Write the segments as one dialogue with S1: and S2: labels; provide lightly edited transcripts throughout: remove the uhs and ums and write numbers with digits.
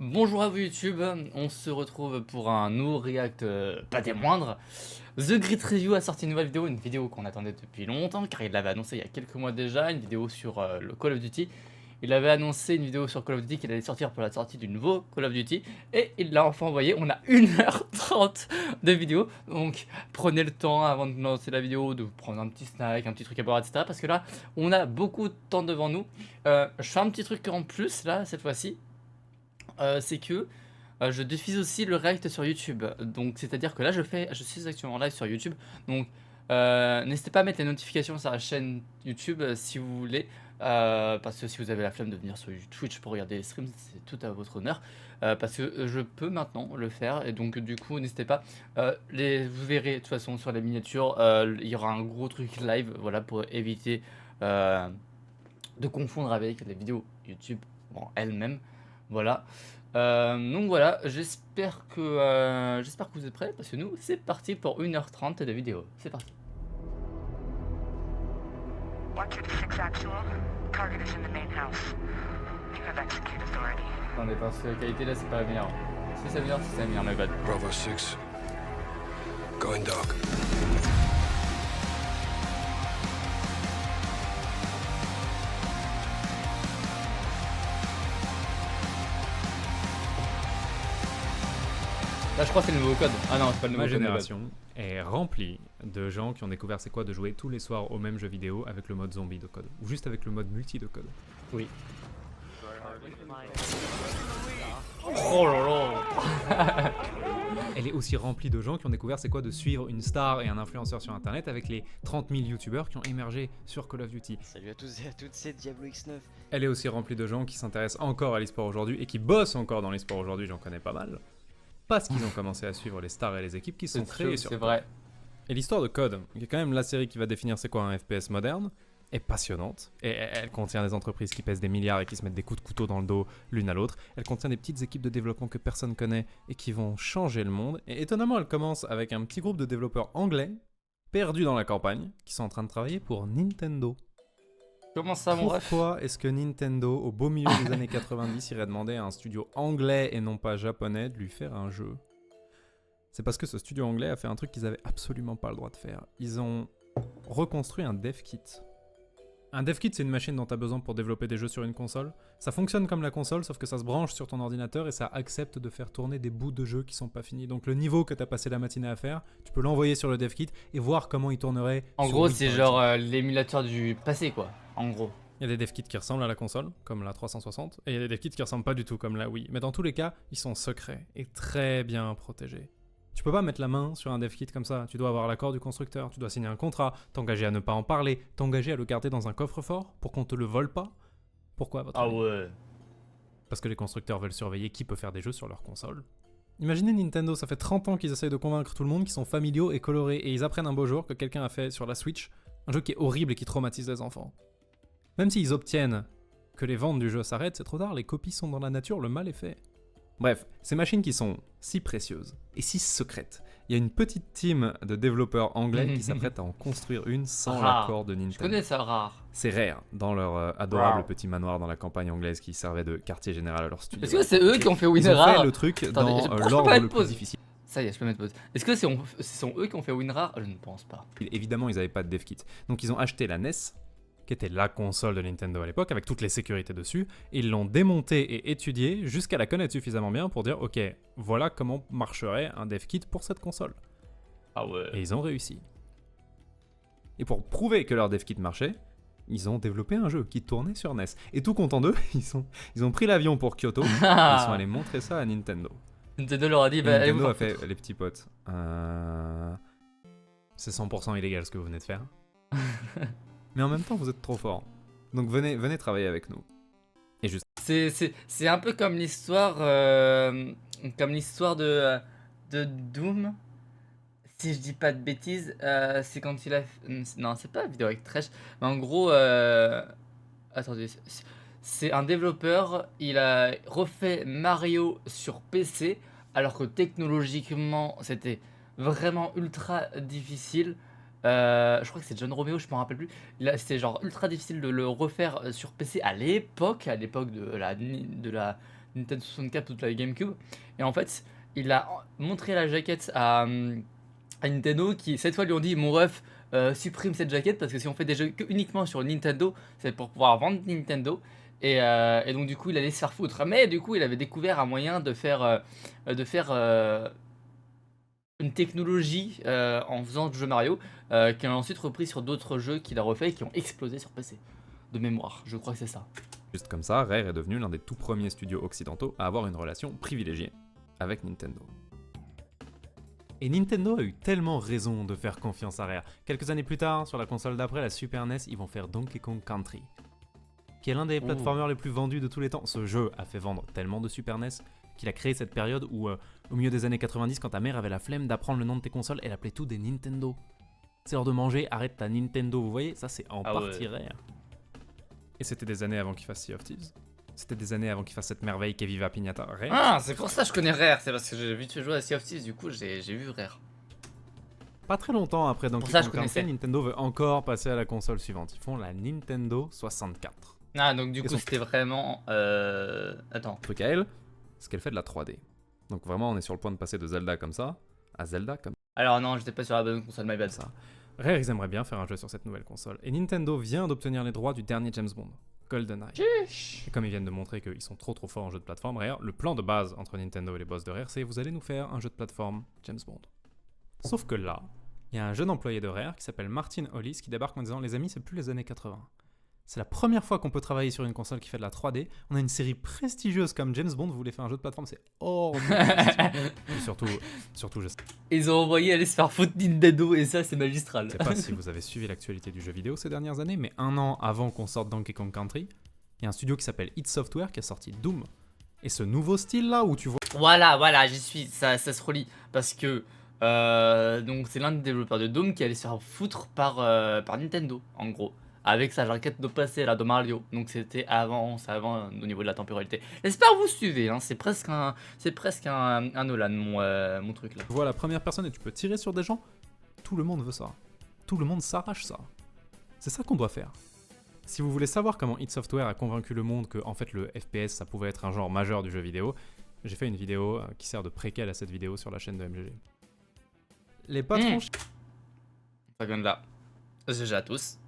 S1: Bonjour à vous YouTube, on se retrouve pour un nouveau react, pas des moindres. The Grit Review a sorti une nouvelle vidéo, qu'on attendait depuis longtemps car il l'avait annoncé il y a quelques mois déjà, une vidéo sur le Call of Duty. Il avait annoncé une vidéo sur Call of Duty qu'il allait sortir pour la sortie du nouveau Call of Duty et il l'a enfin envoyé. On a 1h30 de vidéo, donc prenez le temps avant de lancer la vidéo de prendre un petit snack, un petit truc à boire, etc. Parce que là, on a beaucoup de temps devant nous. Je fais un petit truc en plus là, cette fois-ci. C'est que je diffuse aussi le react sur YouTube. Donc c'est-à-dire que là je suis actuellement en live sur YouTube. Donc n'hésitez pas à mettre les notifications sur la chaîne YouTube si vous voulez. Parce que si vous avez la flemme de venir sur Twitch pour regarder les streams, c'est tout à votre honneur. Parce que je peux maintenant le faire. Et donc du coup n'hésitez pas. Vous verrez de toute façon sur les miniatures, il y aura un gros truc live. Voilà, pour éviter de confondre avec les vidéos YouTube en elles-mêmes. Voilà. Donc voilà, j'espère que vous êtes prêts parce que nous c'est parti pour 1h30 de vidéo. C'est parti. Attendez, parce que la qualité là c'est pas la meilleure. Si c'est meilleur, si c'est meilleur, my bad.
S2: Bravo 6. Going dark.
S1: Là je crois que c'est le nouveau code. Ah non, c'est pas le nouveau
S3: Ma
S1: code.
S3: génération est remplie de gens qui ont découvert c'est quoi de jouer tous les soirs au même jeu vidéo avec le mode zombie de code, ou juste avec le mode multi de code.
S1: Oui. Oh là là.
S3: Elle est aussi remplie de gens qui ont découvert c'est quoi de suivre une star et un influenceur sur internet avec les 30 000 youtubeurs qui ont émergé sur Call of Duty.
S4: Salut à tous et à toutes, c'est Diablo X9.
S3: Elle est aussi remplie de gens qui s'intéressent encore à l'e-sport aujourd'hui et qui bossent encore dans l'e-sport aujourd'hui, j'en connais pas mal. Parce qu'ils ont commencé à suivre les stars et les équipes qui sont créées sur
S1: C'est
S3: Code.
S1: vrai.
S3: Et l'histoire de Code, qui est quand même la série qui va définir c'est quoi un FPS moderne, est passionnante. Et elle contient des entreprises qui pèsent des milliards et qui se mettent des coups de couteau dans le dos l'une à l'autre. Elle contient des petites équipes de développement que personne connaît et qui vont changer le monde. Et étonnamment, elle commence avec un petit groupe de développeurs anglais, perdus dans la campagne, qui sont en train de travailler pour Nintendo.
S1: Comment ça, mon ref?
S3: Pourquoi est-ce que Nintendo, au beau milieu des années 90, irait demander à un studio anglais et non pas japonais de lui faire un jeu? C'est parce que ce studio anglais a fait un truc qu'ils avaient absolument pas le droit de faire. Ils ont reconstruit un dev kit. Un dev kit, c'est une machine dont tu as besoin pour développer des jeux sur une console. Ça fonctionne comme la console, sauf que ça se branche sur ton ordinateur et ça accepte de faire tourner des bouts de jeux qui sont pas finis. Donc le niveau que tu as passé la matinée à faire, tu peux l'envoyer sur le dev kit et voir comment il tournerait.
S1: En
S3: sur
S1: gros,
S3: Wii,
S1: c'est
S3: par
S1: genre
S3: exemple.
S1: l'émulateur du passé, quoi. En gros.
S3: Il y a des dev kits qui ressemblent à la console, comme la 360, et il y a des dev kits qui ressemblent pas du tout comme la Wii. Mais dans tous les cas, ils sont secrets et très bien protégés. Tu peux pas mettre la main sur un dev kit comme ça, tu dois avoir l'accord du constructeur, tu dois signer un contrat, t'engager à ne pas en parler, t'engager à le garder dans un coffre-fort pour qu'on te le vole pas. Pourquoi à votre avis ?
S1: Ouais.
S3: Parce que les constructeurs veulent surveiller qui peut faire des jeux sur leur console. Imaginez Nintendo, ça fait 30 ans qu'ils essayent de convaincre tout le monde qu'ils sont familiaux et colorés, et ils apprennent un beau jour que quelqu'un a fait sur la Switch un jeu qui est horrible et qui traumatise les enfants. Même s'ils obtiennent que les ventes du jeu s'arrêtent, c'est trop tard, les copies sont dans la nature, le mal est fait. Bref, ces machines qui sont si précieuses et si secrètes, il y a une petite team de développeurs anglais qui s'apprête à en construire une sans l'accord de Nintendo.
S1: Je connais ça, rare.
S3: C'est rare dans leur adorable
S1: Rare.
S3: petit manoir dans la campagne anglaise qui servait de quartier général à leur studio.
S1: Est-ce que c'est eux qui ont fait
S3: Ils ont
S1: WinRAR?
S3: fait le truc
S1: Attendez,
S3: dans
S1: je peux pas
S3: l'ordre
S1: mettre
S3: le plus
S1: pause.
S3: difficile.
S1: Ça y est, je peux mettre pause. Est-ce que ce sont eux qui ont fait WinRAR? Je ne pense pas.
S3: Évidemment, ils n'avaient pas de dev kit. Donc ils ont acheté la NES, qui était la console de Nintendo à l'époque, avec toutes les sécurités dessus, et ils l'ont démontée et étudiée jusqu'à la connaître suffisamment bien pour dire « Ok, voilà comment marcherait un dev kit pour cette console. »
S1: Ah ouais.
S3: Et ils ont réussi. Et pour prouver que leur dev kit marchait, ils ont développé un jeu qui tournait sur NES. Et tout content d'eux, ils ont pris l'avion pour Kyoto, et ils sont allés montrer ça à Nintendo.
S1: Nintendo leur a dit,
S3: Et
S1: bah, allez
S3: Nintendo
S1: vous
S3: a
S1: faire
S3: fait les petits potes. C'est 100% illégal ce que vous venez de faire. Mais en même temps, vous êtes trop fort. Donc venez travailler avec nous. Et juste.
S1: C'est un peu comme l'histoire de Doom. Si je dis pas de bêtises, c'est quand il a... Non, c'est pas vidéo avec Trash. Mais en gros... Attendez. C'est un développeur, il a refait Mario sur PC, alors que technologiquement, c'était vraiment ultra difficile. Je crois que c'est John Romeo, je me rappelle plus. C'était genre ultra difficile de le refaire sur PC à l'époque de la Nintendo 64 toute la GameCube. Et en fait, il a montré la jaquette à Nintendo qui cette fois lui ont dit mon ref supprime cette jaquette parce que si on fait des jeux uniquement sur Nintendo, c'est pour pouvoir vendre Nintendo. Et donc du coup il allait se faire foutre. Mais du coup il avait découvert un moyen de faire une technologie en faisant du jeu Mario qu'il a ensuite repris sur d'autres jeux qu'il a refait et qui ont explosé sur PC. De mémoire, je crois que c'est ça.
S3: Juste comme ça, Rare est devenu l'un des tout premiers studios occidentaux à avoir une relation privilégiée avec Nintendo. Et Nintendo a eu tellement raison de faire confiance à Rare. Quelques années plus tard, sur la console d'après, la Super NES, ils vont faire Donkey Kong Country, qui est l'un des platformers les plus vendus de tous les temps. Ce jeu a fait vendre tellement de Super NES qu'il a créé cette période où, au milieu des années 90, quand ta mère avait la flemme d'apprendre le nom de tes consoles, elle appelait tout des Nintendo. C'est l'heure de manger, arrête ta Nintendo, vous voyez, ça c'est en partie Rare. Et c'était des années avant qu'il fasse Sea of Thieves. C'était des années avant qu'il fasse cette merveille qu'est Viva Pignata. Rare.
S1: Ah, c'est pour ça que je connais Rare, c'est parce que j'ai vite fait jouer à Sea of Thieves, du coup j'ai vu Rare.
S3: Pas très longtemps après Donkey
S1: ça, je
S3: Kong Country,
S1: connaissais.
S3: Nintendo veut encore passer à la console suivante. Ils font la Nintendo 64.
S1: Ah, donc du
S3: Et
S1: coup
S3: son-
S1: c'était vraiment... Attends.
S3: Le truc à elle, c'est qu'elle fait de la 3D. Donc vraiment, on est sur le point de passer de Zelda comme ça à Zelda comme
S1: Alors non, j'étais pas sur la bonne console, my bad.
S3: ça. Rare, ils aimeraient bien faire un jeu sur cette nouvelle console. Et Nintendo vient d'obtenir les droits du dernier James Bond, GoldenEye. Et comme ils viennent de montrer qu'ils sont trop forts en jeu de plateforme, Rare, le plan de base entre Nintendo et les boss de Rare, c'est vous allez nous faire un jeu de plateforme James Bond. Sauf que là, il y a un jeune employé de Rare qui s'appelle Martin Hollis qui débarque en disant les amis, c'est plus les années 80. C'est la première fois qu'on peut travailler sur une console qui fait de la 3D. On a une série prestigieuse comme James Bond, vous voulez faire un jeu de plateforme, c'est hors de question. Et surtout, je sais
S1: Ils ont envoyé aller se faire foutre Nintendo et ça c'est magistral.
S3: pas si vous avez suivi l'actualité du jeu vidéo ces dernières années, mais un an avant qu'on sorte Donkey Kong Country, il y a un studio qui s'appelle id Software qui a sorti Doom. Et ce nouveau style là où tu vois
S1: Voilà, j'y suis, ça se relie. Parce que donc c'est l'un des développeurs de Doom qui allait se faire foutre par Nintendo, en gros. Avec sa jaquette de passé là de Mario. Donc c'était avant au niveau de la temporalité. J'espère que vous suivez, hein. C'est presque un Nolan mon truc là.
S3: tu vois la première personne et tu peux tirer sur des gens, tout le monde veut ça. Tout le monde s'arrache ça. C'est ça qu'on doit faire. Si vous voulez savoir comment id Software a convaincu le monde que en fait le FPS ça pouvait être un genre majeur du jeu vidéo, j'ai fait une vidéo qui sert de préquel à cette vidéo sur la chaîne de MGG. Les patrons
S1: Ça vient de là. GG à tous.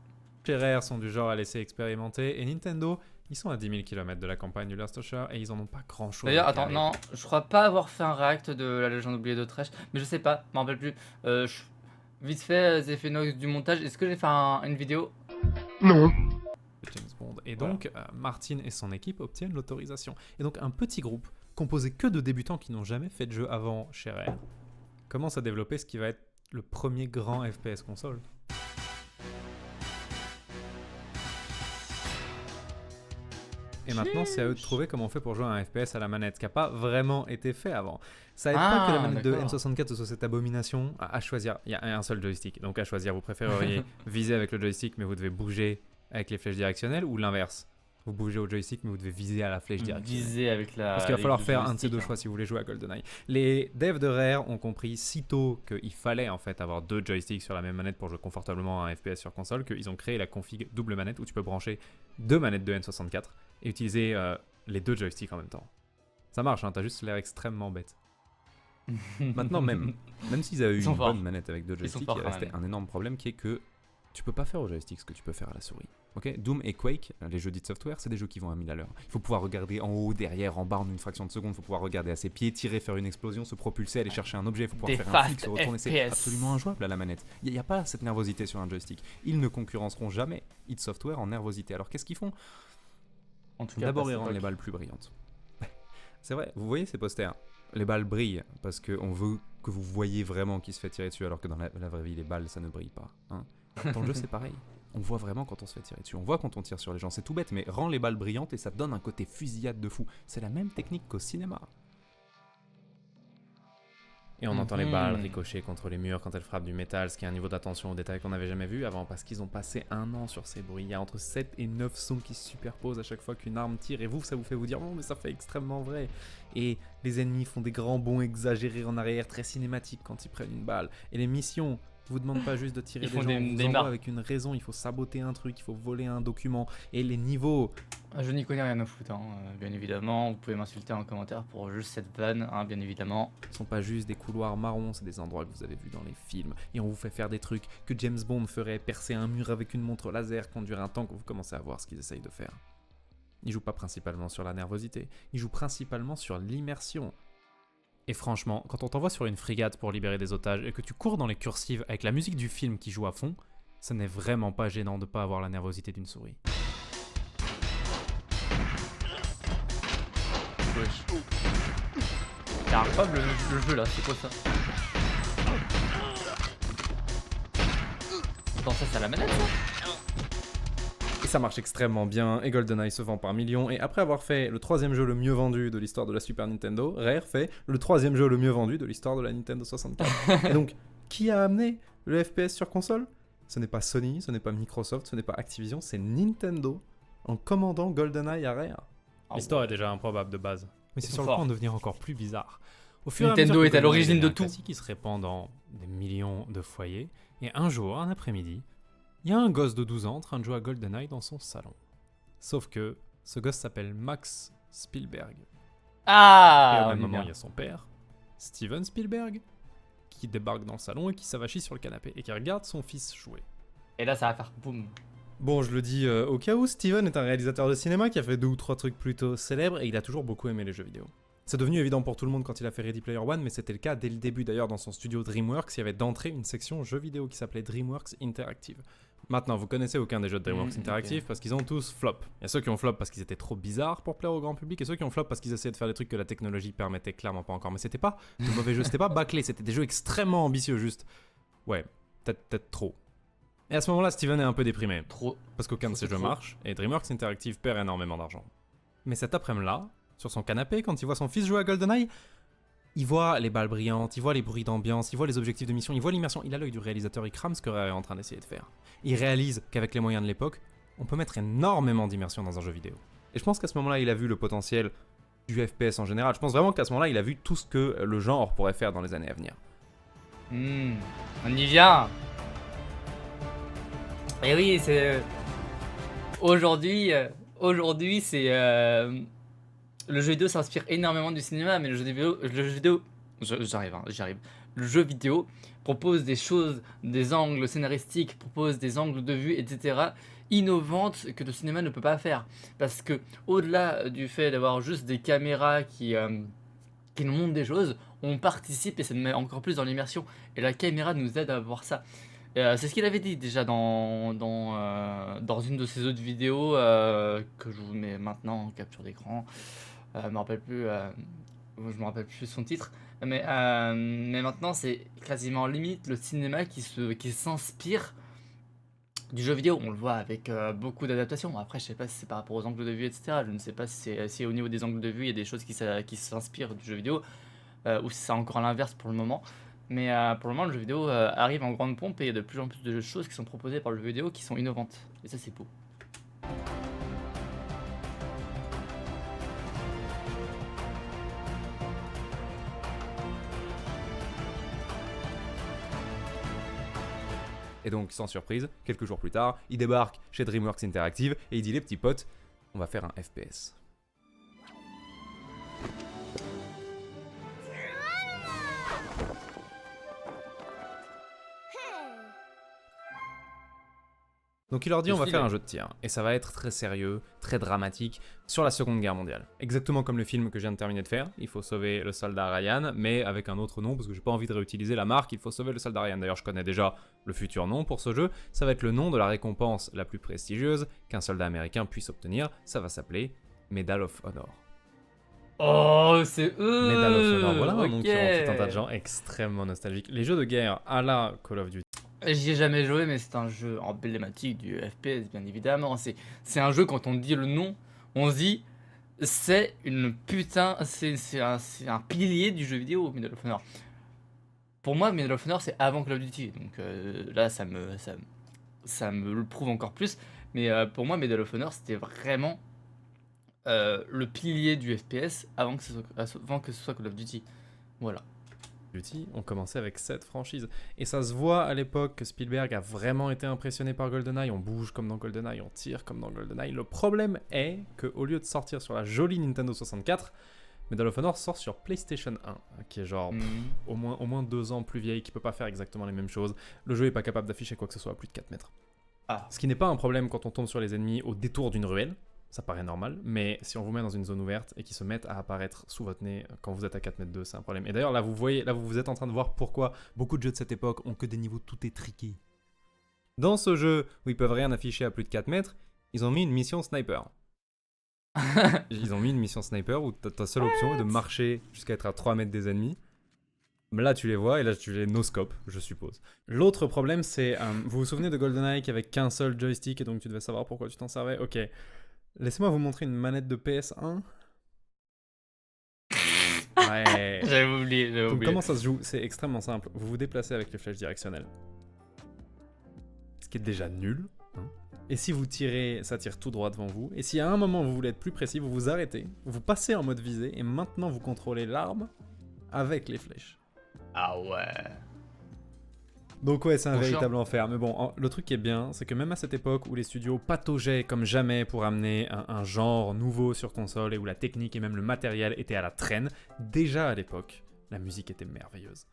S3: chez Rare sont du genre à laisser expérimenter et Nintendo, ils sont à 10 000 km de la campagne du Last Usher et ils en ont pas grand chose.
S1: D'ailleurs, attends, non, je crois pas avoir fait un react de la légende oubliée de Thresh, mais je sais pas, je m'en rappelle plus. Vite fait, j'ai fait du montage. Est-ce que j'ai fait une vidéo?
S2: Non.
S3: James Bond. Et donc, Martin et son équipe obtiennent l'autorisation. Et donc, un petit groupe, composé que de débutants qui n'ont jamais fait de jeu avant chez Rare, commence à développer ce qui va être le premier grand FPS console. Et maintenant, c'est à eux de trouver comment on fait pour jouer à un FPS à la manette, ce qui n'a pas vraiment été fait avant. Ça aide pas que la manette de
S1: d'accord.
S3: N64 soit cette abomination. À choisir, il y a un seul joystick. Donc à choisir, vous préféreriez viser avec le joystick, mais vous devez bouger avec les flèches directionnelles, ou l'inverse. Vous bougez au joystick, mais vous devez viser à la flèche directionnelle.
S1: Viser avec la.
S3: Parce qu'il va falloir
S1: avec le
S3: faire un de ces deux
S1: joystick,
S3: choix si vous voulez jouer à GoldenEye. Les devs de Rare ont compris si tôt qu'il fallait en fait avoir deux joysticks sur la même manette pour jouer confortablement à un FPS sur console qu'ils ont créé la config double manette où tu peux brancher deux manettes de N64 et utiliser les deux joysticks en même temps. Ça marche, hein, t'as juste l'air extrêmement bête. Maintenant même s'ils avaient eu
S1: Ils sont
S3: une
S1: forts.
S3: bonne manette avec deux
S1: Ils sont
S3: joysticks,
S1: forts
S3: il
S1: quand
S3: restait
S1: même.
S3: un énorme problème qui est que tu peux pas faire au joystick ce que tu peux faire à la souris. Ok, Doom et Quake, les jeux d'id Software, c'est des jeux qui vont à 1000 à l'heure. Il faut pouvoir regarder en haut, derrière, en bas en une fraction de seconde. Il faut pouvoir regarder à ses pieds, tirer, faire une explosion, se propulser, aller chercher un objet. Il faut pouvoir
S1: Des
S3: faire un flic,
S1: fast
S3: se retourner. C'est
S1: FPS.
S3: absolument injouable à la manette. Il n'y a pas cette nervosité sur un joystick. Ils ne concurrenceront jamais id Software en nervosité. Alors qu'est-ce qu'ils font?
S1: En tout cas,
S3: D'abord,
S1: pas
S3: ils
S1: cette
S3: rendent les
S1: époque.
S3: balles plus brillantes. C'est vrai, vous voyez ces posters? Les balles brillent parce qu'on veut que vous voyez vraiment qui se fait tirer dessus, alors que dans la vraie vie, les balles, ça ne brille pas. Hein. Dans le jeu, c'est pareil. On voit vraiment quand on se fait tirer dessus. On voit quand on tire sur les gens. C'est tout bête, mais rend les balles brillantes et ça donne un côté fusillade de fou. C'est la même technique qu'au cinéma. Et on entend les balles ricocher contre les murs quand elles frappent du métal, ce qui est un niveau d'attention aux détails qu'on n'avait jamais vu avant, parce qu'ils ont passé un an sur ces bruits. Il y a entre 7 et 9 sons qui se superposent à chaque fois qu'une arme tire, et vous, ça vous fait vous dire « Non, mais ça fait extrêmement vrai !» Et les ennemis font des grands bonds exagérés en arrière, très cinématiques quand ils prennent une balle. Et les missions Vous demande pas juste de tirer
S1: Ils
S3: des
S1: font
S3: gens,
S1: des-
S3: on vous
S1: des
S3: envoie
S1: marques.
S3: avec une raison, il faut saboter un truc, il faut voler un document. Et les niveaux,
S1: Je n'y connais rien à foutre, hein, bien évidemment. Vous pouvez m'insulter en commentaire pour juste cette vanne, hein, bien évidemment.
S3: sont pas juste des couloirs marrons, c'est des endroits que vous avez vus dans les films. Et on vous fait faire des trucs que James Bond ferait, percer un mur avec une montre laser, conduire un tank, vous commencez à voir ce qu'ils essayent de faire. Ils jouent pas principalement sur la nervosité, ils jouent principalement sur l'immersion. Et franchement, quand on t'envoie sur une frégate pour libérer des otages et que tu cours dans les cursives avec la musique du film qui joue à fond, ce n'est vraiment pas gênant de pas avoir la nervosité d'une souris.
S1: Wesh. C'est incroyable le jeu là, c'est quoi ça? Attends, ça c'est à la manette ça?
S3: Et ça marche extrêmement bien, et GoldenEye se vend par millions, et après avoir fait le 3e jeu le mieux vendu de l'histoire de la Super Nintendo, Rare fait le 3e jeu le mieux vendu de l'histoire de la Nintendo 64. Et donc, qui a amené le FPS sur console? Ce n'est pas Sony, ce n'est pas Microsoft, ce n'est pas Activision, c'est Nintendo, en commandant GoldenEye à Rare.
S1: Ah
S3: L'histoire
S1: ouais.
S3: est déjà improbable de base. Mais c'est
S1: Ils
S3: sur
S1: sont
S3: le point
S1: forts.
S3: de devenir encore plus bizarre. Au fur et à
S1: Nintendo
S3: mesure
S1: est
S3: que
S1: à l'origine
S3: GoldenEye
S1: de
S3: devient un
S1: tout.
S3: classique, il se répand dans des millions de foyers. Et un jour, un après-midi, il y a un gosse de 12 ans en train de jouer à GoldenEye dans son salon. Sauf que ce gosse s'appelle Max Spielberg. Et
S1: Ah
S3: au
S1: on
S3: même
S1: y
S3: moment,
S1: vient.
S3: il y a son père, Steven Spielberg, qui débarque dans le salon et qui s'avachit sur le canapé et qui regarde son fils jouer.
S1: Et là ça va faire boum.
S3: Bon, je le dis au cas où, Steven est un réalisateur de cinéma qui a fait 2 ou 3 trucs plutôt célèbres et il a toujours beaucoup aimé les jeux vidéo. C'est devenu évident pour tout le monde quand il a fait Ready Player One, mais c'était le cas dès le début. D'ailleurs, dans son studio DreamWorks, il y avait d'entrée une section jeux vidéo qui s'appelait DreamWorks Interactive. Maintenant, vous connaissez aucun des jeux de DreamWorks
S1: ok.
S3: Interactive parce qu'ils ont tous flop. Il y a ceux qui ont flop parce qu'ils étaient trop bizarres pour plaire au grand public et ceux qui ont flop parce qu'ils essayaient de faire des trucs que la technologie permettait clairement pas encore. Mais c'était pas de mauvais jeux, c'était pas bâclé, c'était des jeux extrêmement ambitieux, juste. Ouais, peut-être trop. Et à ce moment-là, Steven est un peu déprimé.
S1: Trop.
S3: Parce qu'aucun de ces
S1: C'est
S3: jeux
S1: trop.
S3: marche, et DreamWorks Interactive perd énormément d'argent. Mais cet après-midi-là, sur son canapé, quand il voit son fils jouer à GoldenEye, il voit les balles brillantes, il voit les bruits d'ambiance, il voit les objectifs de mission, il voit l'immersion, il a l'œil du réalisateur, il crame ce que Rare est en train d'essayer de faire. Il réalise qu'avec les moyens de l'époque, on peut mettre énormément d'immersion dans un jeu vidéo. Et je pense qu'à ce moment-là, il a vu le potentiel du FPS en général. Je pense vraiment qu'à ce moment-là, il a vu tout ce que le genre pourrait faire dans les années à venir.
S1: On y vient. Et oui, c'est aujourd'hui c'est le jeu vidéo s'inspire énormément du cinéma, mais j'arrive. Le jeu vidéo propose des choses, des angles scénaristiques, propose des angles de vue, etc. innovantes que le cinéma ne peut pas faire. Parce que au-delà du fait d'avoir juste des caméras qui nous montrent des choses, on participe et ça nous met encore plus dans l'immersion. Et la caméra nous aide à voir ça. C'est ce qu'il avait dit déjà dans une de ses autres vidéos que je vous mets maintenant en capture d'écran. Je me rappelle plus son titre, mais maintenant c'est quasiment limite le cinéma qui s'inspire du jeu vidéo. On le voit avec beaucoup d'adaptations. Après, je sais pas si c'est par rapport aux angles de vue, etc. Je ne sais pas si au niveau des angles de vue il y a des choses qui s'inspirent du jeu vidéo ou si c'est encore l'inverse pour le moment. Mais pour le moment, le jeu vidéo arrive en grande pompe et il y a de plus en plus de choses qui sont proposées par le jeu vidéo qui sont innovantes. Et ça, c'est beau.
S3: Et donc, sans surprise, quelques jours plus tard, il débarque chez DreamWorks Interactive et il dit les petits potes, on va faire un FPS. Donc il leur dit on va faire un jeu de tir, et ça va être très sérieux, très dramatique, sur la Seconde Guerre mondiale. Exactement comme le film que je viens de terminer de faire, il faut sauver le soldat Ryan, mais avec un autre nom, parce que j'ai pas envie de réutiliser la marque, il faut sauver le soldat Ryan. D'ailleurs je connais déjà le futur nom pour ce jeu, ça va être le nom de la récompense la plus prestigieuse qu'un soldat américain puisse obtenir, ça va s'appeler Medal of Honor.
S1: Oh, c'est eux.
S3: Medal of Honor, voilà un nom
S1: Ok.
S3: qui rend tout un tas de gens extrêmement nostalgiques. Les jeux de guerre à la Call of Duty,
S1: J'y ai jamais joué, mais c'est un jeu emblématique du FPS, bien évidemment. C'est un jeu, quand on dit le nom, on se dit c'est une putain, c'est un pilier du jeu vidéo, Medal of Honor. Pour moi, Medal of Honor, c'est avant Call of Duty, donc là, ça me le prouve encore plus. Mais pour moi, Medal of Honor, c'était vraiment le pilier du FPS avant que ce soit Call of Duty. Voilà.
S3: Duty ont commencé avec cette franchise. Et ça se voit à l'époque que Spielberg a vraiment été impressionné par GoldenEye. On bouge comme dans GoldenEye, on tire comme dans GoldenEye. Le problème est qu'au lieu de sortir sur la jolie Nintendo 64, Medal of Honor sort sur PlayStation 1, qui est genre au moins 2 ans plus vieille, qui peut pas faire exactement les mêmes choses. Le jeu est pas capable d'afficher quoi que ce soit à plus de 4 mètres.
S1: Ah.
S3: Ce qui n'est pas un problème quand on tombe sur les ennemis au détour d'une ruelle. Ça paraît normal, mais si on vous met dans une zone ouverte et qu'ils se mettent à apparaître sous votre nez quand vous êtes à 4 mètres 2, c'est un problème. Et d'ailleurs, là, vous êtes en train de voir pourquoi beaucoup de jeux de cette époque ont que des niveaux tout étriqués. Dans ce jeu où ils peuvent rien afficher à plus de 4 mètres, ils ont mis une mission sniper. Ils ont mis une mission sniper où ta seule option est de marcher jusqu'à être à 3 mètres des ennemis. Mais là, tu les vois et là, tu les no-scope, je suppose. L'autre problème, c'est... vous vous souvenez de GoldenEye qui avait qu'un seul joystick et donc tu devais savoir pourquoi tu t'en servais? Ok. Laissez-moi vous montrer une manette de PS1. Ouais.
S1: J'avais oublié.
S3: Donc comment ça se joue? C'est extrêmement simple. Vous vous déplacez avec les flèches directionnelles. Ce qui est déjà nul. Hein. Et si vous tirez, ça tire tout droit devant vous. Et si à un moment vous voulez être plus précis, vous vous arrêtez, vous passez en mode visée et maintenant vous contrôlez l'arme avec les flèches.
S1: Ah ouais.
S3: Donc ouais, c'est un
S1: Bon,
S3: véritable enfer. Mais bon, le truc qui est bien, c'est que même à cette époque où les studios pataugeaient comme jamais pour amener un genre nouveau sur console et où la technique et même le matériel étaient à la traîne, déjà à l'époque, la musique était merveilleuse.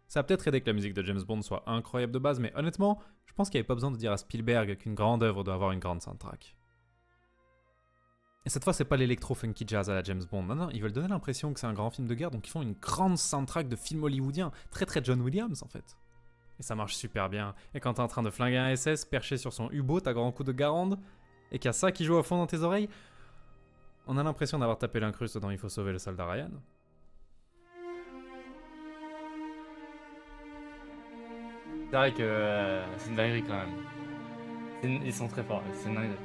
S3: Ça a peut-être aidé que la musique de James Bond soit incroyable de base, mais honnêtement, je pense qu'il n'y avait pas besoin de dire à Spielberg qu'une grande œuvre doit avoir une grande soundtrack. Et cette fois, c'est pas l'électro-funky jazz à la James Bond. Non, non, ils veulent donner l'impression que c'est un grand film de guerre, donc ils font une grande soundtrack de film hollywoodien, très très John Williams en fait. Et ça marche super bien. Et quand t'es en train de flinguer un SS perché sur son U-boat à grands coups de Garande, et qu'il y a ça qui joue à fond dans tes oreilles, on a l'impression d'avoir tapé l'incruste dans Il faut sauver le soldat Ryan.
S1: C'est vrai que c'est une dinguerie quand même. Ils sont très forts, c'est une dinguerie.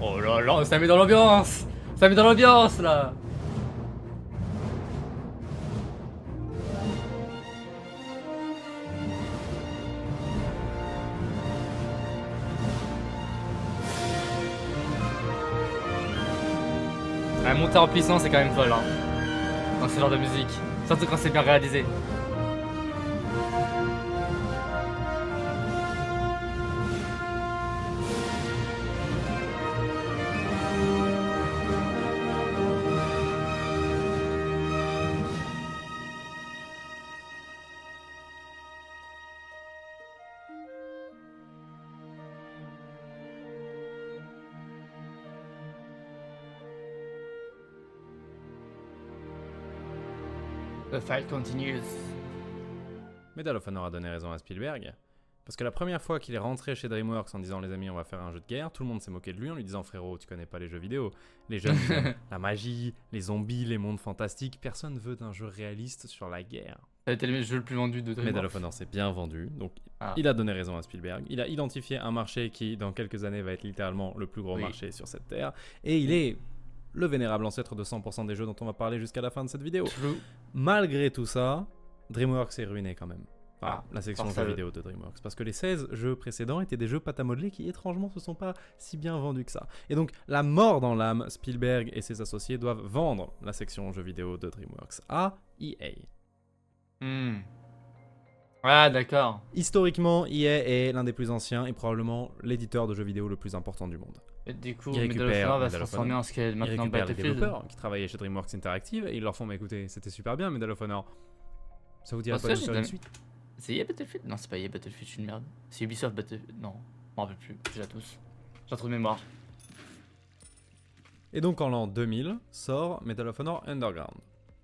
S1: Oh là là, ça met dans l'ambiance! Ça met dans l'ambiance là! La montée en puissance est quand même folle hein, dans ce genre de musique, surtout quand c'est bien réalisé. The fight continues.
S3: Medal of Honor a donné raison à Spielberg, parce que la première fois qu'il est rentré chez DreamWorks en disant les amis on va faire un jeu de guerre, tout le monde s'est moqué de lui en lui disant frérot tu connais pas les jeux vidéo, les jeunes ils aiment la magie, les zombies, les mondes fantastiques, personne veut d'un jeu réaliste sur la guerre.
S1: Ça a été le jeu le plus vendu de DreamWorks.
S3: Medal of Honor s'est bien vendu, donc
S1: Ah.
S3: il a donné raison à Spielberg, il a identifié un marché qui dans quelques années va être littéralement le plus gros
S1: Oui.
S3: marché sur cette terre, et il est le vénérable ancêtre de 100% des jeux dont on va parler jusqu'à la fin de cette vidéo.
S1: True.
S3: Malgré tout ça, DreamWorks est ruiné quand même. Enfin,
S1: Ah,
S3: la section
S1: force à
S3: jeux
S1: eux.
S3: vidéo de DreamWorks. Parce que les 16 jeux précédents étaient des jeux pâte à modeler qui étrangement se sont pas si bien vendus que ça. Et donc, la mort dans l'âme, Spielberg et ses associés doivent vendre la section jeux vidéo de DreamWorks à EA.
S1: Ah d'accord.
S3: Historiquement, EA est l'un des plus anciens et probablement l'éditeur de jeux vidéo le plus important du monde.
S1: Et du coup,
S3: Ils
S1: Medal of
S3: récupèrent
S1: Honor va se
S3: Medal of
S1: transformer
S3: Honor.
S1: en ce qu'est
S3: Ils
S1: maintenant
S3: récupèrent les
S1: Battlefield.
S3: développeurs qui travaillaient chez DreamWorks Interactive et ils leur font mais écoutez, c'était super bien Medal of Honor. Ça vous dirait
S1: Ah,
S3: pas
S1: ça,
S3: de
S1: j'ai
S3: faire une
S1: donné-
S3: suite?
S1: C'est EA Battlefield? Non, c'est pas EA Battlefield, je suis une merde. C'est Ubisoft Battlefield. Non, je m'en rappelle plus, déjà tous. J'ai un trou de mémoire.
S3: Et donc en l'an 2000 sort Medal of Honor Underground.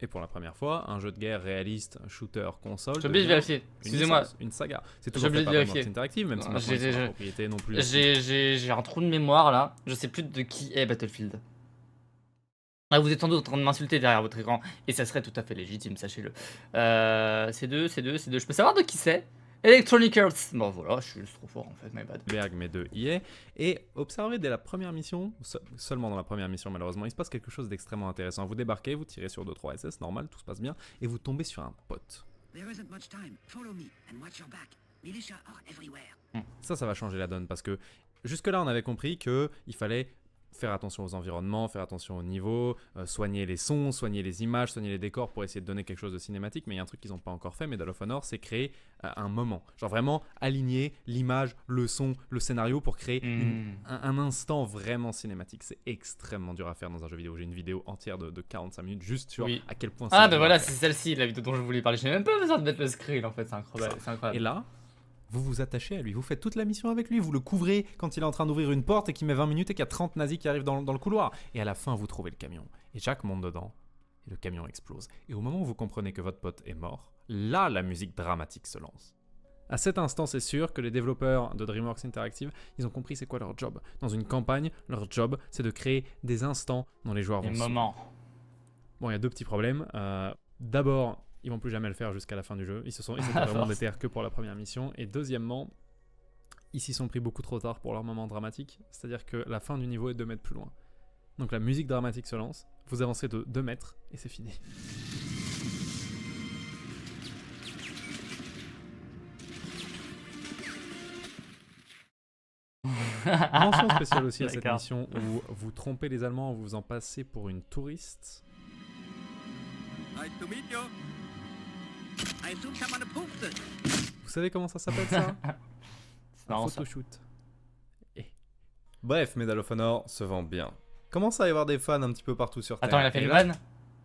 S3: Et pour la première fois, un jeu de guerre réaliste, shooter, console.
S1: J'ai oublié de
S3: devient
S1: vérifier,
S3: une
S1: excusez-moi.
S3: licence, une saga. C'est
S1: J'ai
S3: toujours
S1: oublié
S3: fait
S1: de
S3: par
S1: vérifier.
S3: DreamWorks Interactive, même si
S1: Non,
S3: maintenant
S1: j'ai-
S3: ils sont
S1: j'ai-
S3: la propriété non plus.
S1: J'ai un trou de mémoire là, je sais plus de qui est Battlefield. Ah, vous êtes sans doute en train de m'insulter derrière votre écran, et ça serait tout à fait légitime, sachez-le. C'est deux. Je peux savoir de qui c'est? Electronic Arts. Bon voilà, je suis juste trop fort en fait, my bad.
S3: Berg, mais de EA. Et observez dès la première mission, seulement dans la première mission malheureusement, il se passe quelque chose d'extrêmement intéressant. Vous débarquez, vous tirez sur 2-3 SS, normal, tout se passe bien, et vous tombez sur un pote.
S5: There isn't much time. Follow me and watch your back. Militia are everywhere.
S3: Ça va changer la donne parce que jusque-là, on avait compris qu'il fallait faire attention aux environnements, faire attention au niveau, soigner les sons, soigner les images, soigner les décors pour essayer de donner quelque chose de cinématique. Mais il y a un truc qu'ils n'ont pas encore fait, Medal of Honor, c'est créer un moment. Genre vraiment aligner l'image, le son, le scénario pour créer un instant vraiment cinématique. C'est extrêmement dur à faire dans un jeu vidéo. J'ai une vidéo entière de 45 minutes juste sur à quel point c'est
S1: Ah
S3: dur
S1: bah voilà,
S3: à faire.
S1: c'est celle-ci, la vidéo dont je voulais parler. J'ai même pas besoin de mettre le screen en fait, c'est incroyable.
S3: Et là, vous vous attachez à lui, vous faites toute la mission avec lui, vous le couvrez quand il est en train d'ouvrir une porte et qu'il met 20 minutes et qu'il y a 30 nazis qui arrivent dans le couloir. Et à la fin, vous trouvez le camion. Et Jack monte dedans, et le camion explose. Et au moment où vous comprenez que votre pote est mort, là, la musique dramatique se lance. À cet instant, c'est sûr que les développeurs de DreamWorks Interactive, ils ont compris c'est quoi leur job. Dans une campagne, leur job, c'est de créer des instants dont les joueurs vont
S1: Les
S3: se
S1: moments.
S3: Bon, il y a deux petits problèmes. D'abord, ils vont plus jamais le faire jusqu'à la fin du jeu. Ils étaient vraiment déter que pour la première mission. Et deuxièmement, ils s'y sont pris beaucoup trop tard pour leur moment dramatique. C'est-à-dire que la fin du niveau est 2 mètres plus loin. Donc la musique dramatique se lance, vous avancez de 2 mètres et c'est fini. Mention spéciale aussi à cette
S1: D'accord.
S3: mission où vous trompez les Allemands, vous en passez pour une touriste.
S5: Nice to meet you. I assume someone approved this.
S3: Vous savez comment ça s'appelle ça?
S1: C'est marrant
S3: Un
S1: ça.
S3: photoshoot. Bref, Medal of Honor se vend bien. Commence à y avoir des fans un petit peu partout sur Terre.
S1: Attends, il a fait
S3: Et
S1: une
S3: là,
S1: vanne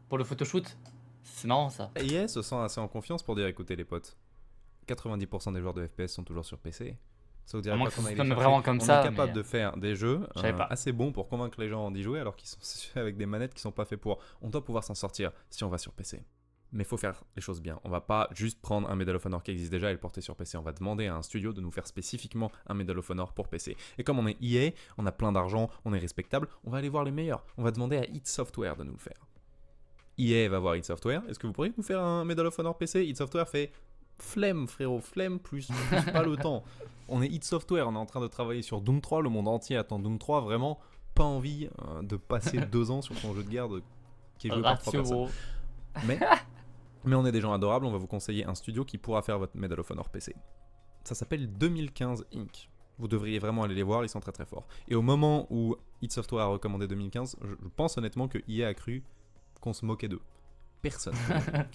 S1: pour le photoshoot. C'est marrant ça.
S3: EA se sent assez en confiance pour dire écoutez les potes, 90% des joueurs de FPS sont toujours sur PC. Ça vous dirait
S1: À moins
S3: pas
S1: que
S3: qu'on
S1: ce
S3: aille
S1: soit
S3: les chercher.
S1: vraiment comme
S3: On
S1: ça,
S3: est capable
S1: mais-
S3: de faire des jeux
S1: Je savais pas.
S3: assez bons pour convaincre les gens d'y jouer alors qu'ils sont avec des manettes qui sont pas faits pour. On doit pouvoir s'en sortir si on va sur PC. Mais il faut faire les choses bien. On va pas juste prendre un Medal of Honor qui existe déjà et le porter sur PC. On va demander à un studio de nous faire spécifiquement un Medal of Honor pour PC. Et comme on est EA, on a plein d'argent, on est respectable, on va aller voir les meilleurs. On va demander à id Software de nous le faire. EA va voir id Software. Est-ce que vous pourriez nous faire un Medal of Honor PC? id Software fait flemme frérot, flemme plus pas le temps. On est id Software, on est en train de travailler sur Doom 3, le monde entier attend Doom 3, vraiment pas envie de passer 2 ans sur son jeu de guerre qui est joué par 3
S1: Ratio
S3: personnes.
S1: gros.
S3: Mais on est des gens adorables, on va vous conseiller un studio qui pourra faire votre Medal of Honor PC. Ça s'appelle 2015 Inc. Vous devriez vraiment aller les voir, ils sont très très forts. Et au moment où id Software a recommandé 2015, je pense honnêtement que EA a cru qu'on se moquait d'eux. Personne. 2015.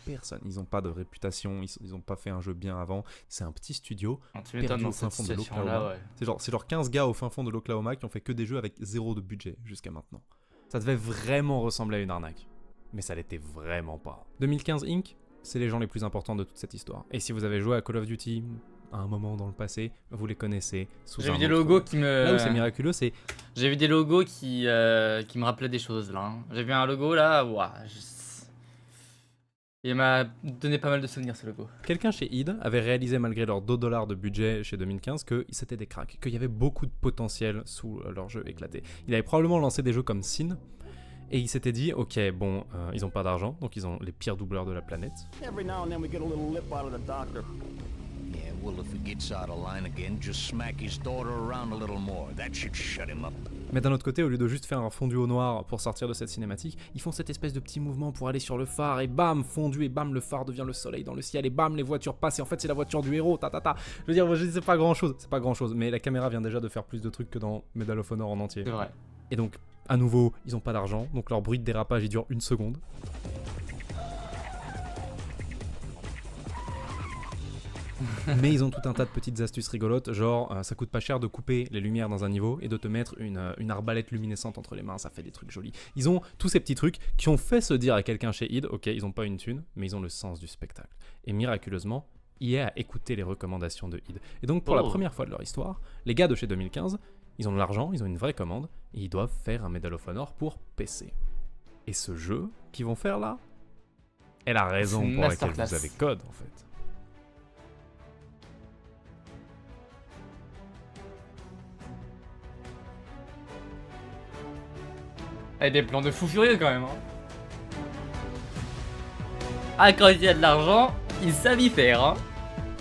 S3: Personne. Ils n'ont pas de réputation, ils n'ont pas fait un jeu bien avant. C'est un petit studio.
S1: Ah, tu m'étonnes
S3: Perdu au
S1: dans
S3: fin
S1: cette
S3: fond de
S1: situation-là,
S3: l'Oklahoma.
S1: ouais.
S3: C'est genre 15 gars au fin fond de l'Oklahoma qui ont fait que des jeux avec 0 de budget jusqu'à maintenant. Ça devait vraiment ressembler à une arnaque. Mais ça l'était vraiment pas. 2015 Inc., c'est les gens les plus importants de toute cette histoire. Et si vous avez joué à Call of Duty à un moment dans le passé, vous les connaissez sous
S1: J'ai
S3: un
S1: vu des
S3: autre
S1: logos
S3: nom.
S1: qui me.
S3: Là où c'est miraculeux, c'est
S1: J'ai vu des logos qui me rappelaient des choses là. Hein. J'ai vu un logo là, ouah, il m'a donné pas mal de souvenirs ce logo.
S3: quelqu'un chez id avait réalisé malgré leurs $2 de budget chez 2015 que c'était des cracks, qu'il y avait beaucoup de potentiel sous leur jeu éclaté. Il avait probablement lancé des jeux comme Sin. Et il s'était dit, ok, bon, ils ont pas d'argent, donc ils ont les pires doubleurs de la planète.
S6: Every now and then we get a little lip out of the doctor.
S7: Yeah, well, if he gets out of line again, just smack his daughter around a little more. That should shut him up.
S3: Mais d'un autre côté, au lieu de juste faire un fondu au noir pour sortir de cette cinématique, ils font cette espèce de petit mouvement pour aller sur le phare, et bam, fondu, et bam, le phare devient le soleil dans le ciel, et bam, les voitures passent, et en fait, c'est la voiture du héros, ta ta ta. Je veux dire, c'est pas grand chose, mais la caméra vient déjà de faire plus de trucs que dans Medal of Honor en entier.
S1: C'est vrai.
S3: Et donc, à nouveau, ils ont pas d'argent, donc leur bruit de dérapage, il dure 1 seconde. Mais ils ont tout un tas de petites astuces rigolotes, genre ça coûte pas cher de couper les lumières dans un niveau et de te mettre une arbalète luminescente entre les mains, ça fait des trucs jolis. Ils ont tous ces petits trucs qui ont fait se dire à quelqu'un chez id, ok, ils ont pas une thune, mais ils ont le sens du spectacle. Et miraculeusement, EA a écouté les recommandations de id. Et donc pour la première fois de leur histoire, les gars de chez 2015, ils ont de l'argent, ils ont une vraie commande, et ils doivent faire un Medal of Honor pour PC. Et ce jeu qu'ils vont faire là est la raison
S1: C'est une
S3: pour laquelle
S1: masterclass.
S3: vous avez code en fait.
S1: Et des plans de fou furieux quand même. Hein. Ah, quand il y a de l'argent, ils savent y faire. Hein.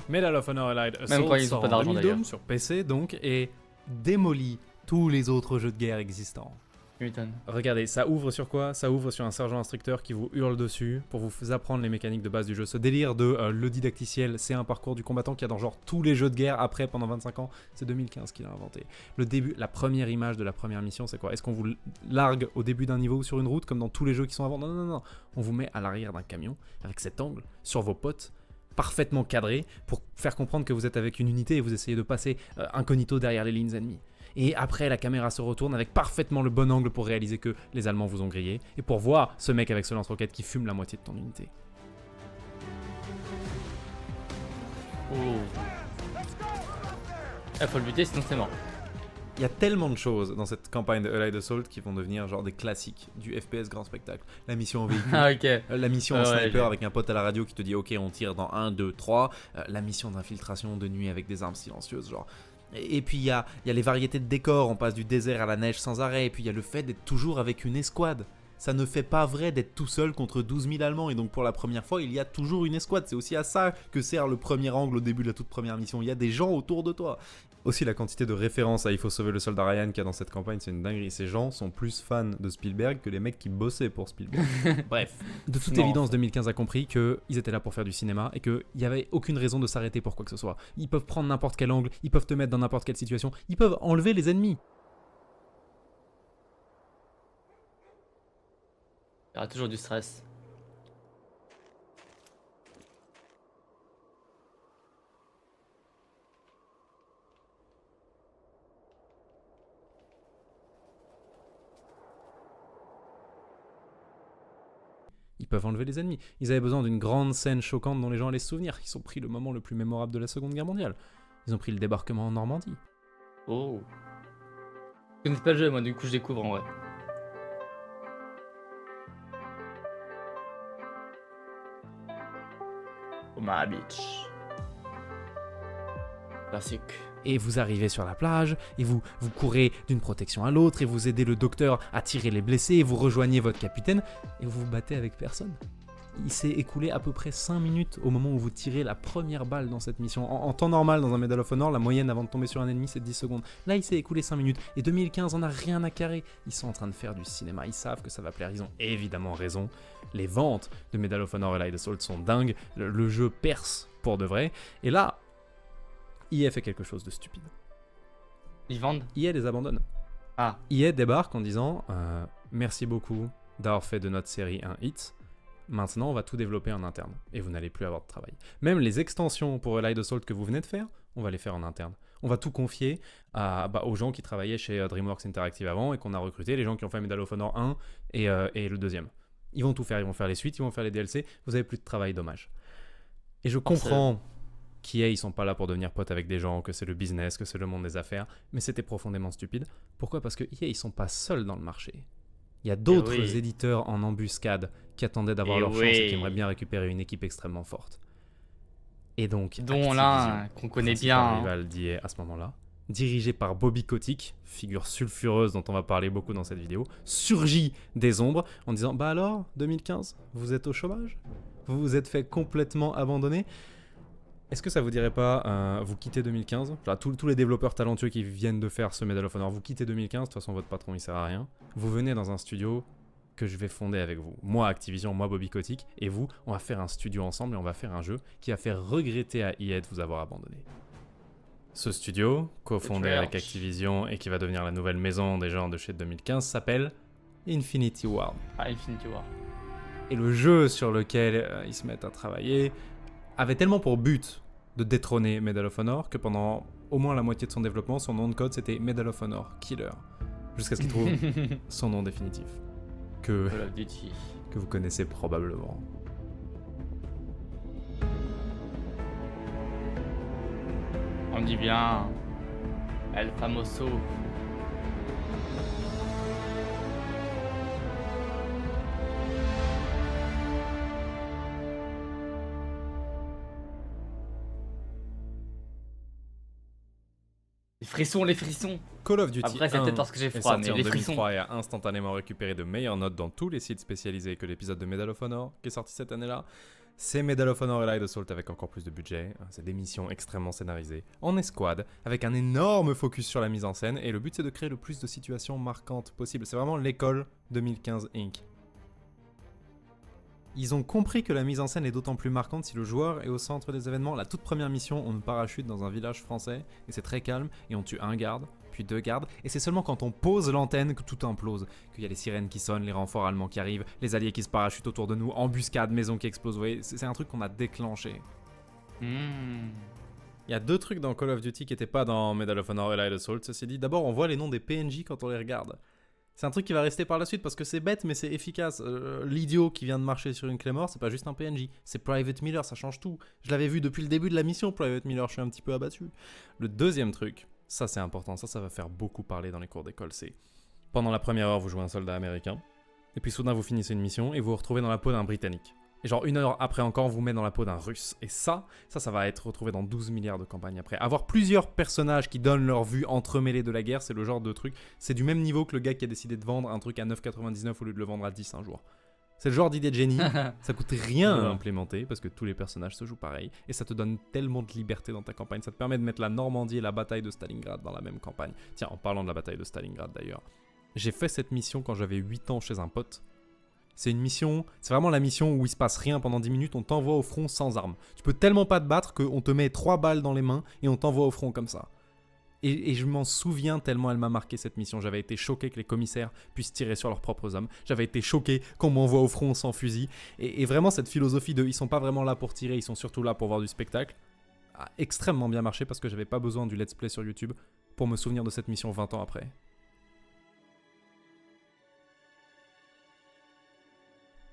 S3: Medal of Honor Allied
S1: Même
S3: Assault
S1: quand ils ont
S3: sort
S1: pas
S3: en
S1: d'argent,
S3: 2002
S1: d'ailleurs.
S3: sur PC donc et démolit tous les autres jeux de guerre existants.
S1: Tu m'étonnes.
S3: Regardez, ça ouvre sur quoi? Ça ouvre sur un sergent instructeur qui vous hurle dessus pour vous apprendre les mécaniques de base du jeu. Ce délire de le didacticiel, c'est un parcours du combattant qu'il y a dans genre tous les jeux de guerre après pendant 25 ans. C'est 2015 qu'il a inventé. Le début, la première image de la première mission, c'est quoi? Est-ce qu'on vous largue au début d'un niveau sur une route comme dans tous les jeux qui sont avant? Non, non, non, non. On vous met à l'arrière d'un camion avec cet angle sur vos potes, parfaitement cadré pour faire comprendre que vous êtes avec une unité et vous essayez de passer incognito derrière les lignes ennemies. Et après, la caméra se retourne avec parfaitement le bon angle pour réaliser que les Allemands vous ont grillé et pour voir ce mec avec ce lance-roquette qui fume la moitié de ton unité.
S1: Oh. Faut le buter, sinon c'est mort.
S3: Il y a tellement de choses dans cette campagne de Allied Assault qui vont devenir genre des classiques du FPS grand spectacle. La mission en véhicule,
S1: Ah, ok.
S3: la mission en
S1: Ouais,
S3: sniper
S1: j'ai-
S3: avec un pote à la radio qui te dit ok on tire dans 1, 2, 3, la mission d'infiltration de nuit avec des armes silencieuses genre. Et puis il y a les variétés de décors, on passe du désert à la neige sans arrêt, et puis il y a le fait d'être toujours avec une escouade. Ça ne fait pas vrai d'être tout seul contre 12 000 Allemands, et donc pour la première fois il y a toujours une escouade. C'est aussi à ça que sert le premier angle au début de la toute première mission, il y a des gens autour de toi. Aussi la quantité de références à Il faut sauver le soldat Ryan qu'il y a dans cette campagne, c'est une dinguerie. Ces gens sont plus fans de Spielberg que les mecs qui bossaient pour Spielberg. Bref, de toute
S1: Non.
S3: évidence 2015 a compris qu'ils étaient là pour faire du cinéma et qu'il n'y avait aucune raison de s'arrêter pour quoi que ce soit. Ils peuvent prendre n'importe quel angle, ils peuvent te mettre dans n'importe quelle situation, ils peuvent enlever les ennemis.
S1: Il y aura toujours du stress.
S3: Ils peuvent enlever les ennemis. Ils avaient besoin d'une grande scène choquante dont les gens allaient se souvenir. Ils ont pris le moment le plus mémorable de la Seconde Guerre mondiale. Ils ont pris le débarquement en Normandie.
S1: Oh. Je connais pas le jeu, moi, du coup, je découvre en vrai. Omaha Beach. Classique.
S3: Et vous arrivez sur la plage, et vous courez d'une protection à l'autre, et vous aidez le docteur à tirer les blessés, et vous rejoignez votre capitaine, et vous vous battez avec personne. Il s'est écoulé à peu près 5 minutes au moment où vous tirez la première balle dans cette mission. En temps normal, dans un Medal of Honor, la moyenne avant de tomber sur un ennemi, c'est 10 secondes. Là, il s'est écoulé 5 minutes, et 2015, on n'a rien à carrer. Ils sont en train de faire du cinéma, ils savent que ça va plaire, ils ont évidemment raison. Les ventes de Medal of Honor et Allied Assault sont dingues, le jeu perce pour de vrai, et là, EA fait quelque chose de stupide.
S1: Ils vendent?
S3: EA les abandonne.
S1: Ah.
S3: EA débarque en disant merci beaucoup d'avoir fait de notre série un hit. Maintenant, on va tout développer en interne et vous n'allez plus avoir de travail. Même les extensions pour Allied Assault que vous venez de faire, on va les faire en interne. On va tout confier aux gens qui travaillaient chez DreamWorks Interactive avant et qu'on a recruté, les gens qui ont fait Medal of Honor 1 et le deuxième. Ils vont tout faire, ils vont faire les suites, ils vont faire les DLC. Vous avez plus de travail, dommage. Et je comprends qu'EA, ils sont pas là pour devenir potes avec des gens, que c'est le business, que c'est le monde des affaires, mais c'était profondément stupide. Pourquoi? Parce que EA, ils sont pas seuls dans le marché. Il y a d'autres
S1: oui.
S3: éditeurs en embuscade qui attendaient d'avoir
S1: Et
S3: leur chance
S1: oui.
S3: et qui aimeraient bien récupérer une équipe extrêmement forte. Et donc,
S1: Dont l'un qu'on connaît bien.
S3: principal
S1: Hein.
S3: rival d'EA à ce moment-là, dirigé par Bobby Kotick, figure sulfureuse dont on va parler beaucoup dans cette vidéo, surgit des ombres en disant « Bah alors, 2015, vous êtes au chômage? Vous vous êtes fait complètement abandonner ?» Est-ce que ça vous dirait pas, vous quittez 2015, là, tous les développeurs talentueux qui viennent de faire ce Medal of Honor, vous quittez 2015, de toute façon votre patron il sert à rien, vous venez dans un studio que je vais fonder avec vous, moi Activision, moi Bobby Kotick, et vous, on va faire un studio ensemble et on va faire un jeu qui va faire regretter à EA de vous avoir abandonné. Ce studio, cofondé avec Activision et qui va devenir la nouvelle maison des gens de chez 2015, s'appelle Infinity Ward.
S1: Ah, Infinity War.
S3: Et le jeu sur lequel ils se mettent à travailler avait tellement pour but de détrôner Medal of Honor que pendant au moins la moitié de son développement, son nom de code c'était Medal of Honor Killer. Jusqu'à ce qu'il trouve son nom définitif. Que
S1: Call of Duty.
S3: vous connaissez probablement.
S1: On dit bien. El Famoso. Les frissons, les frissons.
S3: Call of Duty
S1: Après, c'est
S3: 1
S1: peut-être parce que j'ai
S3: est
S1: froid,
S3: sorti
S1: mais
S3: en
S1: les
S3: 2003 et a instantanément récupéré de meilleures notes dans tous les sites spécialisés que l'épisode de Medal of Honor qui est sorti cette année-là. C'est Medal of Honor Allied Assault avec encore plus de budget. C'est des missions extrêmement scénarisées, en escouade, avec un énorme focus sur la mise en scène. Et le but, c'est de créer le plus de situations marquantes possible. C'est vraiment l'école 2015 Inc. Ils ont compris que la mise en scène est d'autant plus marquante si le joueur est au centre des événements. La toute première mission, on nous parachute dans un village français, et c'est très calme, et on tue un garde, puis 2 gardes, et c'est seulement quand on pose l'antenne que tout implose, qu'il y a les sirènes qui sonnent, les renforts allemands qui arrivent, les alliés qui se parachutent autour de nous, embuscade, maison qui explose, vous voyez, c'est un truc qu'on a déclenché. Il y a 2 trucs dans Call of Duty qui n'étaient pas dans Medal of Honor Allied Assault, ceci dit. D'abord, on voit les noms des PNJ quand on les regarde. C'est un truc qui va rester par la suite parce que c'est bête mais c'est efficace. L'idiot qui vient de marcher sur une Claymore, c'est pas juste un PNJ, c'est Private Miller, ça change tout. Je l'avais vu depuis le début de la mission, Private Miller, je suis un petit peu abattu. Le deuxième truc, ça c'est important, ça va faire beaucoup parler dans les cours d'école, c'est pendant la première heure vous jouez un soldat américain, et puis soudain vous finissez une mission et vous vous retrouvez dans la peau d'un Britannique. Et genre 1 heure après encore, on vous met dans la peau d'un Russe. Et ça va être retrouvé dans 12 milliards de campagnes après. Avoir plusieurs personnages qui donnent leur vue entremêlée de la guerre, c'est le genre de truc. C'est du même niveau que le gars qui a décidé de vendre un truc à 9,99 au lieu de le vendre à 10 un jour. C'est le genre d'idée de génie. Ça coûte rien à implémenter parce que tous les personnages se jouent pareil. Et ça te donne tellement de liberté dans ta campagne. Ça te permet de mettre la Normandie et la bataille de Stalingrad dans la même campagne. Tiens, en parlant de la bataille de Stalingrad d'ailleurs. J'ai fait cette mission quand j'avais 8 ans chez un pote. C'est une mission, c'est vraiment la mission où il se passe rien pendant 10 minutes, on t'envoie au front sans armes. Tu peux tellement pas te battre qu'on te met 3 balles dans les mains et on t'envoie au front comme ça. Et je m'en souviens tellement elle m'a marqué cette mission. J'avais été choqué que les commissaires puissent tirer sur leurs propres hommes. J'avais été choqué qu'on m'envoie au front sans fusil. Et vraiment cette philosophie de ils sont pas vraiment là pour tirer, ils sont surtout là pour voir du spectacle, a extrêmement bien marché parce que j'avais pas besoin du let's play sur YouTube pour me souvenir de cette mission 20 ans après.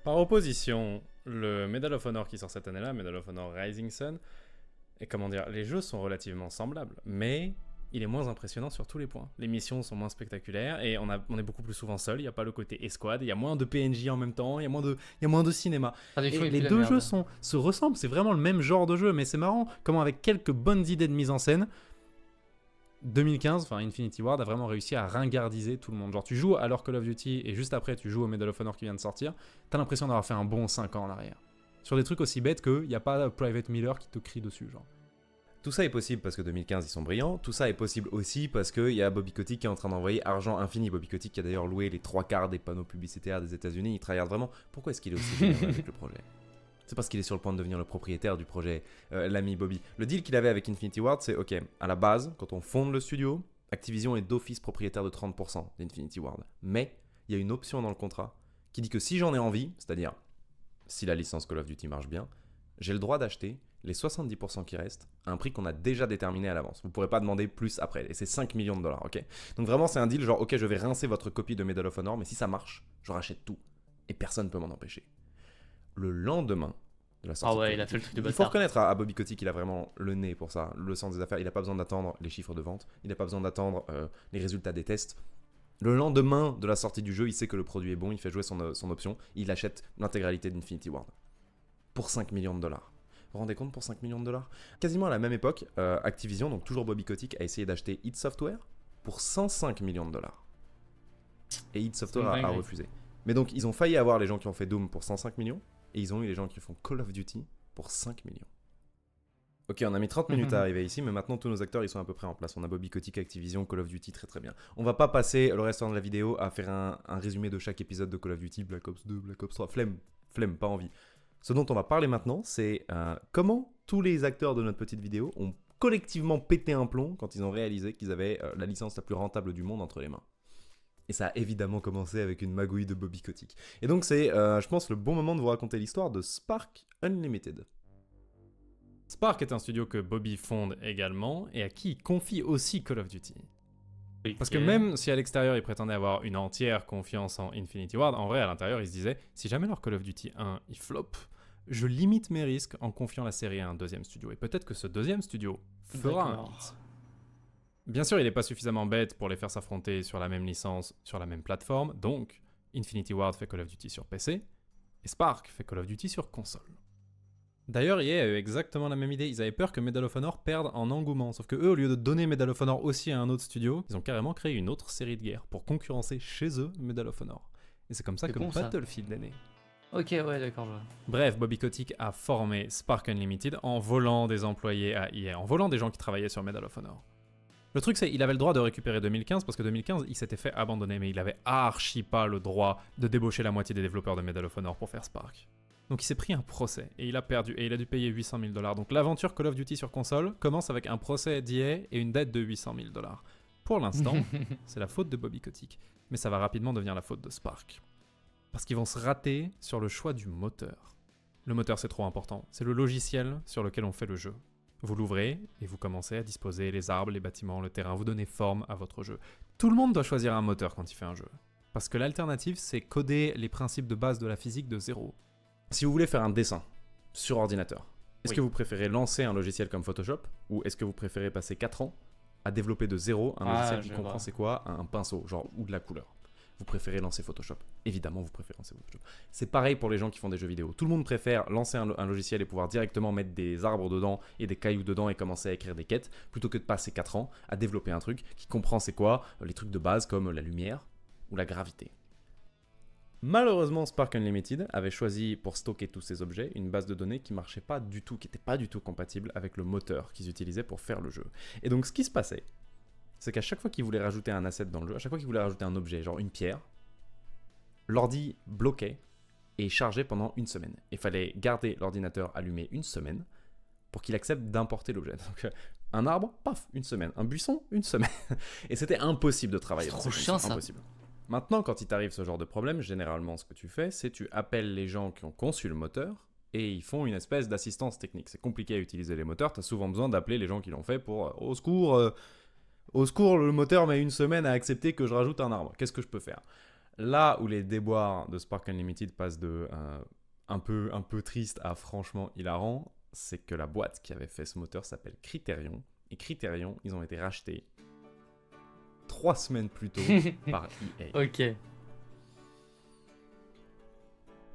S3: Par opposition, le Medal of Honor qui sort cette année-là, Medal of Honor Rising Sun, et comment dire, les jeux sont relativement semblables, mais il est moins impressionnant sur tous les points. Les missions sont moins spectaculaires et on est beaucoup plus souvent seul, il n'y a pas le côté escouade, il y a moins de PNJ en même temps, il y a moins de cinéma. Et les 2 jeux se ressemblent, c'est vraiment le même genre de jeu, mais c'est marrant comment avec quelques bonnes idées de mise en scène, 2015, enfin Infinity Ward a vraiment réussi à ringardiser tout le monde. Genre tu joues à leur Call of Duty et juste après tu joues au Medal of Honor qui vient de sortir, t'as l'impression d'avoir fait un bon 5 ans en arrière. Sur des trucs aussi bêtes qu'il n'y a pas Private Miller qui te crie dessus, genre.
S8: Tout ça est possible parce que 2015 ils sont brillants, tout ça est possible aussi parce qu'il y a Bobby Kotick qui est en train d'envoyer argent infini. Bobby Kotick qui a d'ailleurs loué les 3/4 des panneaux publicitaires des États-Unis, il tryhard vraiment. Pourquoi est-ce qu'il est aussi généreux avec le projet ? C'est parce qu'il est sur le point de devenir le propriétaire du projet, l'ami Bobby. Le deal qu'il avait avec Infinity Ward, c'est ok, à la base, quand on fonde le studio, Activision est d'office propriétaire de 30% d'Infinity Ward. Mais il y a une option dans le contrat qui dit que si j'en ai envie, c'est-à-dire si la licence Call of Duty marche bien, j'ai le droit d'acheter les 70% qui restent à un prix qu'on a déjà déterminé à l'avance. Vous ne pourrez pas demander plus après. Et c'est 5 millions de dollars, ok ? Donc vraiment, c'est un deal genre, ok, je vais rincer votre copie de Medal of Honor, mais si ça marche, je rachète tout. Et personne ne peut m'en empêcher. Le lendemain de la sortie.
S1: Ah ouais, il a fait le truc de
S8: Il faut
S1: bâtard.
S8: reconnaître à Bobby Kotick qu'il a vraiment le nez pour ça, le sens des affaires. Il n'a pas besoin d'attendre les chiffres de vente, il n'a pas besoin d'attendre les résultats des tests. Le lendemain de la sortie du jeu, il sait que le produit est bon, il fait jouer son option, il achète l'intégralité d'Infinity Ward. Pour 5 millions de dollars. Vous vous rendez compte pour 5 millions de dollars ? Quasiment à la même époque, Activision, donc toujours Bobby Kotick, a essayé d'acheter id Software pour 105 millions de dollars. Et id Software a refusé. Mais donc, ils ont failli avoir les gens qui ont fait Doom pour 105 millions, et ils ont eu les gens qui font Call of Duty pour 5 millions. Ok, on a mis 30 minutes à arriver ici, mais maintenant tous nos acteurs ils sont à peu près en place. On a Bobby Kotick, Activision, Call of Duty, très très bien. On va pas passer le restant de la vidéo à faire un résumé de chaque épisode de Call of Duty, Black Ops 2, Black Ops 3, flemme, pas envie. Ce dont on va parler maintenant, c'est comment tous les acteurs de notre petite vidéo ont collectivement pété un plomb quand ils ont réalisé qu'ils avaient la licence la plus rentable du monde entre les mains. Et ça a évidemment commencé avec une magouille de Bobby Kotick. Et donc c'est, je pense, le bon moment de vous raconter l'histoire de Spark Unlimited.
S3: Spark est un studio que Bobby fonde également et à qui il confie aussi Call of Duty. Parce que même si à l'extérieur ils prétendaient avoir une entière confiance en Infinity Ward, en vrai à l'intérieur ils se disaient si jamais leur Call of Duty 1 il flop, je limite mes risques en confiant la série à un deuxième studio. Et peut-être que ce deuxième studio fera un hit. Bien sûr il n'est pas suffisamment bête pour les faire s'affronter sur la même licence, sur la même plateforme, donc Infinity Ward fait Call of Duty sur PC et Spark fait Call of Duty sur console. D'ailleurs, EA a eu exactement la même idée. Ils avaient peur que Medal of Honor perde en engouement. Sauf que eux, au lieu de donner Medal of Honor aussi à un autre studio, ils ont carrément créé une autre série de guerre pour concurrencer chez eux Medal of Honor. Et c'est comme ça que Battlefield est né.
S1: Ok, ouais, d'accord.
S3: Bref, Bobby Kotick a formé Spark Unlimited en volant des employés à EA, en volant des gens qui travaillaient sur Medal of Honor. Le truc, c'est qu'il avait le droit de récupérer 2015 parce que 2015, il s'était fait abandonner, mais il avait archi pas le droit de débaucher la moitié des développeurs de Medal of Honor pour faire Spark. Donc il s'est pris un procès et il a perdu et il a dû payer 800 000 $. Donc l'aventure Call of Duty sur console commence avec un procès d'EA et une dette de 800 000 $. Pour l'instant, c'est la faute de Bobby Kotick, mais ça va rapidement devenir la faute de Spark. Parce qu'ils vont se rater sur le choix du moteur. Le moteur, c'est trop important. C'est le logiciel sur lequel on fait le jeu. Vous l'ouvrez et vous commencez à disposer les arbres, les bâtiments, le terrain. Vous donnez forme à votre jeu. Tout le monde doit choisir un moteur quand il fait un jeu. Parce que l'alternative, c'est coder les principes de base de la physique de zéro.
S8: Si vous voulez faire un dessin sur ordinateur, est-ce
S1: Oui.
S8: que vous préférez lancer un logiciel comme Photoshop ou est-ce que vous préférez passer 4 ans à développer de zéro un logiciel qui
S1: je
S8: comprend
S1: vois.
S8: c'est quoi un pinceau, genre, ou de la couleur? Vous préférez lancer Photoshop. Évidemment, vous préférez lancer Photoshop. C'est pareil pour les gens qui font des jeux vidéo. Tout le monde préfère lancer un logiciel et pouvoir directement mettre des arbres dedans et des cailloux dedans et commencer à écrire des quêtes, plutôt que de passer 4 ans à développer un truc qui comprend c'est quoi les trucs de base comme la lumière ou la gravité. Malheureusement, Spark Unlimited avait choisi pour stocker tous ces objets une base de données qui marchait pas du tout, qui n'était pas du tout compatible avec le moteur qu'ils utilisaient pour faire le jeu. Et donc ce qui se passait, c'est qu'à chaque fois qu'ils voulaient rajouter un asset dans le jeu, à chaque fois qu'ils voulaient rajouter un objet, genre une pierre, l'ordi bloquait et chargeait pendant une semaine. Il fallait garder l'ordinateur allumé une semaine pour qu'il accepte d'importer l'objet. Donc un arbre, paf, une semaine. Un buisson, une semaine. Et c'était impossible de travailler
S1: C'est
S8: dans
S1: trop
S8: ces
S1: chiant,
S8: conditions,
S1: ça.
S8: impossible. Maintenant, quand il t'arrive ce genre de problème, généralement, ce que tu fais, c'est tu appelles les gens qui ont conçu le moteur et ils font une espèce d'assistance technique. C'est compliqué à utiliser les moteurs, tu as souvent besoin d'appeler les gens qui l'ont fait pour au secours, le moteur met une semaine à accepter que je rajoute un arbre. Qu'est-ce que je peux faire? Là où les déboires de Spark Unlimited passent de un peu triste à franchement hilarant, c'est que la boîte qui avait fait ce moteur s'appelle Criterion. Et Criterion, ils ont été rachetés 3 semaines plus tôt par EA.
S1: Ok.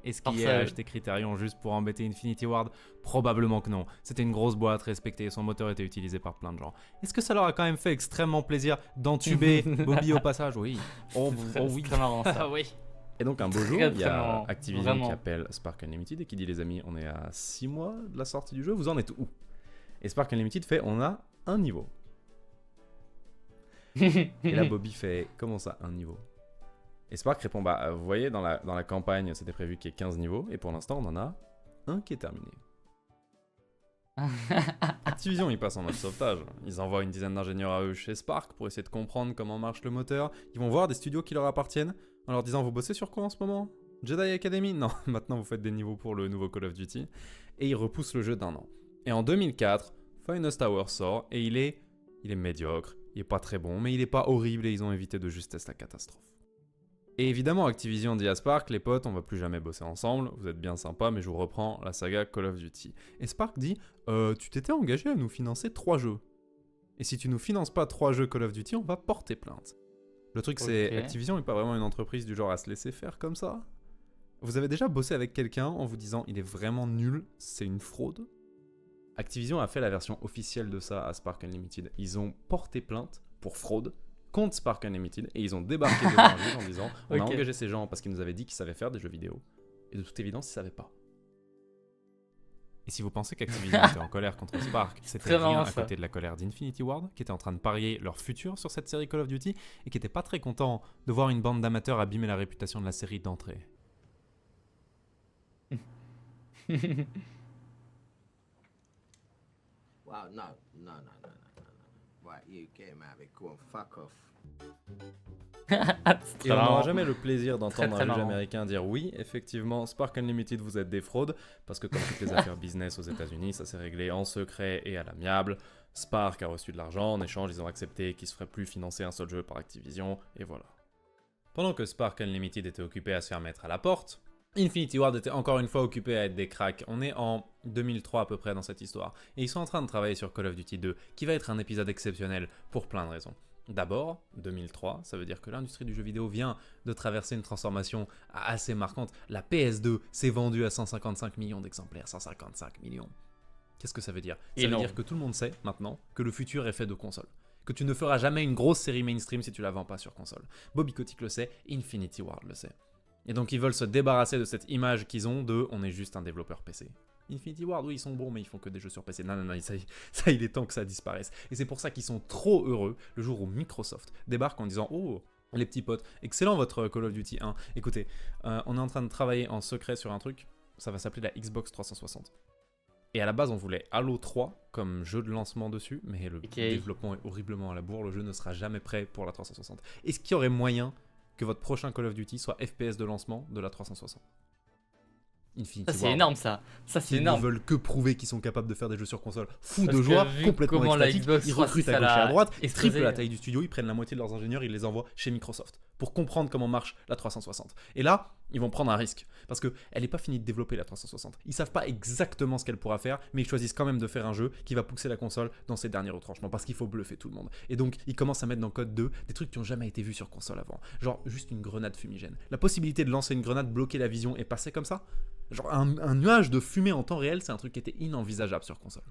S3: Est-ce
S1: Alors
S3: qu'il
S1: ça-
S3: a acheté Criterion juste pour embêter Infinity Ward? Probablement que non. C'était une grosse boîte respectée et son moteur était utilisé par plein de gens. Est-ce que ça leur a quand même fait extrêmement plaisir d'entuber Bobby au passage? Oui. Oh oui.
S1: C'est très marrant ça.
S3: Ah oui.
S8: Et donc un beau jour,
S1: Très,
S8: il y
S1: très
S8: a
S1: marrant.
S8: Activision
S1: Vraiment.
S8: qui appelle Spark Unlimited et qui dit les amis, on est à 6 mois de la sortie du jeu, vous en êtes où? Et Spark Unlimited fait on a un niveau. Et là Bobby fait comment ça un niveau? Et Spark répond bah vous voyez dans la campagne c'était prévu qu'il y ait 15 niveaux et pour l'instant on en a un qui est terminé. Activision, ils passent en mode sauvetage. Ils envoient une dizaine d'ingénieurs à eux chez Spark pour essayer de comprendre comment marche le moteur. Ils vont voir des studios qui leur appartiennent en leur disant vous bossez sur quoi en ce moment? Jedi Academy? Non, maintenant vous faites des niveaux pour le nouveau Call of Duty. Et ils repoussent le jeu d'un an. Et en 2004, Finest Tower sort et il est médiocre, il est pas très bon, mais il est pas horrible et ils ont évité de justesse la catastrophe. Et évidemment, Activision dit à Spark, les potes, on va plus jamais bosser ensemble, vous êtes bien sympas, mais je vous reprends la saga Call of Duty. Et Spark dit, tu t'étais engagé à nous financer 3 jeux. Et si tu nous finances pas 3 jeux Call of Duty, on va porter plainte. Le truc, c'est,
S1: Ok.
S8: Activision n'est pas vraiment une entreprise du genre à se laisser faire comme ça. Vous avez déjà bossé avec quelqu'un en vous disant, il est vraiment nul, c'est une fraude? Activision a fait la version officielle de ça à Spark Unlimited. Ils ont porté plainte pour fraude contre Spark Unlimited et ils ont débarqué devant un juge en disant on a
S1: Ok.
S8: engagé ces gens parce qu'ils nous avaient dit qu'ils savaient faire des jeux vidéo et de toute évidence ils savaient pas.
S3: Et si vous pensez qu'Activision était en colère contre Spark, c'était
S1: très
S3: rien
S1: marrant,
S3: à
S1: ça.
S3: côté de la colère d'Infinity Ward, qui était en train de parier leur futur sur cette série Call of Duty et qui était pas très content de voir une bande d'amateurs abîmer la réputation de la série d'entrée.
S9: Wow, no. Right, you get him out of it. Go on, fuck off.
S1: C'est
S8: Et on n'aura
S1: marrant.
S8: jamais le plaisir d'entendre
S1: Très
S8: un juge
S1: marrant.
S8: américain dire oui, effectivement, Spark Unlimited, vous êtes des fraudes, parce que comme toutes les affaires business aux États-Unis, ça s'est réglé en secret et à l'amiable. Spark a reçu de l'argent, en échange, ils ont accepté qu'ils ne se feraient plus financer un seul jeu par Activision, et voilà. Pendant que Spark Unlimited était occupé à se faire mettre à la porte, Infinity Ward était encore une fois occupé à être des cracks. On est en 2003 à peu près dans cette histoire, et ils sont en train de travailler sur Call of Duty 2, qui va être un épisode exceptionnel pour plein de raisons. D'abord, 2003, ça veut dire que l'industrie du jeu vidéo vient de traverser une transformation assez marquante. La PS2 s'est vendue à 155 millions d'exemplaires. 155 millions. Qu'est-ce que ça veut dire? Ça
S1: Énorme.
S8: veut dire que tout le monde sait maintenant que le futur est fait de consoles. Que tu ne feras jamais une grosse série mainstream si tu la vends pas sur console. Bobby Kotick le sait, Infinity Ward le sait.
S3: Et donc ils veulent se débarrasser de cette image qu'ils ont de on est juste un développeur PC. Infinity Ward, oui, ils sont bons, mais ils font que des jeux sur PC. Non, ça, il est temps que ça disparaisse. Et c'est pour ça qu'ils sont trop heureux le jour où Microsoft débarque en disant oh, les petits potes, excellent votre Call of Duty 1. Écoutez, on est en train de travailler en secret sur un truc, ça va s'appeler la Xbox 360. Et à la base, on voulait Halo 3 comme jeu de lancement dessus, mais le développement est horriblement à la bourre, le jeu ne sera jamais prêt pour la 360. Est-ce qu'il y aurait moyen que votre prochain Call of Duty soit FPS de lancement de la 360 ? Infinity
S1: Ça c'est
S3: Ward.
S1: énorme ça. Ça c'est
S3: Ils
S1: énorme.
S3: ne veulent que prouver qu'ils sont capables de faire des jeux sur console. Fou
S1: Parce
S3: de
S1: que
S3: joie,
S1: vu
S3: complètement
S1: comment la
S3: extatique.
S1: Xbox
S3: Ils recrutent à
S1: 360
S3: gauche et à droite, ils
S1: explosé.
S3: triplent la taille du studio, ils prennent la moitié de leurs ingénieurs, ils les envoient chez Microsoft pour comprendre comment marche la 360. Et là, ils vont prendre un risque parce qu'elle n'est pas finie de développer la 360. Ils savent pas exactement ce qu'elle pourra faire, mais ils choisissent quand même de faire un jeu qui va pousser la console dans ses derniers retranchements parce qu'il faut bluffer tout le monde. Et donc, ils commencent à mettre dans Code 2 des trucs qui n'ont jamais été vus sur console avant. Genre, juste une grenade fumigène. La possibilité de lancer une grenade, bloquer la vision et passer comme ça. Genre, un nuage de fumée en temps réel, c'est un truc qui était inenvisageable sur console.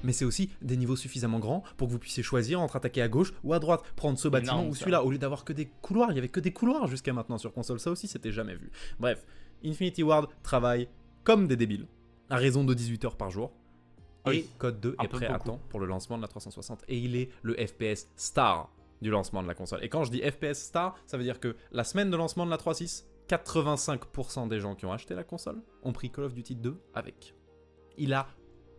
S3: Mais c'est aussi des niveaux suffisamment grands pour que vous puissiez choisir entre attaquer à gauche ou à droite, prendre ce bâtiment
S1: Énorme,
S3: ou
S1: ça.
S3: celui-là, au lieu d'avoir que des couloirs. Il y avait que des couloirs jusqu'à maintenant sur console, ça aussi c'était jamais vu. Bref, Infinity Ward travaille comme des débiles, à raison de 18 heures par jour. Et
S1: Oui,
S3: Code 2
S1: un
S3: est
S1: peu
S3: prêt à
S1: beaucoup.
S3: temps pour le lancement de la 360. Et il est le FPS star du lancement de la console. Et quand je dis FPS star, ça veut dire que la semaine de lancement de la 3.6, 85% des gens qui ont acheté la console ont pris Call of Duty 2 avec. Il a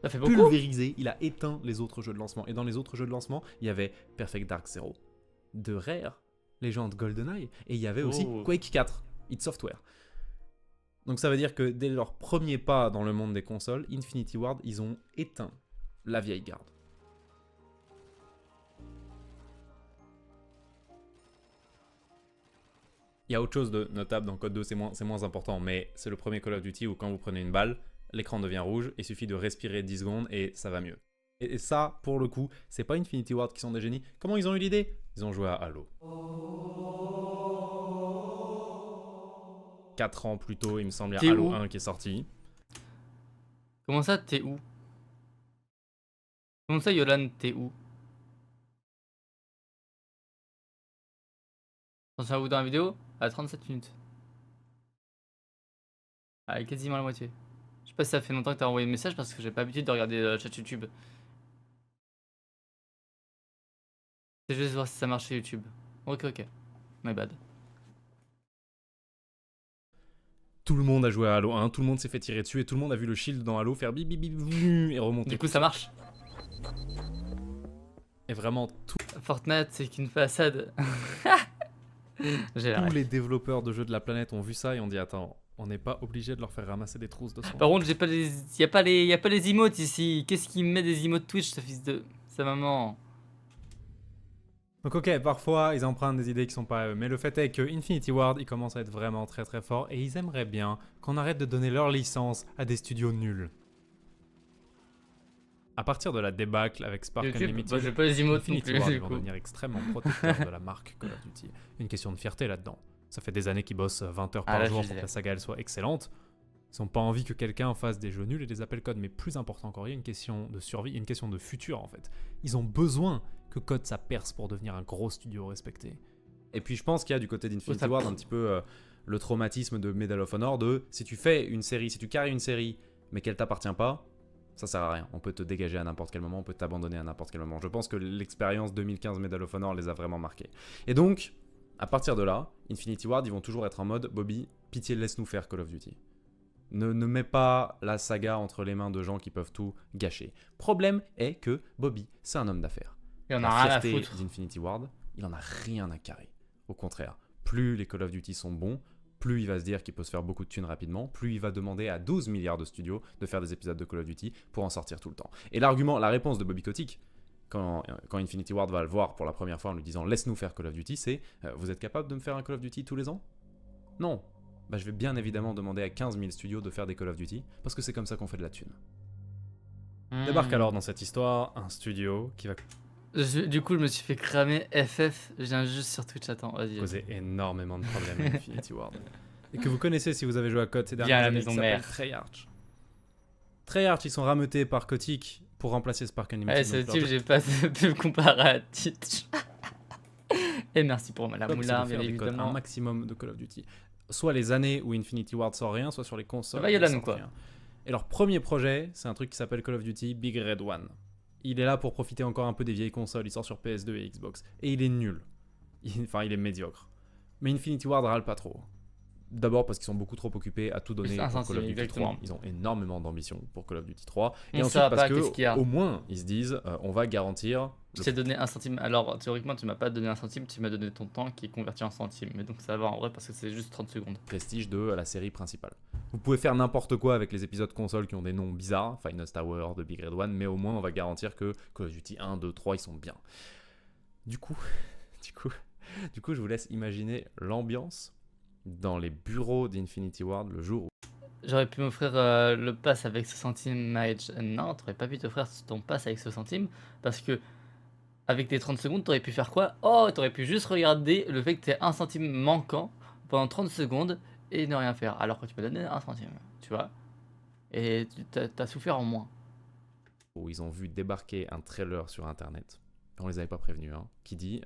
S1: Ça fait beaucoup.
S3: pulvérisé, il a éteint les autres jeux de lancement. Et dans les autres jeux de lancement, il y avait Perfect Dark Zero, de Rare, Legend GoldenEye, et il y avait aussi
S1: Oh.
S3: Quake 4, id Software. Donc ça veut dire que dès leur premier pas dans le monde des consoles, Infinity Ward, ils ont éteint la vieille garde. Il y a autre chose de notable dans Code 2, c'est moins important, mais c'est le premier Call of Duty où quand vous prenez une balle, l'écran devient rouge, il suffit de respirer 10 secondes et ça va mieux. Et ça, pour le coup, c'est pas Infinity Ward qui sont des génies. Comment ils ont eu l'idée ? Ils ont joué à Halo. 4 ans plus tôt, il me semble, il y
S1: T'es
S3: a Halo
S1: où
S3: 1 qui est sorti.
S1: Comment ça, t'es où? Comment ça, Yolan, t'es où? T'en sais où dans la vidéo? À 37 minutes. Ah, quasiment la moitié. Je sais pas si ça fait longtemps que t'as envoyé le message parce que j'ai pas l'habitude de regarder le chat YouTube. C'est juste voir si ça marche sur YouTube. Ok, ok. My bad.
S3: Tout le monde a joué à Halo 1, tout le monde s'est fait tirer dessus et tout le monde a vu le shield dans Halo faire bip bip bip bip et remonter.
S1: Du coup, ça marche.
S3: Et vraiment,
S1: Fortnite, c'est qu'une façade. J'ai la
S3: tous
S1: ref.
S3: les développeurs de jeux de la planète ont vu ça et ont dit attends, on n'est pas obligé de leur faire ramasser des trousses de sang.
S1: Par contre, j'ai pas les... y a pas les emotes ici. Qu'est-ce qui me met des emotes Twitch, ce fils de... Sa maman.
S3: Donc ok, parfois ils empruntent des idées qui sont pas à eux, mais le fait est que Infinity Ward, ils commencent à être vraiment très très forts et ils aimeraient bien qu'on arrête de donner leur licence à des studios nuls. À partir de la débâcle avec Spark
S1: YouTube,
S3: Unlimited,
S1: bah, j'ai pas les emotes non
S3: Infinity
S1: plus,
S3: Ward
S1: du
S3: ils vont
S1: coup.
S3: devenir extrêmement protecteurs de la marque Call of Duty. Une question de fierté là-dedans. Ça fait des années qu'ils bossent 20 heures
S1: Ah,
S3: par
S1: là,
S3: jour
S1: je
S3: pour que
S1: disais.
S3: la saga elle soit excellente. Ils n'ont pas envie que quelqu'un fasse des jeux nuls et des appels codes, mais plus important encore, il y a une question de survie, il y a une question de futur en fait. Ils ont besoin que Code ça perce pour devenir un gros studio respecté. Et puis je pense qu'il y a du côté d'Infinity
S1: ça-
S3: Ward un petit peu le traumatisme de Medal of Honor de si tu fais une série, si tu carries une série, mais qu'elle t'appartient pas, ça sert à rien. On peut te dégager à n'importe quel moment, on peut t'abandonner à n'importe quel moment. Je pense que l'expérience 2015 Medal of Honor les a vraiment marqués. Et donc, à partir de là, Infinity Ward, ils vont toujours être en mode Bobby, pitié, laisse-nous faire Call of Duty. Ne mets pas la saga entre les mains de gens qui peuvent tout gâcher. Problème est que Bobby, c'est un homme d'affaires.
S1: Il en
S3: La
S1: a rien à
S3: fierté
S1: foutre.
S3: d'Infinity Ward, il en a rien à carrer. Au contraire, plus les Call of Duty sont bons, plus il va se dire qu'il peut se faire beaucoup de thunes rapidement, plus il va demander à 12 milliards de studios de faire des épisodes de Call of Duty pour en sortir tout le temps. Et l'argument, la réponse de Bobby Kotick, quand Infinity Ward va le voir pour la première fois en lui disant « Laisse-nous faire Call of Duty », c'est « Vous êtes capable de me faire un Call of Duty tous les ans ?» Non. Bah, je vais bien évidemment demander à 15 000 studios de faire des Call of Duty, parce que c'est comme ça qu'on fait de la thune. Débarque alors dans cette histoire un studio qui va
S1: Du coup, je me suis fait cramer FF. Je viens juste sur Twitch. Attends, vas-y.
S3: causer énormément de problèmes à Infinity Ward. Et que vous connaissez si vous avez joué à Code ces
S1: Viens
S3: dernières
S1: à la
S3: années,
S1: maison
S3: qui s'appelle
S1: mère.
S3: Treyarch. Treyarch, ils sont rameutés par Kotick pour remplacer Spark Unlimited.
S1: Ouais, ce
S3: donc leur
S1: type,
S3: jeu-
S1: j'ai pas pu le comparer à Titch. Et merci pour la
S3: top, c'est
S1: moula,
S3: de
S1: bien
S3: faire des codes, un
S1: évidemment.
S3: maximum de Call of Duty. Soit les années où Infinity Ward sort rien, soit sur les consoles.
S1: Ça va,
S3: où
S1: Yolan,
S3: ils sortent
S1: quoi.
S3: rien. Et leur premier projet, c'est un truc qui s'appelle Call of Duty Big Red One. Il est là pour profiter encore un peu des vieilles consoles, il sort sur PS2 et Xbox. Et il est nul. Enfin, il est médiocre. Mais Infinity Ward râle pas trop. D'abord parce qu'ils sont beaucoup trop occupés à tout donner
S1: C'est un
S3: pour Call
S1: centime,
S3: of Duty
S1: exactement.
S3: 3. Ils ont énormément d'ambition pour Call of Duty 3. Et
S1: On
S3: ensuite
S1: sait pas
S3: parce
S1: qu'est-ce qu'il y a.
S3: que au moins ils se disent on va garantir
S1: Je t'ai donné un centime. Alors, théoriquement, tu m'as pas donné un centime, tu m'as donné ton temps qui est converti en centime. Mais donc ça va en vrai parce que c'est juste 30 secondes.
S3: prestige de la série principale. Vous pouvez faire n'importe quoi avec les épisodes console qui ont des noms bizarres, Finest Tower, de Big Red One, mais au moins on va garantir que Call of Duty 1, 2, 3 ils sont bien. Du coup, je vous laisse imaginer l'ambiance dans les bureaux d'Infinity Ward le jour où
S1: J'aurais pu m'offrir le pass avec ce centime, Mage. Non, t'aurais pas pu t'offrir ton pass avec ce centime parce que avec tes 30 secondes, t'aurais pu faire quoi? Oh, t'aurais pu juste regarder le fait que t'aies un centime manquant pendant 30 secondes et ne rien faire alors que tu m'as donné un centime, tu vois? Et t'as souffert en moins.
S3: ils ont vu débarquer un trailer sur internet, on les avait pas prévenus, hein, qui dit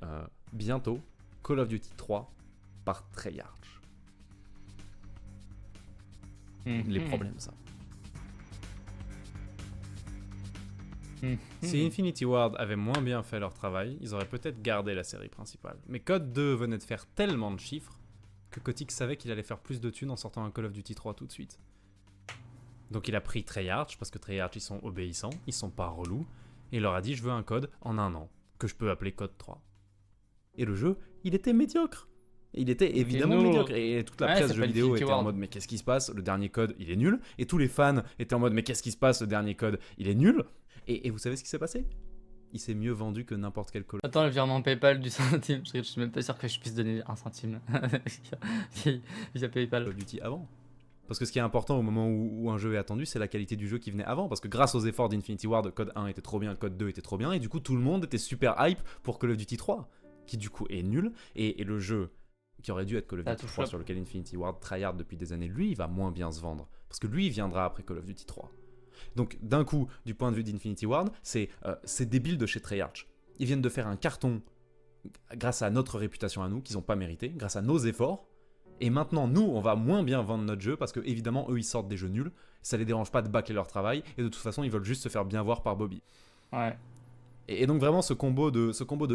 S3: bientôt Call of Duty 3 par Treyarch. Les problèmes, ça. Si Infinity Ward avait moins bien fait leur travail, ils auraient peut-être gardé la série principale. Mais Code 2 venait de faire tellement de chiffres que Kotick savait qu'il allait faire plus de thunes en sortant un Call of Duty 3 tout de suite. Donc il a pris Treyarch, parce que Treyarch ils sont obéissants, ils sont pas relous, et il leur a dit je veux un code en un an, que je peux appeler Code 3. Et le jeu, il était médiocre. Il était évidemment
S1: nul.
S3: médiocre. Et toute la
S1: Ouais,
S3: presse
S1: ça
S3: jeux
S1: s'appelle
S3: vidéo
S1: Infinity
S3: était en
S1: Ward.
S3: mode mais qu'est-ce qui se passe? Le dernier code, il est nul. Et tous les fans étaient en mode mais qu'est-ce qui se passe? Le dernier code, il est nul. Et vous savez ce qui s'est passé? Il s'est mieux vendu que n'importe quel Call.
S1: Attends, le virement PayPal du centime, je suis même pas sûr que je puisse donner un centime via PayPal.
S3: Call of Duty avant. Parce que ce qui est important au moment où un jeu est attendu, c'est la qualité du jeu qui venait avant. Parce que grâce aux efforts d'Infinity Ward, Code 1 était trop bien, Code 2 était trop bien. Et du coup, tout le monde était super hype pour Call of Duty 3, qui du coup est nul. Et le jeu qui aurait dû être Call of Duty 3, sur lequel Infinity Ward tryhard depuis des années, lui, il va moins bien se vendre. Parce que lui, il viendra après Call of Duty 3. Donc d'un coup, du point de vue d'Infinity Ward, c'est débile de chez Treyarch. Ils viennent de faire un carton grâce à notre réputation à nous, qu'ils n'ont pas mérité, grâce à nos efforts. Et maintenant, nous, on va moins bien vendre notre jeu parce que, évidemment, eux, ils sortent des jeux nuls. Ça les dérange pas de bâcler leur travail. Et de toute façon, ils veulent juste se faire bien voir par Bobby.
S1: Ouais.
S3: Et donc, vraiment, ce combo de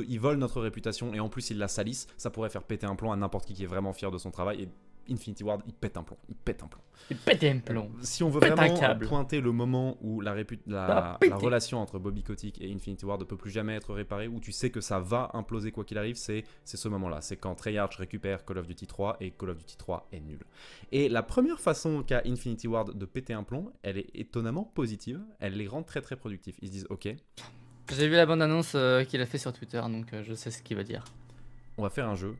S3: ils volent notre réputation et en plus, ils la salissent, ça pourrait faire péter un plomb à n'importe qui est vraiment fier de son travail. Et Infinity Ward, il pète un plomb. Il pète un plomb.
S1: Il pète un plomb.
S3: Si on veut
S1: Pète un
S3: vraiment
S1: câble.
S3: pointer le moment où la relation entre Bobby Kotick et Infinity Ward ne peut plus jamais être réparée, où tu sais que ça va imploser quoi qu'il arrive, c'est ce moment-là. C'est quand Treyarch récupère Call of Duty 3 et Call of Duty 3 est nul. Et la première façon qu'a Infinity Ward de péter un plomb, elle est étonnamment positive. Elle les rend très très productifs. Ils se disent ok,
S1: J'ai vu la bande-annonce qu'il a fait sur Twitter, donc je sais ce qu'il va dire.
S3: on va faire un jeu.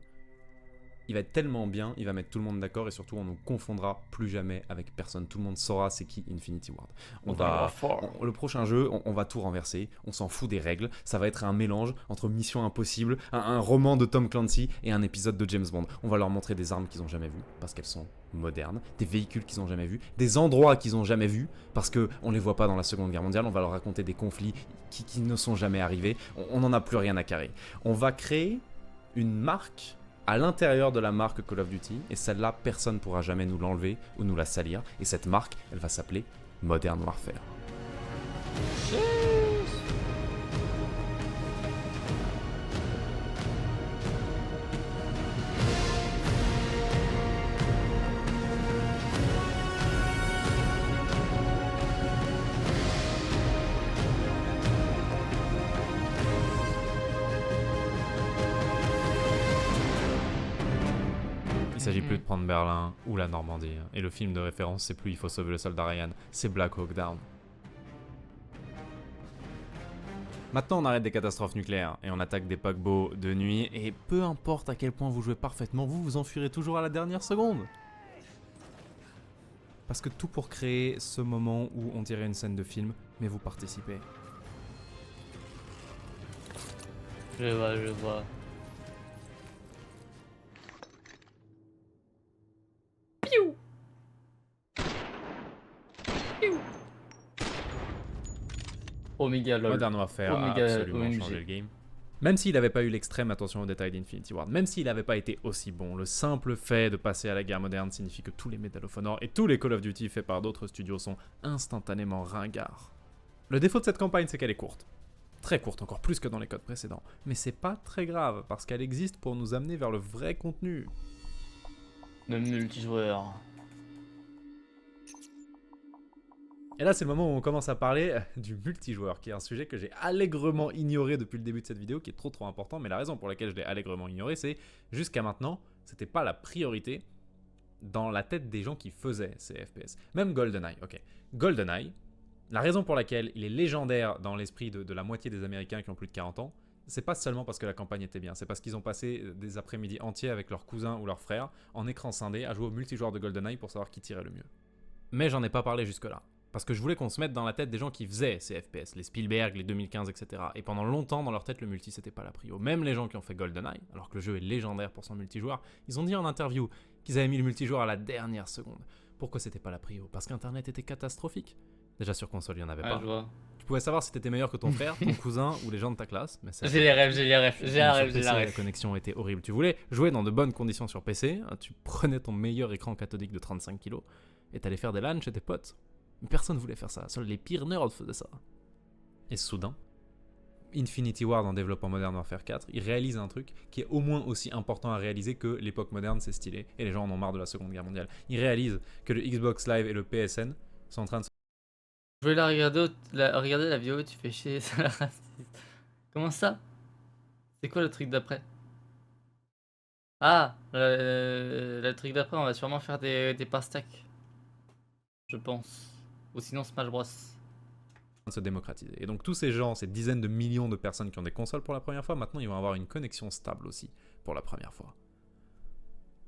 S3: Il va être tellement bien, il va mettre tout le monde d'accord et surtout on ne confondra plus jamais avec personne. Tout le monde saura c'est qui Infinity Ward. Le prochain jeu, on va tout renverser, on s'en fout des règles. Ça va être un mélange entre Mission Impossible, un roman de Tom Clancy et un épisode de James Bond. On va leur montrer des armes qu'ils n'ont jamais vues parce qu'elles sont modernes, des véhicules qu'ils n'ont jamais vus, des endroits qu'ils n'ont jamais vus parce qu'on ne les voit pas dans la Seconde Guerre mondiale. On va leur raconter des conflits qui ne sont jamais arrivés. On n'en a plus rien à carrer. On va créer une marque à l'intérieur de la marque Call of Duty, et celle-là, personne ne pourra jamais nous l'enlever ou nous la salir, et cette marque, elle va s'appeler Modern Warfare. Il s'agit plus de prendre Berlin ou la Normandie. Et le film de référence, c'est plus Il faut sauver le soldat Ryan, c'est Black Hawk Down. Maintenant, on arrête des catastrophes nucléaires et on attaque des paquebots de nuit. Et peu importe à quel point vous jouez parfaitement, vous vous enfuirez toujours à la dernière seconde. Parce que tout pour créer ce moment où on dirait une scène de film, mais vous participez.
S1: Je vois. Piou. Piou. Omega LOL.
S3: Modern Warfare a
S1: Omega,
S3: absolument
S1: OMG.
S3: changé le game. Même s'il n'avait pas eu l'extrême attention aux détails d'Infinity Ward, même s'il n'avait pas été aussi bon, le simple fait de passer à la guerre moderne signifie que tous les Medal of Honor et tous les Call of Duty faits par d'autres studios sont instantanément ringards. Le défaut de cette campagne, c'est qu'elle est courte. Très courte, encore plus que dans les codes précédents. Mais c'est pas très grave, parce qu'elle existe pour nous amener vers le vrai contenu.
S1: Le multijoueur.
S3: Et là, c'est le moment où on commence à parler du multijoueur, qui est un sujet que j'ai allègrement ignoré depuis le début de cette vidéo, qui est trop important, mais la raison pour laquelle je l'ai allègrement ignoré, c'est jusqu'à maintenant, c'était pas la priorité dans la tête des gens qui faisaient ces FPS. Même GoldenEye, ok. GoldenEye, la raison pour laquelle il est légendaire dans l'esprit de la moitié des Américains qui ont plus de 40 ans, c'est pas seulement parce que la campagne était bien, c'est parce qu'ils ont passé des après-midi entiers avec leurs cousins ou leurs frères, en écran scindé, à jouer au multijoueur de GoldenEye pour savoir qui tirait le mieux. Mais j'en ai pas parlé jusque-là. Parce que je voulais qu'on se mette dans la tête des gens qui faisaient ces FPS, les Spielberg, les 2015, etc. Et pendant longtemps, dans leur tête, le multi, c'était pas la prio. Même les gens qui ont fait GoldenEye, alors que le jeu est légendaire pour son multijoueur, ils ont dit en interview qu'ils avaient mis le multijoueur à la dernière seconde. Pourquoi c'était pas la prio? Parce qu'Internet était catastrophique. Déjà sur console, il y en avait
S1: Ah,
S3: pas.
S1: je vois.
S3: Tu pouvais savoir si t'étais meilleur que ton frère, ton cousin ou les gens de ta classe. Mais
S1: J'ai les rêves, j'ai les rêves, j'ai la rêve, j'ai la
S3: La
S1: rêve.
S3: connexion était horrible. Tu voulais jouer dans de bonnes conditions sur PC, tu prenais ton meilleur écran cathodique de 35 kg et t'allais faire des LAN chez tes potes. Mais personne voulait faire ça, seuls les pires nerds faisaient ça. Et soudain, Infinity Ward en développant Modern Warfare 4, il réalise un truc qui est au moins aussi important à réaliser que l'époque moderne c'est stylé et les gens en ont marre de la Seconde Guerre mondiale. Il réalise que le Xbox Live et le PSN sont en train de se...
S1: Je voulais regarder la vidéo, tu fais chier, ça la raciste. Comment ça? C'est quoi le truc d'après? Ah, le truc d'après, on va sûrement faire des pastèques. Je pense. Ou sinon Smash Bros.
S3: se démocratiser. Et donc tous ces gens, ces dizaines de millions de personnes qui ont des consoles pour la première fois, maintenant ils vont avoir une connexion stable aussi pour la première fois.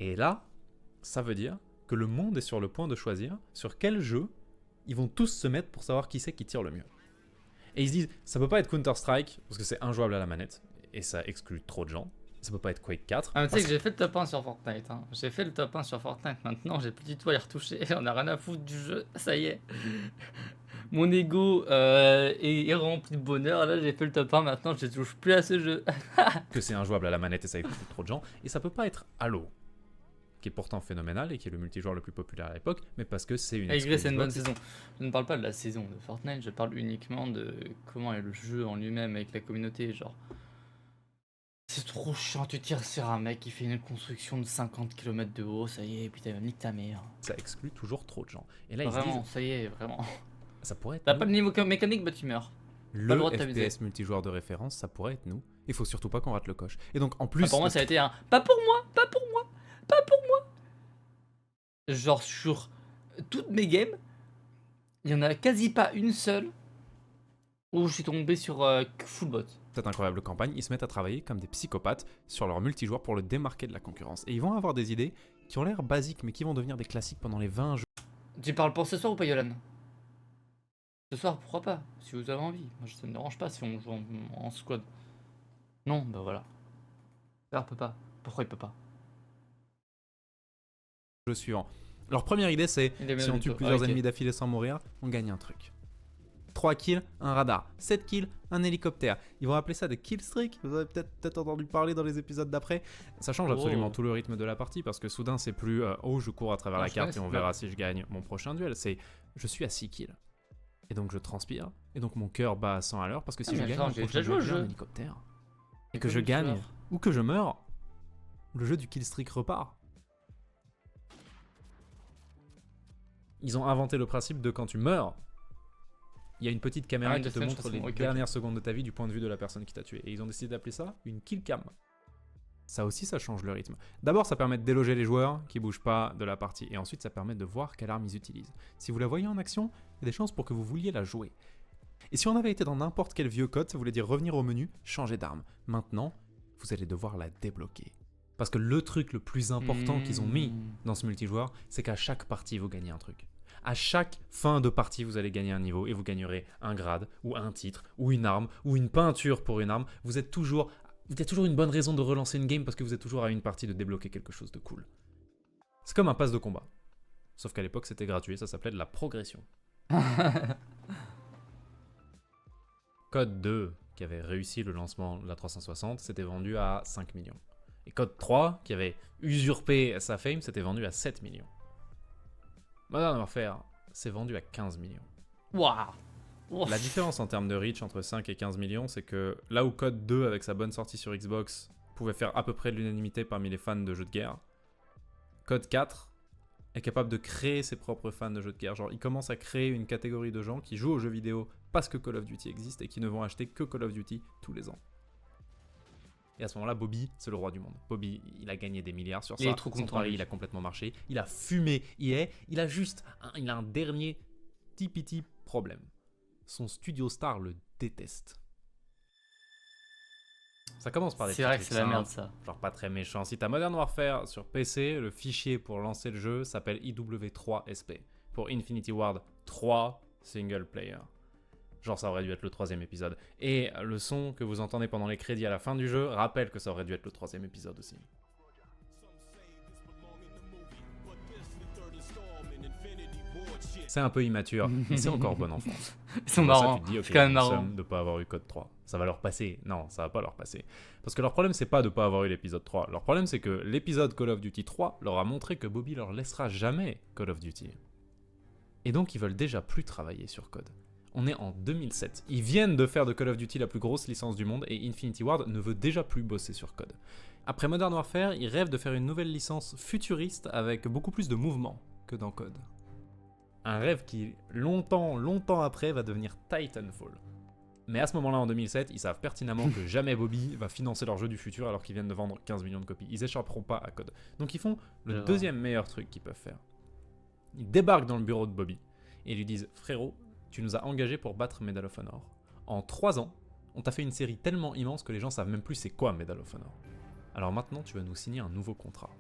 S3: Et là, ça veut dire que le monde est sur le point de choisir sur quel jeu ils vont tous se mettre pour savoir qui c'est qui tire le mieux. Et ils se disent, ça peut pas être Counter-Strike parce que c'est injouable à la manette et ça exclut trop de gens. Ça peut pas être Quake 4.
S1: Ah, mais tu sais que j'ai fait le top 1 sur Fortnite. Hein. J'ai fait le top 1 sur Fortnite. Maintenant, j'ai plus du tout à y retoucher. On a rien à foutre du jeu. Ça y est. Mon ego est rempli de bonheur. Là, j'ai fait le top 1. Maintenant, je touche plus à ce jeu.
S3: Que c'est injouable à la manette et ça exclut trop de gens. Et ça peut pas être Halo, qui est pourtant phénoménal et qui est le multijoueur le plus populaire à l'époque, mais parce que c'est une
S1: Malgré c'est une bonne
S3: exclusive.
S1: saison. Je ne parle pas de la saison de Fortnite. Je parle uniquement de comment est le jeu en lui-même avec la communauté. Genre. C'est trop chiant, tu tires sur un mec qui fait une construction de 50 km de haut, ça y est, putain, nique ta mère.
S3: Ça exclut toujours trop de gens. Et là,
S1: Vraiment,
S3: ils se
S1: ça y est, vraiment.
S3: disent, ça pourrait être
S1: T'as
S3: nous.
S1: pas le niveau mécanique, bah tu meurs. pas le droit de
S3: Le
S1: t'amuser.
S3: FPS multijoueur de référence, ça pourrait être nous. Il faut surtout pas qu'on rate le coche. Et donc en plus,
S1: Bah, pour moi, ça a été un pas pour moi, pas pour moi, pas pour moi. Genre, sur toutes mes games, il y en a quasi pas une seule où je suis tombé sur full bot.
S3: cette incroyable campagne, ils se mettent à travailler comme des psychopathes sur leur multijoueur pour le démarquer de la concurrence. Et ils vont avoir des idées qui ont l'air basiques, mais qui vont devenir des classiques pendant les 20 jeux.
S1: Tu parles pour ce soir ou pas, Yolan? Ce soir, pourquoi pas? Si vous avez envie. Moi, ça me dérange pas si on joue en squad. Non, bah voilà. Alors, peut pas. Pourquoi il peut pas?
S3: Jeux suivants. Leur première idée, c'est
S1: Il est bien
S3: si on
S1: du
S3: tue
S1: tout.
S3: plusieurs
S1: Ah, ok.
S3: ennemis d'affilée sans mourir, on gagne un truc. 3 kills, un radar. 7 kills, un hélicoptère. Ils vont appeler ça des killstreaks. Vous avez peut-être entendu parler dans les épisodes d'après. Ça change absolument
S1: Oh.
S3: tout le rythme de la partie parce que soudain, c'est plus oh, je cours à travers
S1: Ah,
S3: la
S1: je
S3: carte et
S1: connais
S3: on
S1: ce
S3: verra si je gagne mon prochain duel. C'est je suis à 6 kills. Et donc je transpire. Et donc mon cœur bat à 100 à l'heure parce que si
S1: Ah,
S3: je
S1: mais
S3: gagne
S1: attends,
S3: mon
S1: j'ai
S3: prochain
S1: déjà joué au
S3: duel, j'ai un
S1: jeu.
S3: hélicoptère.
S1: Et
S3: Et que je
S1: comment tu
S3: gagne
S1: meurs
S3: ou que je meurs, le jeu du killstreak repart. Ils ont inventé le principe de quand tu meurs, il y a une petite caméra
S1: Ah,
S3: qui te
S1: Deathmatch,
S3: montre
S1: de toute
S3: les
S1: façon, ok,
S3: dernières secondes de ta vie du point de vue de la personne qui t'a tué. Et ils ont décidé d'appeler ça une kill cam. Ça aussi, ça change le rythme. D'abord, ça permet de déloger les joueurs qui bougent pas de la partie. Et ensuite, ça permet de voir quelle arme ils utilisent. Si vous la voyez en action, il y a des chances pour que vous vouliez la jouer. Et si on avait été dans n'importe quel vieux code, ça voulait dire revenir au menu, changer d'arme. Maintenant, vous allez devoir la débloquer. Parce que le truc le plus important qu'ils ont mis dans ce multijoueur, c'est qu'à chaque partie, vous gagnez un truc. À chaque fin de partie, vous allez gagner un niveau et vous gagnerez un grade, ou un titre, ou une arme, ou une peinture pour une arme. Vous êtes toujours... Il y a toujours une bonne raison de relancer une game parce que vous êtes toujours à une partie de débloquer quelque chose de cool. C'est comme un pass de combat. Sauf qu'à l'époque, c'était gratuit, ça s'appelait de la progression. Code 2, qui avait réussi le lancement de la 360, s'était vendu à 5 millions. Et Code 3, qui avait usurpé sa fame, s'était vendu à 7 millions. Modern Warfare s'est vendu à 15 millions.
S1: Waouh. Ouf.
S3: La différence en termes de reach entre 5 et 15 millions, c'est que là où Code 2, avec sa bonne sortie sur Xbox, pouvait faire à peu près de l'unanimité parmi les fans de jeux de guerre, Code 4 est capable de créer ses propres fans de jeux de guerre. Genre, il commence à créer une catégorie de gens qui jouent aux jeux vidéo parce que Call of Duty existe et qui ne vont acheter que Call of Duty tous les ans. Et à ce moment-là, Bobby, c'est le roi du monde. Bobby, il a gagné des milliards sur ça.
S1: Il est trop
S3: Son
S1: content,
S3: pari,
S1: lui.
S3: il a complètement marché. Il a fumé EA. Il a un dernier petit problème. Son studio star le déteste. Ça commence par des
S1: C'est
S3: petits
S1: vrai que
S3: trucs
S1: c'est la merde,
S3: simples,
S1: ça.
S3: genre pas très méchant. Si t'as Modern Warfare sur PC, le fichier pour lancer le jeu s'appelle IW3SP. Pour Infinity Ward 3 Single Player. Genre ça aurait dû être le 3e épisode. Et le son que vous entendez pendant les crédits à la fin du jeu rappelle que ça aurait dû être le 3e épisode aussi. C'est un peu immature, mais c'est encore bon enfant.
S1: Ils sont
S3: Pour ça,
S1: marrants.
S3: tu te dis, ok,
S1: C'est quand même
S3: nous
S1: marrant.
S3: sommes de pas avoir eu Code 3. Ça va leur passer. Non, ça va pas leur passer. Parce que leur problème, c'est pas de pas avoir eu l'épisode 3. Leur problème, c'est que l'épisode Call of Duty 3 leur a montré que Bobby leur laissera jamais Call of Duty. Et donc, ils veulent déjà plus travailler sur Code. On est en 2007. Ils viennent de faire de Call of Duty la plus grosse licence du monde et Infinity Ward ne veut déjà plus bosser sur Code. Après Modern Warfare, ils rêvent de faire une nouvelle licence futuriste avec beaucoup plus de mouvement que dans Code. Un rêve qui, longtemps après, va devenir Titanfall. Mais à ce moment-là, en 2007, ils savent pertinemment que jamais Bobby va financer leur jeu du futur alors qu'ils viennent de vendre 15 millions de copies. Ils échapperont pas à Code. Donc ils font le deuxième meilleur truc qu'ils peuvent faire. Ils débarquent dans le bureau de Bobby et lui disent « Frérot, tu nous as engagés pour battre Medal of Honor. En 3 ans, on t'a fait une série tellement immense que les gens savent même plus c'est quoi Medal of Honor. Alors maintenant, tu vas nous signer un nouveau contrat. »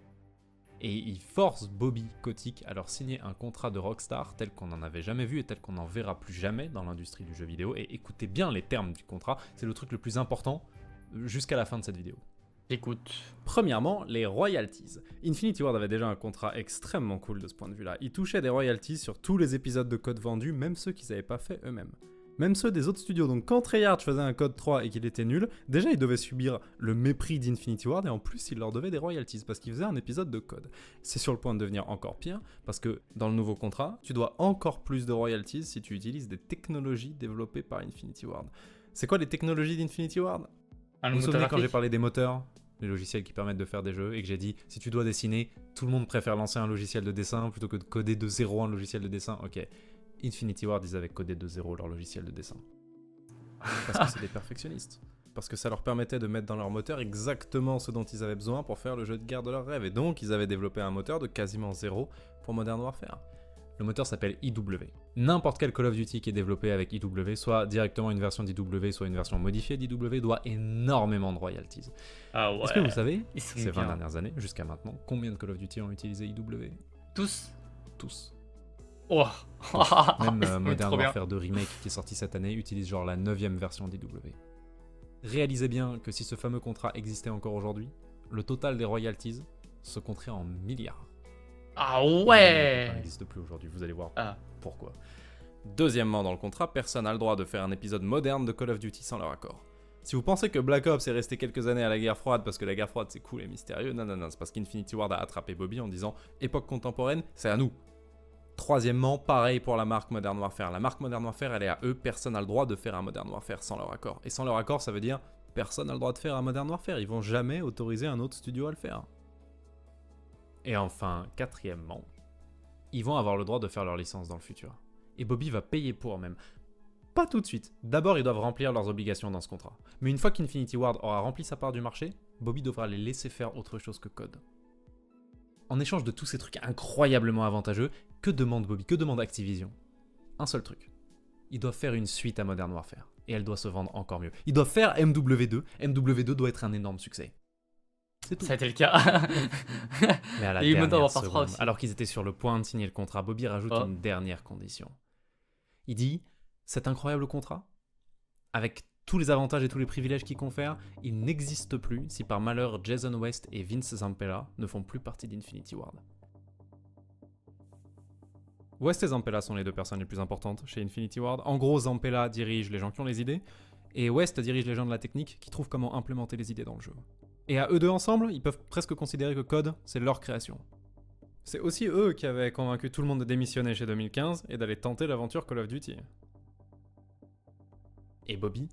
S3: Et ils forcent Bobby Kotick à leur signer un contrat de rockstar tel qu'on n'en avait jamais vu et tel qu'on n'en verra plus jamais dans l'industrie du jeu vidéo. Et écoutez bien les termes du contrat, c'est le truc le plus important jusqu'à la fin de cette vidéo.
S1: Écoute.
S3: Premièrement, les royalties. Infinity Ward avait déjà un contrat extrêmement cool de ce point de vue-là. Ils touchaient des royalties sur tous les épisodes de Code vendus, même ceux qu'ils n'avaient pas fait eux-mêmes. Même ceux des autres studios. Donc quand Treyarch faisait un Code 3 et qu'il était nul, déjà ils devaient subir le mépris d'Infinity Ward et en plus ils leur devaient des royalties parce qu'ils faisaient un épisode de Code. C'est sur le point de devenir encore pire parce que dans le nouveau contrat, tu dois encore plus de royalties si tu utilises des technologies développées par Infinity Ward. C'est quoi les technologies d'Infinity Ward ? Vous vous souvenez quand j'ai parlé des moteurs, les logiciels qui permettent de faire des jeux, et que j'ai dit, si tu dois dessiner, tout le monde préfère lancer un logiciel de dessin plutôt que de coder de zéro un logiciel de dessin. Ok, Infinity Ward, ils avaient codé de zéro leur logiciel de dessin. Parce que c'est des perfectionnistes. Parce que ça leur permettait de mettre dans leur moteur exactement ce dont ils avaient besoin pour faire le jeu de guerre de leur rêve. Et donc, ils avaient développé un moteur de quasiment zéro pour Modern Warfare. Le moteur s'appelle IW. N'importe quel Call of Duty qui est développé avec IW, soit directement une version d'IW, soit une version modifiée d'IW, doit énormément de royalties.
S1: Ah ouais.
S3: Est-ce que vous savez,
S1: Ils sont
S3: ces 20
S1: bien.
S3: dernières années, jusqu'à maintenant, combien de Call of Duty ont utilisé IW ?
S1: Tous.
S3: Tous.
S1: Oh.
S3: Même
S1: Ils sont
S3: Modern
S1: trop bien.
S3: Warfare 2 Remake qui est sorti cette année utilise genre la 9ème version d'IW. Réalisez bien que si ce fameux contrat existait encore aujourd'hui, le total des royalties se compterait en milliards.
S1: Ah
S3: Ça
S1: ouais.
S3: n'existe plus aujourd'hui, vous allez voir
S1: Ah.
S3: pourquoi. Deuxièmement, dans le contrat, personne n'a le droit de faire un épisode moderne de Call of Duty sans leur accord. Si vous pensez que Black Ops est resté quelques années à la guerre froide parce que la guerre froide c'est cool et mystérieux, non, c'est parce qu'Infinity Ward a attrapé Bobby en disant époque contemporaine, c'est à nous. Troisièmement, pareil pour la marque Modern Warfare. La marque Modern Warfare, elle est à eux, personne n'a le droit de faire un Modern Warfare sans leur accord. Et sans leur accord, ça veut dire personne n'a le droit de faire un Modern Warfare, ils vont jamais autoriser un autre studio à le faire. Et enfin, quatrièmement, ils vont avoir le droit de faire leur licence dans le futur. Et Bobby va payer pour même. Pas tout de suite. D'abord, ils doivent remplir leurs obligations dans ce contrat. Mais une fois qu'Infinity Ward aura rempli sa part du marché, Bobby devra les laisser faire autre chose que Code. En échange de tous ces trucs incroyablement avantageux, que demande Bobby ? Que demande Activision ? Un seul truc. Ils doivent faire une suite à Modern Warfare. Et elle doit se vendre encore mieux. Ils doivent faire MW2. MW2 doit être un énorme succès. C'est tout.
S1: Ça a été le cas.
S3: Mais à la
S1: Et il y a eu Modern
S3: dernière
S1: Warfare 3
S3: seconde,
S1: aussi.
S3: alors qu'ils étaient sur le point de signer le contrat, Bobby rajoute
S1: Oh.
S3: une dernière condition. Il dit, cet incroyable contrat, avec tous les avantages et tous les privilèges qu'il confère, il n'existe plus si par malheur Jason West et Vince Zampella ne font plus partie d'Infinity Ward. West et Zampella sont les deux personnes les plus importantes chez Infinity Ward. En gros, Zampella dirige les gens qui ont les idées, Et West dirige les gens de la technique qui trouvent comment implémenter les idées dans le jeu. Et à eux deux ensemble, ils peuvent presque considérer que Code, c'est leur création. C'est aussi eux qui avaient convaincu tout le monde de démissionner chez 2015 et d'aller tenter l'aventure Call of Duty. Et Bobby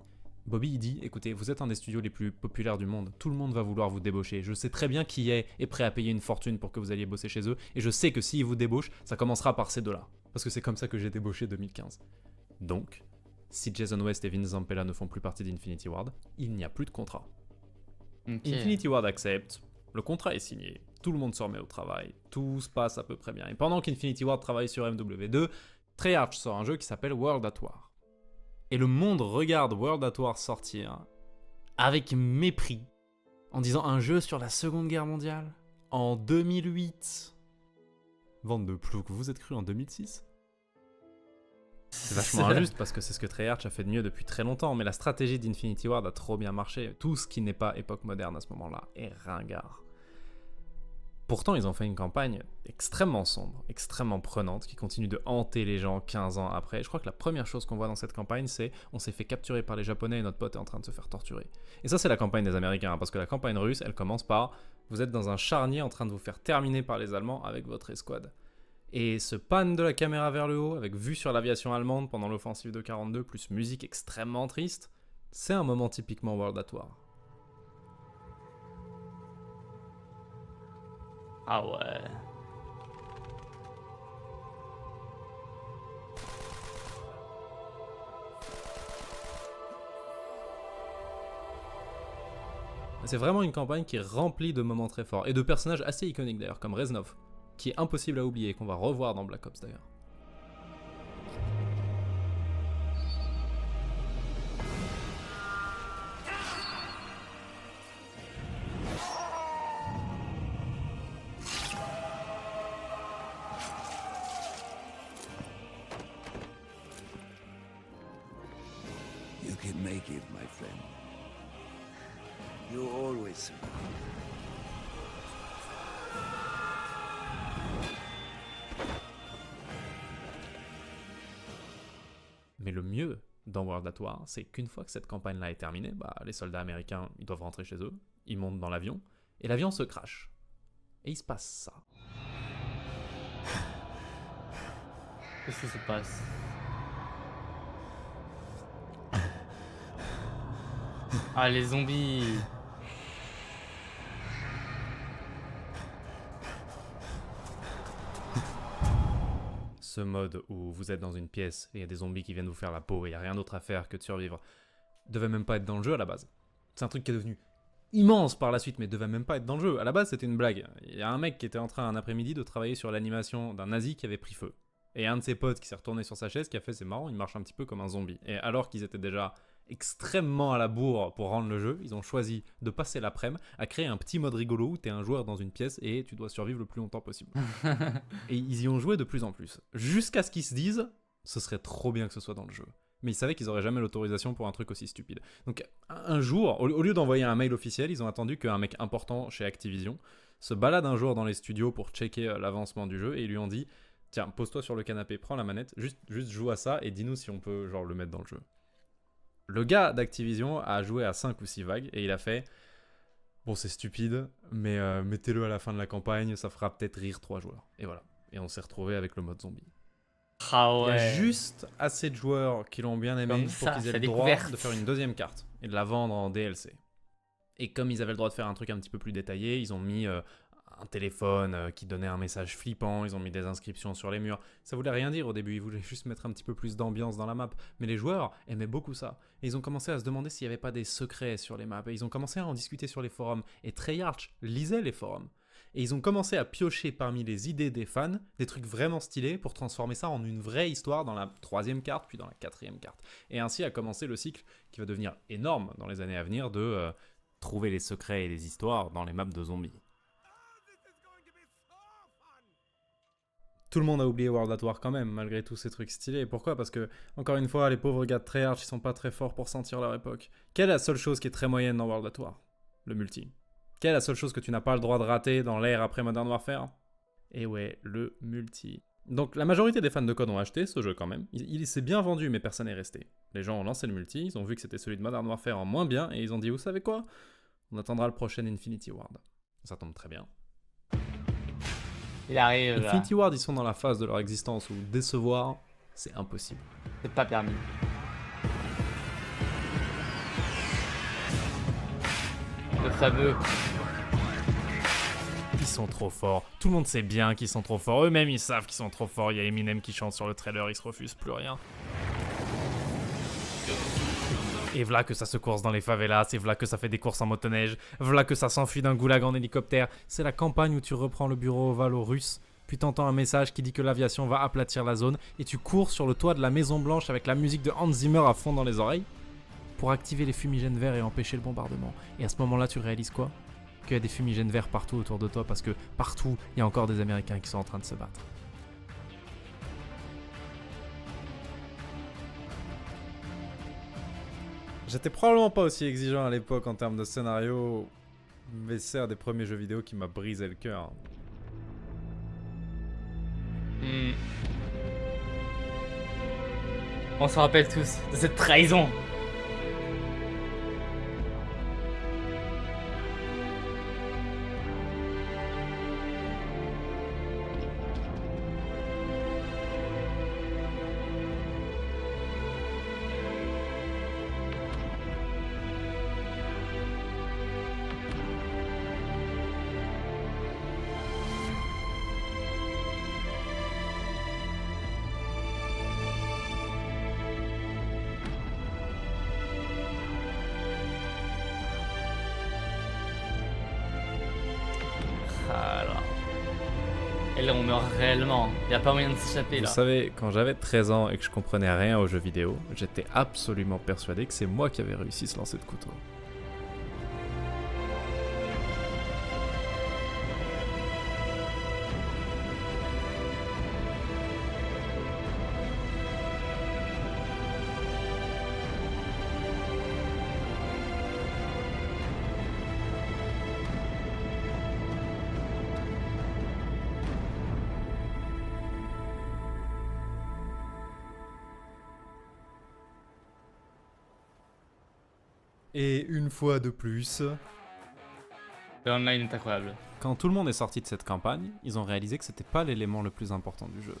S3: il dit, écoutez, vous êtes un des studios les plus populaires du monde, tout le monde va vouloir vous débaucher, je sais très bien qui est prêt à payer une fortune pour que vous alliez bosser chez eux, et je sais que s'ils vous débauchent, ça commencera par ces deux-là. Parce que c'est comme ça que j'ai débauché 2015. Donc, si Jason West et Vince Zampella ne font plus partie d'Infinity Ward, il n'y a plus de contrat.
S1: Ok.
S3: Infinity Ward accepte, le contrat est signé, tout le monde se remet au travail, tout se passe à peu près bien. Et pendant qu'Infinity Ward travaille sur MW2, Treyarch sort un jeu qui s'appelle World at War. Et le monde regarde World at War sortir avec mépris, en disant un jeu sur la Seconde Guerre mondiale, en 2008. Bande de ploucs, vous êtes cru en 2006 ? C'est vachement injuste parce que c'est ce que Treyarch a fait de mieux depuis très longtemps, mais la stratégie d'Infinity Ward a trop bien marché. Tout ce qui n'est pas époque moderne à ce moment-là est ringard. Pourtant, ils ont fait une campagne extrêmement sombre, extrêmement prenante, qui continue de hanter les gens 15 ans après. Je crois que la première chose qu'on voit dans cette campagne, c'est on s'est fait capturer par les Japonais et notre pote est en train de se faire torturer. Et ça, c'est la campagne des Américains, parce que la campagne russe, elle commence par vous êtes dans un charnier en train de vous faire terminer par les Allemands avec votre escouade. Et ce pan de la caméra vers le haut, avec vue sur l'aviation allemande pendant l'offensive de 42, plus musique extrêmement triste, c'est un moment typiquement World at War.
S1: Ah ouais.
S3: C'est vraiment une campagne qui est remplie de moments très forts, et de personnages assez iconiques d'ailleurs, comme Reznov, qui est impossible à oublier, qu'on va revoir dans Black Ops d'ailleurs.
S9: You can make it, my friend. You always survive.
S3: Mais le mieux dans World at War, c'est qu'une fois que cette campagne-là est terminée, les soldats américains, ils doivent rentrer chez eux, ils montent dans l'avion, et l'avion se crache. Et il se passe ça.
S1: Qu'est-ce qui se passe? Ah, les zombies!
S3: Ce mode où vous êtes dans une pièce et il y a des zombies qui viennent vous faire la peau et il n'y a rien d'autre à faire que de survivre, devait même pas être dans le jeu à la base. C'est un truc qui est devenu immense par la suite, mais devait même pas être dans le jeu. À la base, c'était une blague. Il y a un mec qui était en train un après-midi de travailler sur l'animation d'un nazi qui avait pris feu. Et un de ses potes qui s'est retourné sur sa chaise qui a fait c'est marrant, il marche un petit peu comme un zombie. Et alors qu'ils étaient déjà extrêmement à la bourre pour rendre le jeu, ils ont choisi de passer l'après-midi à créer un petit mode rigolo où t'es un joueur dans une pièce et tu dois survivre le plus longtemps possible. Et ils y ont joué de plus en plus. Jusqu'à ce qu'ils se disent ce serait trop bien que ce soit dans le jeu. Mais ils savaient qu'ils auraient jamais l'autorisation pour un truc aussi stupide. Donc un jour, au lieu d'envoyer un mail officiel, ils ont attendu qu'un mec important chez Activision se balade un jour dans les studios pour checker l'avancement du jeu et ils lui ont dit tiens, pose-toi sur le canapé, prends la manette, juste joue à ça et dis-nous si on peut genre le mettre dans le jeu. Le gars d'Activision a joué à 5 ou 6 vagues et il a fait bon, c'est stupide, mais mettez-le à la fin de la campagne, ça fera peut-être rire 3 joueurs. Et voilà. Et on s'est retrouvé avec le mode zombie.
S1: Ah
S3: Il y
S1: ouais.
S3: a juste assez de joueurs qui l'ont bien aimé
S1: Comme
S3: pour
S1: ça,
S3: qu'ils aient
S1: sa
S3: le droit
S1: découverte.
S3: de faire une deuxième carte et de la vendre en DLC. Et comme ils avaient le droit de faire un truc un petit peu plus détaillé, ils ont mis un téléphone qui donnait un message flippant, ils ont mis des inscriptions sur les murs. Ça voulait rien dire au début, ils voulaient juste mettre un petit peu plus d'ambiance dans la map. Mais les joueurs aimaient beaucoup ça. Et ils ont commencé à se demander s'il n'y avait pas des secrets sur les maps. Et ils ont commencé à en discuter sur les forums. Et Treyarch lisait les forums. Et ils ont commencé à piocher parmi les idées des fans des trucs vraiment stylés pour transformer ça en une vraie histoire dans la 3e carte, puis dans la 4e carte. Et ainsi a commencé le cycle qui va devenir énorme dans les années à venir de trouver les secrets et les histoires dans les maps de zombies. Tout le monde a oublié World at War quand même, malgré tous ces trucs stylés. Pourquoi ? Parce que, encore une fois, les pauvres gars de Treyarch, ils sont pas très forts pour sentir leur époque. Quelle est la seule chose qui est très moyenne dans World at War ? Le multi. Quelle est la seule chose que tu n'as pas le droit de rater dans l'ère après Modern Warfare ? Et ouais, le multi. Donc la majorité des fans de COD ont acheté ce jeu quand même. Il s'est bien vendu, mais personne n'est resté. Les gens ont lancé le multi, ils ont vu que c'était celui de Modern Warfare en moins bien, et ils ont dit, vous savez quoi? On attendra le prochain Infinity Ward. Ça tombe très bien.
S1: Il arrive là.
S3: Infinity Ward, ils sont dans la phase de leur existence où décevoir, c'est impossible.
S1: C'est pas permis. Le fameux.
S3: Ils sont trop forts. Tout le monde sait bien qu'ils sont trop forts. Eux-mêmes, ils savent qu'ils sont trop forts. Il y a Eminem qui chante sur le trailer, ils se refusent plus rien. Et voilà que ça se course dans les favelas, et voilà que ça fait des courses en motoneige, voilà que ça s'enfuit d'un goulag en hélicoptère. C'est la campagne où tu reprends le bureau ovale aux Russes, puis t'entends un message qui dit que l'aviation va aplatir la zone, et tu cours sur le toit de la Maison Blanche avec la musique de Hans Zimmer à fond dans les oreilles, pour activer les fumigènes verts et empêcher le bombardement. Et à ce moment-là, tu réalises quoi? Qu'il y a des fumigènes verts partout autour de toi, parce que partout, il y a encore des Américains qui sont en train de se battre. J'étais probablement pas aussi exigeant à l'époque en termes de scénario, mais c'est un des premiers jeux vidéo qui m'a brisé le cœur.
S1: On se rappelle tous de cette trahison. Alors. Et là on meurt réellement. Y a pas moyen de s'échapper
S3: Vous
S1: là.
S3: savez, quand j'avais 13 ans et que je comprenais rien aux jeux vidéo, j'étais absolument persuadé que c'est moi qui avais réussi ce lancer de couteau. Et une fois de plus,
S1: Le online est incroyable.
S3: quand tout le monde est sorti de cette campagne, ils ont réalisé que c'était pas l'élément le plus important du jeu.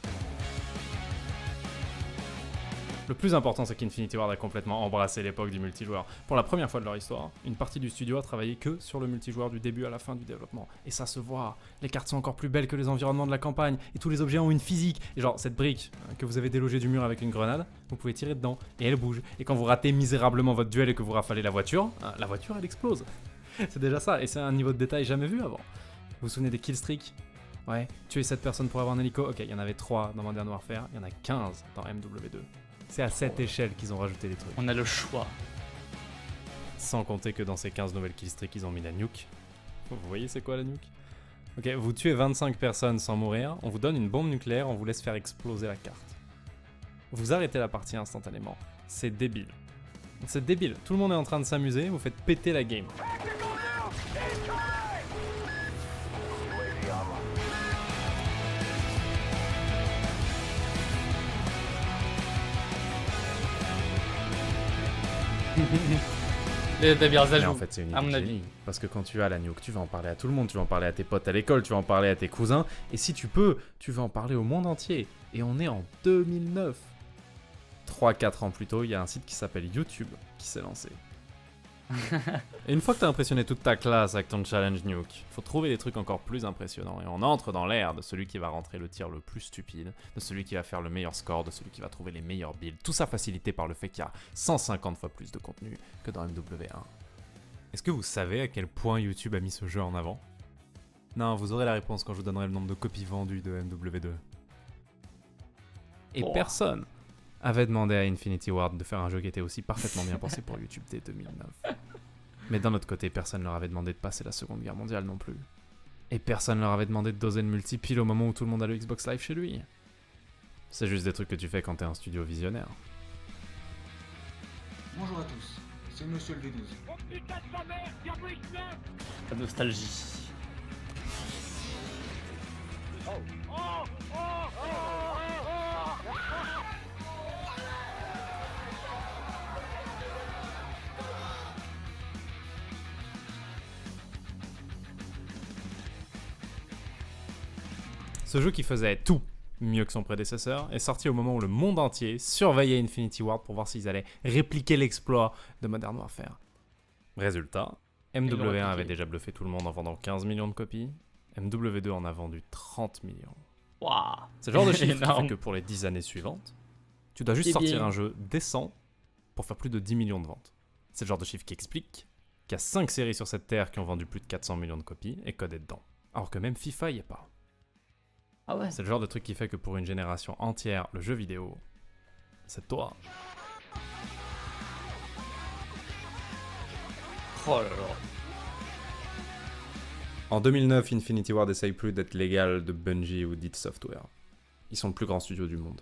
S3: Le plus important, c'est qu'Infinity Ward a complètement embrassé l'époque du multijoueur. Pour la première fois de leur histoire, une partie du studio a travaillé que sur le multijoueur du début à la fin du développement. Et ça se voit, les cartes sont encore plus belles que les environnements de la campagne, et tous les objets ont une physique. Et genre, cette brique que vous avez délogée du mur avec une grenade, vous pouvez tirer dedans, et elle bouge. Et quand vous ratez misérablement votre duel et que vous rafalez la voiture elle explose. C'est déjà ça, et c'est un niveau de détail jamais vu avant. Vous vous souvenez des killstreaks? Ouais, tuer 7 personnes pour avoir un hélico, ok, il y en avait 3 dans Modern Warfare, il y en a 15 dans MW2. C'est à cette échelle qu'ils ont rajouté les trucs.
S1: On a le choix.
S3: Sans compter que dans ces 15 nouvelles killstreaks, ils ont mis la nuke. Vous voyez c'est quoi la nuke? Ok, vous tuez 25 personnes sans mourir, on vous donne une bombe nucléaire, on vous laisse faire exploser la carte. Vous arrêtez la partie instantanément. C'est débile. C'est débile. Tout le monde est en train de s'amuser, vous faites péter la game.
S1: Les meilleurs
S8: Mais
S1: ajouts.
S8: en fait, c'est une
S1: à
S8: idée
S1: mon
S8: de
S1: avis.
S8: génie. Parce que quand tu as la nuke, tu vas en parler à tout le monde, tu vas en parler à tes potes à l'école, tu vas en parler à tes cousins, et si tu peux, tu vas en parler au monde entier. Et on est en 2009. 3-4 ans plus tôt, il y a un site qui s'appelle YouTube qui s'est lancé. Et une fois que t'as impressionné toute ta classe avec ton challenge nuke, faut trouver des trucs encore plus impressionnants. Et on entre dans l'ère de celui qui va rentrer le tir le plus stupide, de celui qui va faire le meilleur score, de celui qui va trouver les meilleurs builds. Tout ça facilité par le fait qu'il y a 150 fois plus de contenu que dans MW1.
S3: Est-ce que vous savez à quel point YouTube a mis ce jeu en avant? Non, vous aurez la réponse quand je vous donnerai le nombre de copies vendues de MW2. Et personne avait demandé à Infinity Ward de faire un jeu qui était aussi parfaitement bien pensé pour YouTube dès 2009. Mais d'un autre côté, personne leur avait demandé de passer la Seconde Guerre mondiale non plus. Et personne leur avait demandé de doser le multi pile au moment où tout le monde a le Xbox Live chez lui. C'est juste des trucs que tu fais quand t'es un studio visionnaire.
S10: Bonjour à tous, c'est Monsieur le V12.
S1: La nostalgie.
S5: Oh, oh, oh.
S3: Ce jeu qui faisait tout mieux que son prédécesseur est sorti au moment où le monde entier surveillait Infinity Ward pour voir s'ils allaient répliquer l'exploit de Modern Warfare. Résultat, MW1 avait déjà bluffé tout le monde en vendant 15 millions de copies, MW2 en a vendu 30 millions.
S1: Waouh.
S3: C'est le genre de chiffre qui
S1: Énorme.
S3: fait que pour les 10 années suivantes, tu dois juste
S1: C'est
S3: sortir
S1: bien.
S3: un jeu décent pour faire plus de 10 millions de ventes. C'est le genre de chiffre qui explique qu'il y a 5 séries sur cette terre qui ont vendu plus de 400 millions de copies et codé dedans. Alors que même FIFA y est pas.
S1: Ah ouais.
S3: C'est le genre de truc qui fait que pour une génération entière, le jeu vidéo, c'est toi.
S1: Oh là là.
S8: En 2009, Infinity Ward essaye plus d'être légal de Bungie ou d'id Software. Ils sont le plus grand studio du monde.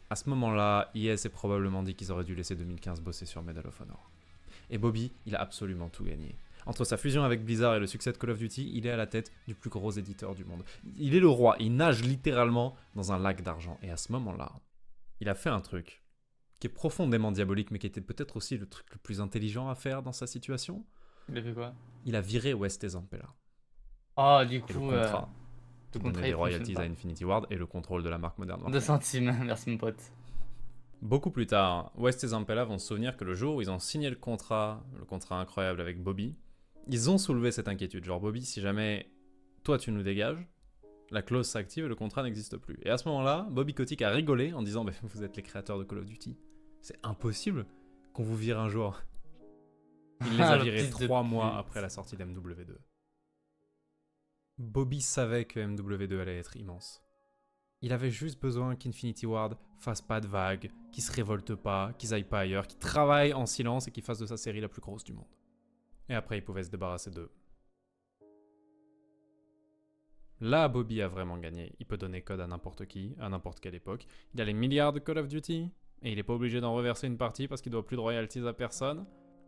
S8: À ce moment-là, EA s'est probablement dit qu'ils auraient dû laisser 2015 bosser sur Medal of Honor. Et Bobby, il a absolument tout gagné. Entre sa fusion avec Blizzard et le succès de Call of Duty, il est à la tête du plus gros éditeur du monde. Il est le roi, il nage littéralement dans un lac d'argent. Et à ce moment-là, il a fait un truc qui est profondément diabolique, mais qui était peut-être aussi le truc le plus intelligent à faire dans sa situation.
S1: Il a fait quoi?
S8: Il a viré West et Zampella.
S1: Oh, du
S8: Et le
S1: coup,
S8: contrat.
S1: le
S8: Donner
S1: contrat
S8: des
S1: il
S8: royalties
S1: fonctionne
S8: à Infinity Ward et le contrôle de la marque Modern
S1: pas.
S8: Warfare.
S1: 2 centimes, merci mon pote.
S8: Beaucoup plus tard, West et Zampella vont se souvenir que le jour où ils ont signé le contrat incroyable avec Bobby, ils ont soulevé cette inquiétude. Genre, Bobby, si jamais toi tu nous dégages, la clause s'active et le contrat n'existe plus. Et à ce moment-là, Bobby Kotick a rigolé en disant vous êtes les créateurs de Call of Duty. C'est impossible qu'on vous vire un jour. Il les a
S1: Le
S8: virés
S1: fils de
S8: 3 mois
S1: pute.
S8: après la sortie d'MW2. Bobby savait que MW2 allait être immense. Il avait juste besoin qu'Infinity Ward fasse pas de vagues, qu'il se révolte pas, qu'ils aillent pas ailleurs, qu'il travaille en silence et qu'il fasse de sa série la plus grosse du monde. Et après, il pouvait se débarrasser d'eux. Là, Bobby a vraiment gagné. Il peut donner code à n'importe qui, à n'importe quelle époque. Il a les milliards de Call of Duty, et il est pas obligé d'en reverser une partie parce qu'il doit plus de royalties à personne.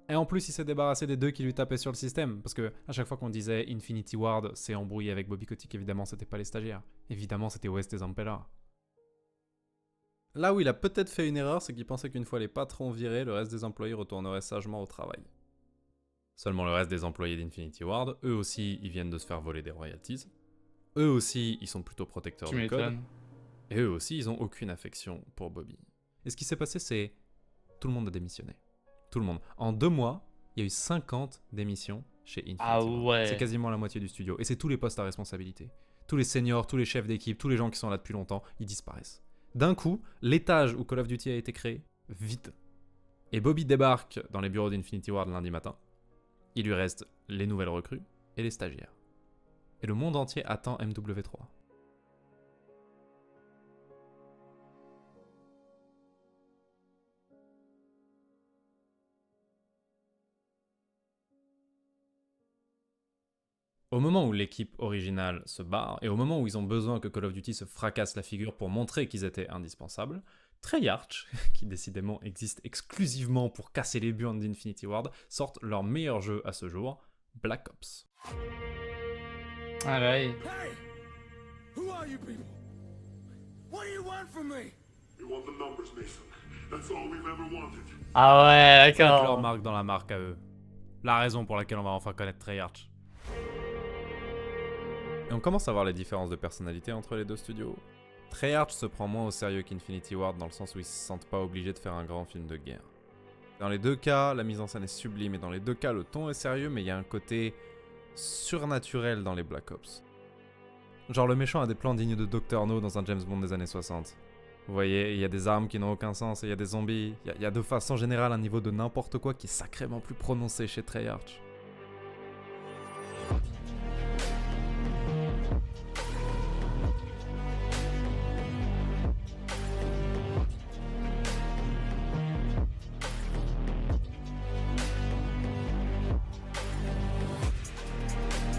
S8: Et en plus, il s'est débarrassé des deux qui lui tapaient sur le système. Parce que à chaque fois qu'on disait Infinity Ward s'est embrouillé avec Bobby Kotick, évidemment, c'était pas les stagiaires. Évidemment, c'était West et Zampella. Là où il a peut-être fait une erreur, c'est qu'il pensait qu'une fois les patrons virés, le reste des employés retourneraient sagement au travail. Seulement le reste des employés d'Infinity Ward, eux aussi, ils viennent de se faire voler des royalties. Eux aussi, ils sont plutôt protecteurs
S1: Tu
S8: de code.
S1: m'étonnes.
S8: Et eux aussi, ils ont aucune affection pour Bobby. Et ce qui s'est passé, c'est tout le monde a démissionné. Tout le monde. En 2 mois, il y a eu 50 démissions chez Infinity
S1: Ah
S8: Ward.
S1: ouais.
S8: C'est quasiment la moitié du studio. Et c'est tous les postes à responsabilité. Tous les seniors, tous les chefs d'équipe, tous les gens qui sont là depuis longtemps, ils disparaissent. D'un coup, l'étage où Call of Duty a été créé, vide. Et Bobby débarque dans les bureaux d'Infinity Ward lundi matin. Il lui reste les nouvelles recrues et les stagiaires. Et le monde entier attend MW3. Au moment où l'équipe originale se barre, et au moment où ils ont besoin que Call of Duty se fracasse la figure pour montrer qu'ils étaient indispensables, Treyarch, qui décidément existe exclusivement pour casser les burnes d'Infinity Ward, sortent leur meilleur jeu à ce jour, Black Ops.
S1: Ah bah oui.
S5: Hey! Who are you people? What do you want from me?
S2: You want the numbers, Mason. That's all we've ever wanted.
S1: Ah ouais,
S8: Mettre leur
S1: d'accord.
S8: marque dans la marque à eux. La raison pour laquelle on va enfin connaître Treyarch. Et on commence à voir les différences de personnalité entre les deux studios. Treyarch se prend moins au sérieux qu'Infinity Ward dans le sens où ils se sentent pas obligés de faire un grand film de guerre. Dans les deux cas, la mise en scène est sublime et dans les deux cas, le ton est sérieux, mais il y a un côté surnaturel dans les Black Ops. Genre le méchant a des plans dignes de Dr. No dans un James Bond des années 60. Vous voyez, il y a des armes qui n'ont aucun sens et il y a des zombies. Il y a de façon générale un niveau de n'importe quoi qui est sacrément plus prononcé chez Treyarch.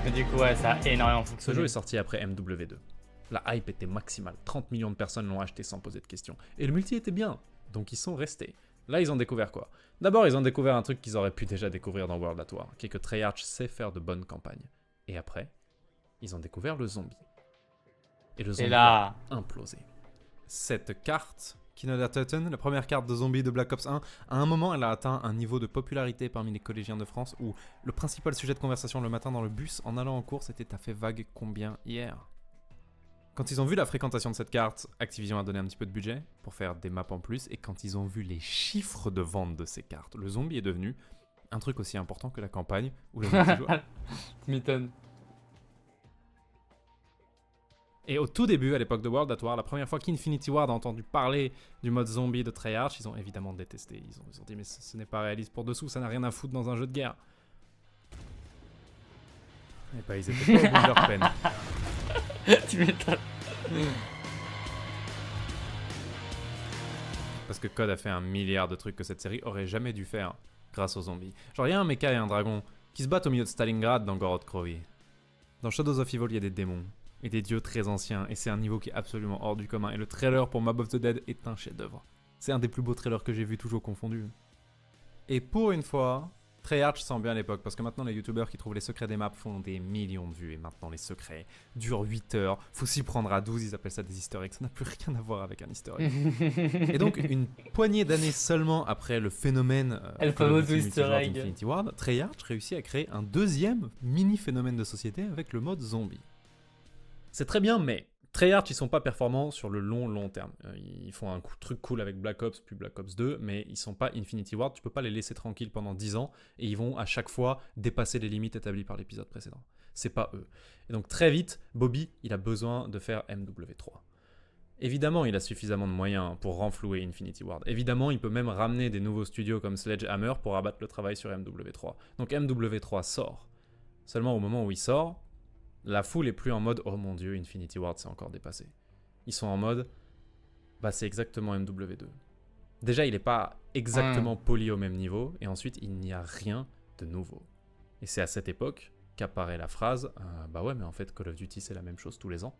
S1: Mais du coup, ouais, ça a énormément
S8: Ce
S1: fonctionné.
S8: jeu est sorti après MW2. La hype était maximale, 30 millions de personnes l'ont acheté sans poser de questions. Et le multi était bien, donc ils sont restés. Là, ils ont découvert quoi? D'abord, ils ont découvert un truc qu'ils auraient pu déjà découvrir dans World at War, qui est que Treyarch sait faire de bonnes campagnes. Et après, ils ont découvert le zombie. Et le zombie
S1: là-
S8: a implosé. Cette carte, Kinoda Titan, la première carte de zombie de Black Ops 1, à un moment, elle a atteint un niveau de popularité parmi les collégiens de France où le principal sujet de conversation le matin dans le bus en allant en cours, c'était « T'as fait vague combien hier ?»
S3: Quand ils ont vu la fréquentation de cette carte, Activision a donné un petit peu de budget pour faire des maps en plus, et quand ils ont vu les chiffres de vente de ces cartes, le zombie est devenu un truc aussi important que la campagne ou le multijoueur.
S1: Tu m'étonnes.
S3: Et au tout début, à l'époque de World at War, la première fois qu'Infinity Ward a entendu parler du mode zombie de Treyarch, ils ont évidemment détesté. Ils ont dit mais ce n'est pas réaliste pour dessous, ça n'a rien à foutre dans un jeu de guerre. Et bah ils étaient pas au bout de leur peine.
S1: Tu m'étonnes.
S3: Parce que Code a fait 1 milliard de trucs que cette série aurait jamais dû faire grâce aux zombies. Genre, il y a un mecha et un dragon qui se battent au milieu de Stalingrad dans Gorod Krovi. Dans Shadows of Evil, il y a des démons et des dieux très anciens, et c'est un niveau qui est absolument hors du commun. Et le trailer pour Mob of the Dead est un chef-d'œuvre. C'est un des plus beaux trailers que j'ai vu, toujours confondu. Et pour une fois, Treyarch sent bien l'époque, parce que maintenant les youtubeurs qui trouvent les secrets des maps font des millions de vues, et maintenant les secrets durent 8 heures, faut s'y prendre à 12, ils appellent ça des easter eggs, ça n'a plus rien à voir avec un easter egg. Et donc une poignée d'années seulement après le phénomène
S1: Le fameux easter egg.
S3: Infinity Ward, Treyarch réussit à créer un deuxième mini-phénomène de société avec le mode zombie. C'est très bien, mais Treyarch, ils sont pas performants sur le long terme. Ils font un truc cool avec Black Ops, puis Black Ops 2, mais ils sont pas Infinity Ward, tu peux pas les laisser tranquilles pendant 10 ans, et ils vont à chaque fois dépasser les limites établies par l'épisode précédent. C'est pas eux. Et donc très vite, Bobby, il a besoin de faire MW3. Évidemment, il a suffisamment de moyens pour renflouer Infinity Ward. Évidemment, il peut même ramener des nouveaux studios comme Sledgehammer pour abattre le travail sur MW3. Donc MW3 sort. Seulement au moment où il sort, la foule est plus en mode « Oh mon dieu, Infinity Ward s'est encore dépassé ». Ils sont en mode « Bah c'est exactement MW2 ». Déjà, il n'est pas exactement poli au même niveau, et ensuite, il n'y a rien de nouveau. Et c'est à cette époque qu'apparaît la phrase « Bah ouais, mais en fait, Call of Duty, c'est la même chose tous les ans ».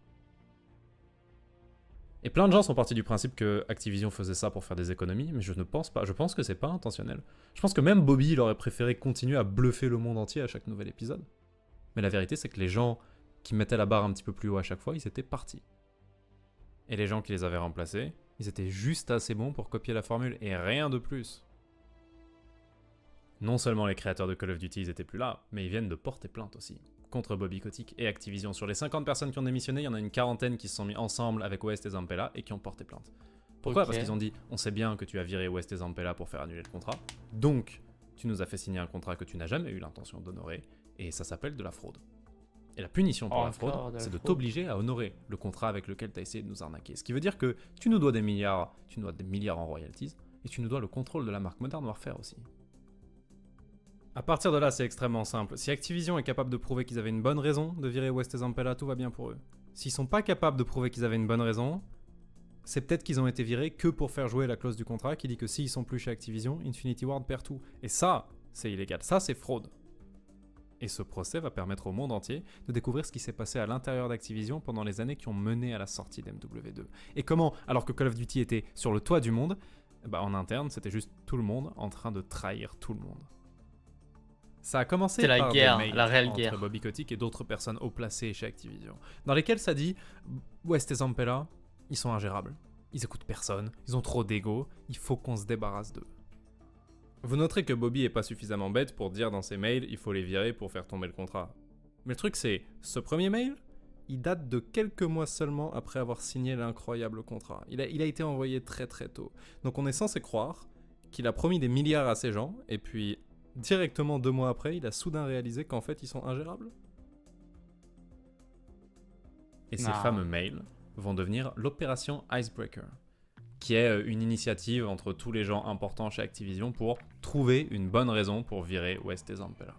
S3: Et plein de gens sont partis du principe que Activision faisait ça pour faire des économies, mais je ne pense pas. Je pense que c'est pas intentionnel. Je pense que même Bobby, il aurait préféré continuer à bluffer le monde entier à chaque nouvel épisode. Mais la vérité, c'est que les gens qui mettaient la barre un petit peu plus haut à chaque fois, ils étaient partis. Et les gens qui les avaient remplacés, ils étaient juste assez bons pour copier la formule et rien de plus. Non seulement les créateurs de Call of Duty, ils étaient plus là, mais ils viennent de porter plainte aussi, contre Bobby Kotick et Activision. Sur les 50 personnes qui ont démissionné, il y en a une quarantaine qui se sont mis ensemble avec West et Zampella et qui ont porté plainte. Pourquoi ? Parce qu'ils ont dit, on sait bien que tu as viré West et Zampella pour faire annuler le contrat, donc tu nous as fait signer un contrat que tu n'as jamais eu l'intention d'honorer, et ça s'appelle de la fraude. Et la punition pour la fraude, c'est de t'obliger à honorer le contrat avec lequel tu as essayé de nous arnaquer. Ce qui veut dire que tu nous dois des milliards en royalties, et tu nous dois le contrôle de la marque Modern Warfare aussi. À partir de là, c'est extrêmement simple. Si Activision est capable de prouver qu'ils avaient une bonne raison de virer West et Zampella, tout va bien pour eux. S'ils sont pas capables de prouver qu'ils avaient une bonne raison, c'est peut-être qu'ils ont été virés que pour faire jouer la clause du contrat qui dit que s'ils sont plus chez Activision, Infinity Ward perd tout. Et ça, c'est illégal. Ça, c'est fraude. Et ce procès va permettre au monde entier de découvrir ce qui s'est passé à l'intérieur d'Activision pendant les années qui ont mené à la sortie d'MW2. Et comment, alors que Call of Duty était sur le toit du monde, en interne, c'était juste tout le monde en train de trahir tout le monde. Ça a commencé par des mails entre Bobby Kotick et d'autres personnes haut placées chez Activision, dans lesquels ça dit « West et Zampella, ils sont ingérables, ils écoutent personne, ils ont trop d'ego, il faut qu'on se débarrasse d'eux. » Vous noterez que Bobby est pas suffisamment bête pour dire dans ses mails il faut les virer pour faire tomber le contrat. Mais le truc c'est, ce premier mail, il date de quelques mois seulement après avoir signé l'incroyable contrat. Il a été envoyé très très tôt. Donc on est censé croire qu'il a promis des milliards à ces gens, et puis directement 2 mois après, il a soudain réalisé qu'en fait ils sont ingérables. Et ces fameux mails vont devenir l'opération Icebreaker, qui est une initiative entre tous les gens importants chez Activision pour trouver une bonne raison pour virer West et Zampella.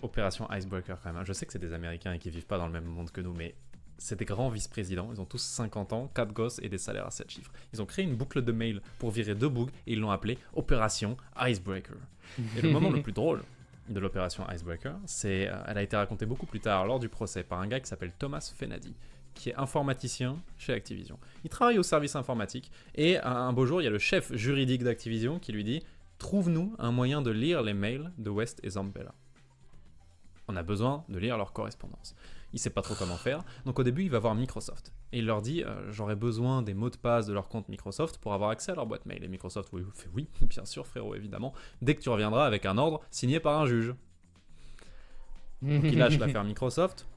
S3: Opération Icebreaker quand même. Je sais que c'est des Américains et qui vivent pas dans le même monde que nous, mais c'est des grands vice-présidents. Ils ont tous 50 ans, 4 gosses et des salaires à 7 chiffres. Ils ont créé une boucle de mail pour virer 2 bugs et ils l'ont appelée Opération Icebreaker. Et le moment le plus drôle de l'opération Icebreaker, elle a été racontée beaucoup plus tard lors du procès par un gars qui s'appelle Thomas Fenady, qui est informaticien chez Activision. Il travaille au service informatique, et un beau jour, il y a le chef juridique d'Activision qui lui dit « Trouve-nous un moyen de lire les mails de West et Zampella. On a besoin de lire leur correspondance. » Il sait pas trop comment faire, donc au début, il va voir Microsoft. Et il leur dit « J'aurais besoin des mots de passe de leur compte Microsoft pour avoir accès à leur boîte mail. » Et Microsoft fait « Oui, bien sûr frérot, évidemment, dès que tu reviendras avec un ordre signé par un juge. » Donc il lâche l'affaire Microsoft,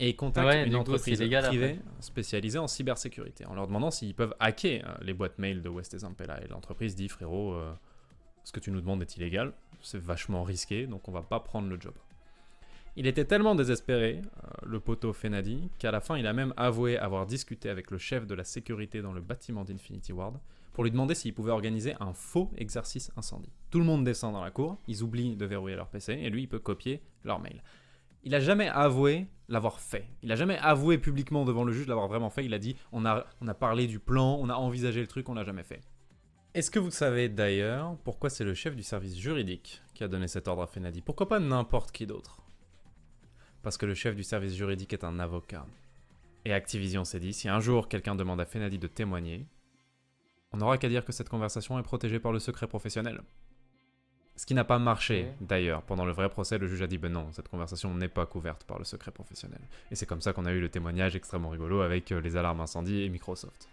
S3: Et ils contactent
S1: Ouais,
S3: une
S1: du coup,
S3: entreprise
S1: c'est illégal,
S3: privée spécialisée en cybersécurité en leur demandant s'ils peuvent hacker les boîtes mail de West et Zampella. Et l'entreprise dit frérot, ce que tu nous demandes est illégal, c'est vachement risqué, donc on va pas prendre le job. Il était tellement désespéré, le poteau Fenadi, qu'à la fin il a même avoué avoir discuté avec le chef de la sécurité dans le bâtiment d'Infinity Ward pour lui demander s'il pouvait organiser un faux exercice incendie. Tout le monde descend dans la cour, ils oublient de verrouiller leur PC et lui il peut copier leur mail. Il a jamais avoué l'avoir fait. Il a jamais avoué publiquement devant le juge l'avoir vraiment fait. Il a dit on a parlé du plan, on a envisagé le truc, on l'a jamais fait. Est-ce que vous savez d'ailleurs pourquoi c'est le chef du service juridique qui a donné cet ordre à Fenadi? Pourquoi pas n'importe qui d'autre? Parce que le chef du service juridique est un avocat. Et Activision s'est dit si un jour quelqu'un demande à Fenadi de témoigner, on n'aura qu'à dire que cette conversation est protégée par le secret professionnel. Ce qui n'a pas marché, d'ailleurs. Pendant le vrai procès, le juge a dit ben non, cette conversation n'est pas couverte par le secret professionnel. Et c'est comme ça qu'on a eu le témoignage extrêmement rigolo avec les alarmes incendie et Microsoft.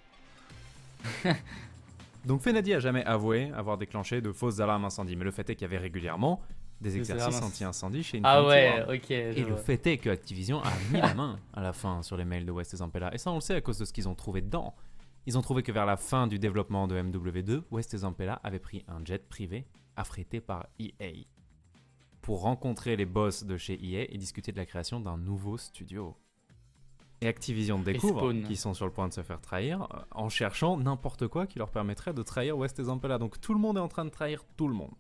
S3: Donc Fenadi a jamais avoué avoir déclenché de fausses alarmes incendie, mais le fait est qu'il y avait régulièrement des exercices anti-incendie chez Infinity
S1: Ah ouais,
S3: Ward.
S1: ok.
S3: Et le fait est que Activision a mis la main à la fin sur les mails de West et Zampella. Et ça on le sait à cause de ce qu'ils ont trouvé dedans. Ils ont trouvé que vers la fin du développement de MW2, West et Zampella avaient pris un jet privé affrété par EA pour rencontrer les boss de chez EA et discuter de la création d'un nouveau studio. Et Activision découvre qu'ils sont sur le point de se faire trahir en cherchant n'importe quoi qui leur permettrait de trahir West et Zampella. Donc tout le monde est en train de trahir tout le monde.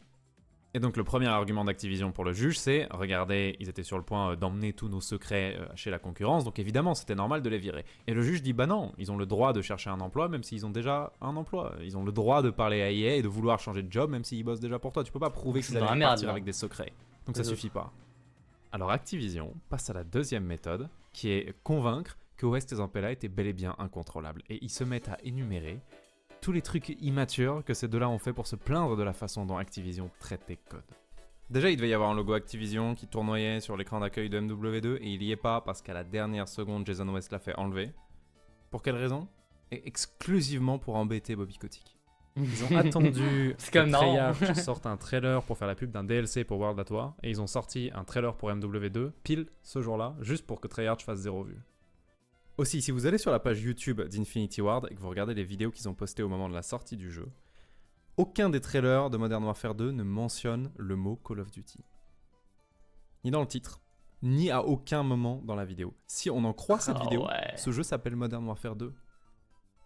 S3: Et donc le premier argument d'Activision pour le juge, c'est « Regardez, ils étaient sur le point d'emmener tous nos secrets chez la concurrence, donc évidemment c'était normal de les virer. » Et le juge dit « Bah non, ils ont le droit de chercher un emploi même s'ils ont déjà un emploi. Ils ont le droit de parler à EA et de vouloir changer de job même s'ils bossent déjà pour toi. Tu peux pas prouver qu'ils allaient partir avec des secrets. Donc ça suffit pas. » Alors Activision passe à la deuxième méthode, qui est convaincre que West et Zampella étaient bel et bien incontrôlables. Et ils se mettent à énumérer tous les trucs immatures que ces deux-là ont fait pour se plaindre de la façon dont Activision traite les codes. Déjà, il devait y avoir un logo Activision qui tournoyait sur l'écran d'accueil de MW2 et il y est pas parce qu'à la dernière seconde, Jason West l'a fait enlever. Pour quelle raison? Et exclusivement pour embêter Bobby Kotick. Ils ont attendu que Treyarch sorte un trailer pour faire la pub d'un DLC pour World at War et ils ont sorti un trailer pour MW2 pile ce jour-là, juste pour que Treyarch fasse 0 vue. Aussi, si vous allez sur la page YouTube d'Infinity Ward et que vous regardez les vidéos qu'ils ont postées au moment de la sortie du jeu, aucun des trailers de Modern Warfare 2 ne mentionne le mot Call of Duty. Ni dans le titre, ni à aucun moment dans la vidéo. Si on en croit cette vidéo, ce jeu s'appelle Modern Warfare 2.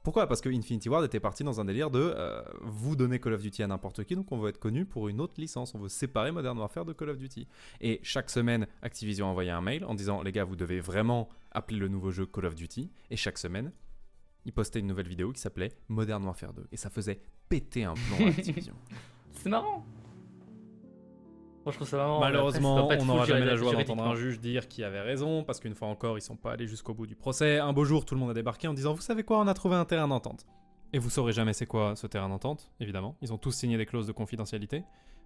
S3: Pourquoi? Parce que Infinity Ward était parti dans un délire de vous donner Call of Duty à n'importe qui, donc on veut être connu pour une autre licence, on veut séparer Modern Warfare de Call of Duty. Et chaque semaine, Activision envoyait un mail en disant les gars, vous devez vraiment appeler le nouveau jeu Call of Duty, et chaque semaine, ils postaient une nouvelle vidéo qui s'appelait Modern Warfare 2, et ça faisait péter un plomb à Activision.
S1: C'est marrant. Moi, je trouve ça marrant.
S3: Malheureusement, on n'aura jamais la joie d'entendre un juge dire qui avait raison, parce qu'une fois encore, ils sont pas allés jusqu'au bout du procès. Un beau jour, tout le monde a débarqué en disant « Vous savez quoi, on a trouvé un terrain d'entente. » Et vous saurez jamais c'est quoi ce terrain d'entente, évidemment. Ils ont tous signé des clauses de confidentialité.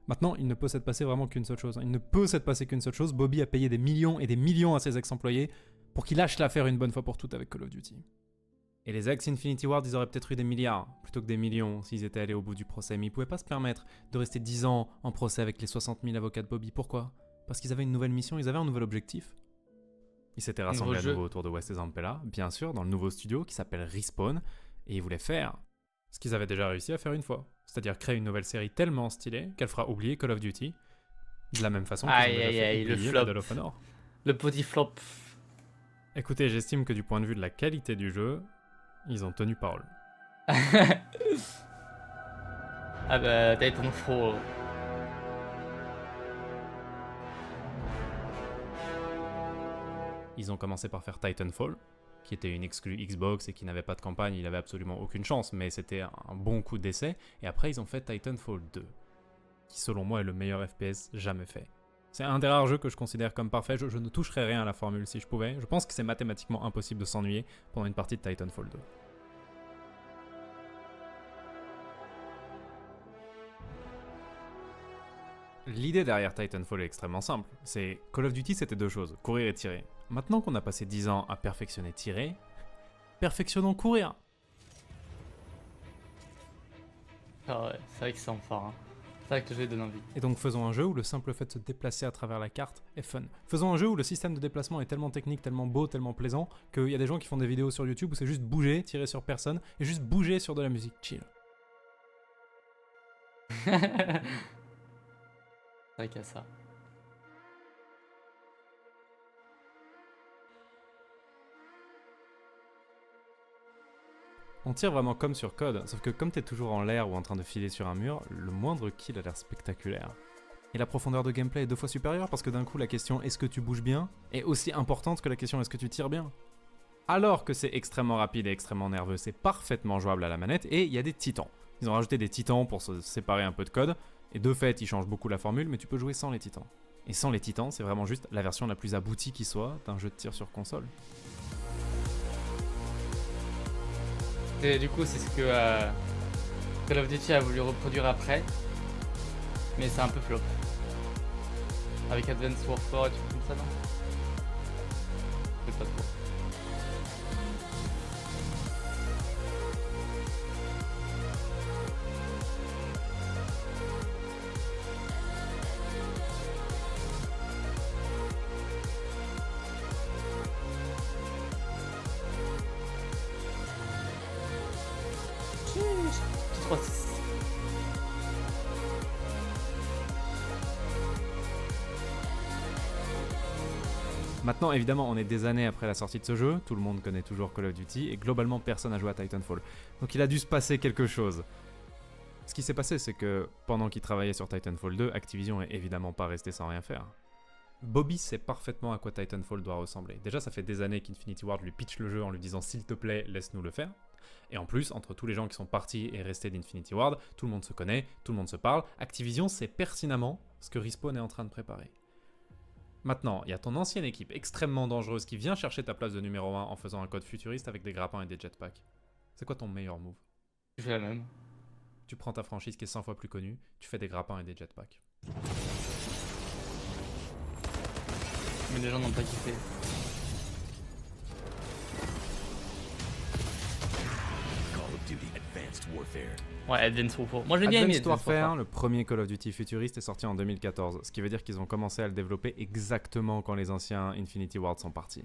S3: Maintenant, il ne peut s'être passé vraiment qu'une seule chose. Il ne peut s'être passé qu'une seule chose. Bobby a payé des millions et des millions à ses ex-employés pour qu'ils lâchent l'affaire une bonne fois pour toutes avec Call of Duty. Et les ex-Infinity Ward, ils auraient peut-être eu des milliards plutôt que des millions s'ils étaient allés au bout du procès. Mais ils pouvaient pas se permettre de rester 10 ans en procès avec les 60 000 avocats de Bobby. Pourquoi? Parce qu'ils avaient une nouvelle mission, ils avaient un nouvel objectif. Ils s'étaient rassemblés à nouveau autour de West et Zampella, bien sûr, dans le nouveau studio qui s'appelle Respawn. Et ils voulaient faire ce qu'ils avaient déjà réussi à faire une fois. C'est-à-dire créer une nouvelle série tellement stylée qu'elle fera oublier Call of Duty. De la même façon qu'ils ont déjà fait oublier Medal of Honor.
S1: Le petit flop.
S3: Écoutez, j'estime que du point de vue de la qualité du jeu, ils ont tenu parole.
S1: Ah bah, Titanfall.
S3: Ils ont commencé par faire Titanfall, qui était une exclue Xbox et qui n'avait pas de campagne, il avait absolument aucune chance, mais c'était un bon coup d'essai. Et après, ils ont fait Titanfall 2, qui selon moi est le meilleur FPS jamais fait. C'est un des rares jeux que je considère comme parfait. Je ne toucherais rien à la formule si je pouvais. Je pense que c'est mathématiquement impossible de s'ennuyer pendant une partie de Titanfall 2. L'idée derrière Titanfall est extrêmement simple. C'est Call of Duty, c'était deux choses, courir et tirer. Maintenant qu'on a passé 10 ans à perfectionner tirer, perfectionnons courir.
S1: Ah ouais, c'est vrai que c'est fort. Hein. C'est vrai que le jeu donne envie.
S3: Et donc faisons un jeu où le simple fait de se déplacer à travers la carte est fun. Faisons un jeu où le système de déplacement est tellement technique, tellement beau, tellement plaisant, qu'il y a des gens qui font des vidéos sur YouTube où c'est juste bouger, tirer sur personne, et juste bouger sur de la musique chill.
S1: C'est vrai qu'il y a ça.
S3: On tire vraiment comme sur Code, sauf que comme t'es toujours en l'air ou en train de filer sur un mur, le moindre kill a l'air spectaculaire. Et la profondeur de gameplay est 2 fois supérieure parce que d'un coup la question est-ce que tu bouges bien est aussi importante que la question est-ce que tu tires bien. Alors que c'est extrêmement rapide et extrêmement nerveux, c'est parfaitement jouable à la manette et il y a des titans. Ils ont rajouté des titans pour se séparer un peu de Code, et de fait ils changent beaucoup la formule, mais tu peux jouer sans les titans. Et sans les titans, c'est vraiment juste la version la plus aboutie qui soit d'un jeu de tir sur console.
S1: Et du coup, c'est ce que Call of Duty a voulu reproduire après, mais c'est un peu flop. Avec Advanced Warfare et tout comme ça, non? C'est pas trop.
S3: Maintenant, évidemment, on est des années après la sortie de ce jeu, tout le monde connaît toujours Call of Duty, et globalement, personne n'a joué à Titanfall. Donc il a dû se passer quelque chose. Ce qui s'est passé, c'est que pendant qu'il travaillait sur Titanfall 2, Activision est évidemment pas resté sans rien faire. Bobby sait parfaitement à quoi Titanfall doit ressembler. Déjà, ça fait des années qu'Infinity Ward lui pitch le jeu en lui disant « s'il te plaît, laisse-nous le faire ». Et en plus, entre tous les gens qui sont partis et restés d'Infinity Ward, tout le monde se connaît, tout le monde se parle. Activision sait pertinemment ce que Respawn est en train de préparer. Maintenant, il y a ton ancienne équipe extrêmement dangereuse qui vient chercher ta place de numéro 1 en faisant un code futuriste avec des grappins et des jetpacks. C'est quoi ton meilleur move?
S1: Je fais la même.
S3: Tu prends ta franchise qui est 100 fois plus connue, tu fais des grappins et des jetpacks.
S1: Mais les gens n'ont pas kiffé. Ouais, Advanced Warfare. Moi j'ai bien aimé
S3: Advanced Warfare, le premier Call of Duty futuriste, est sorti en 2014, ce qui veut dire qu'ils ont commencé à le développer exactement quand les anciens Infinity Ward sont partis.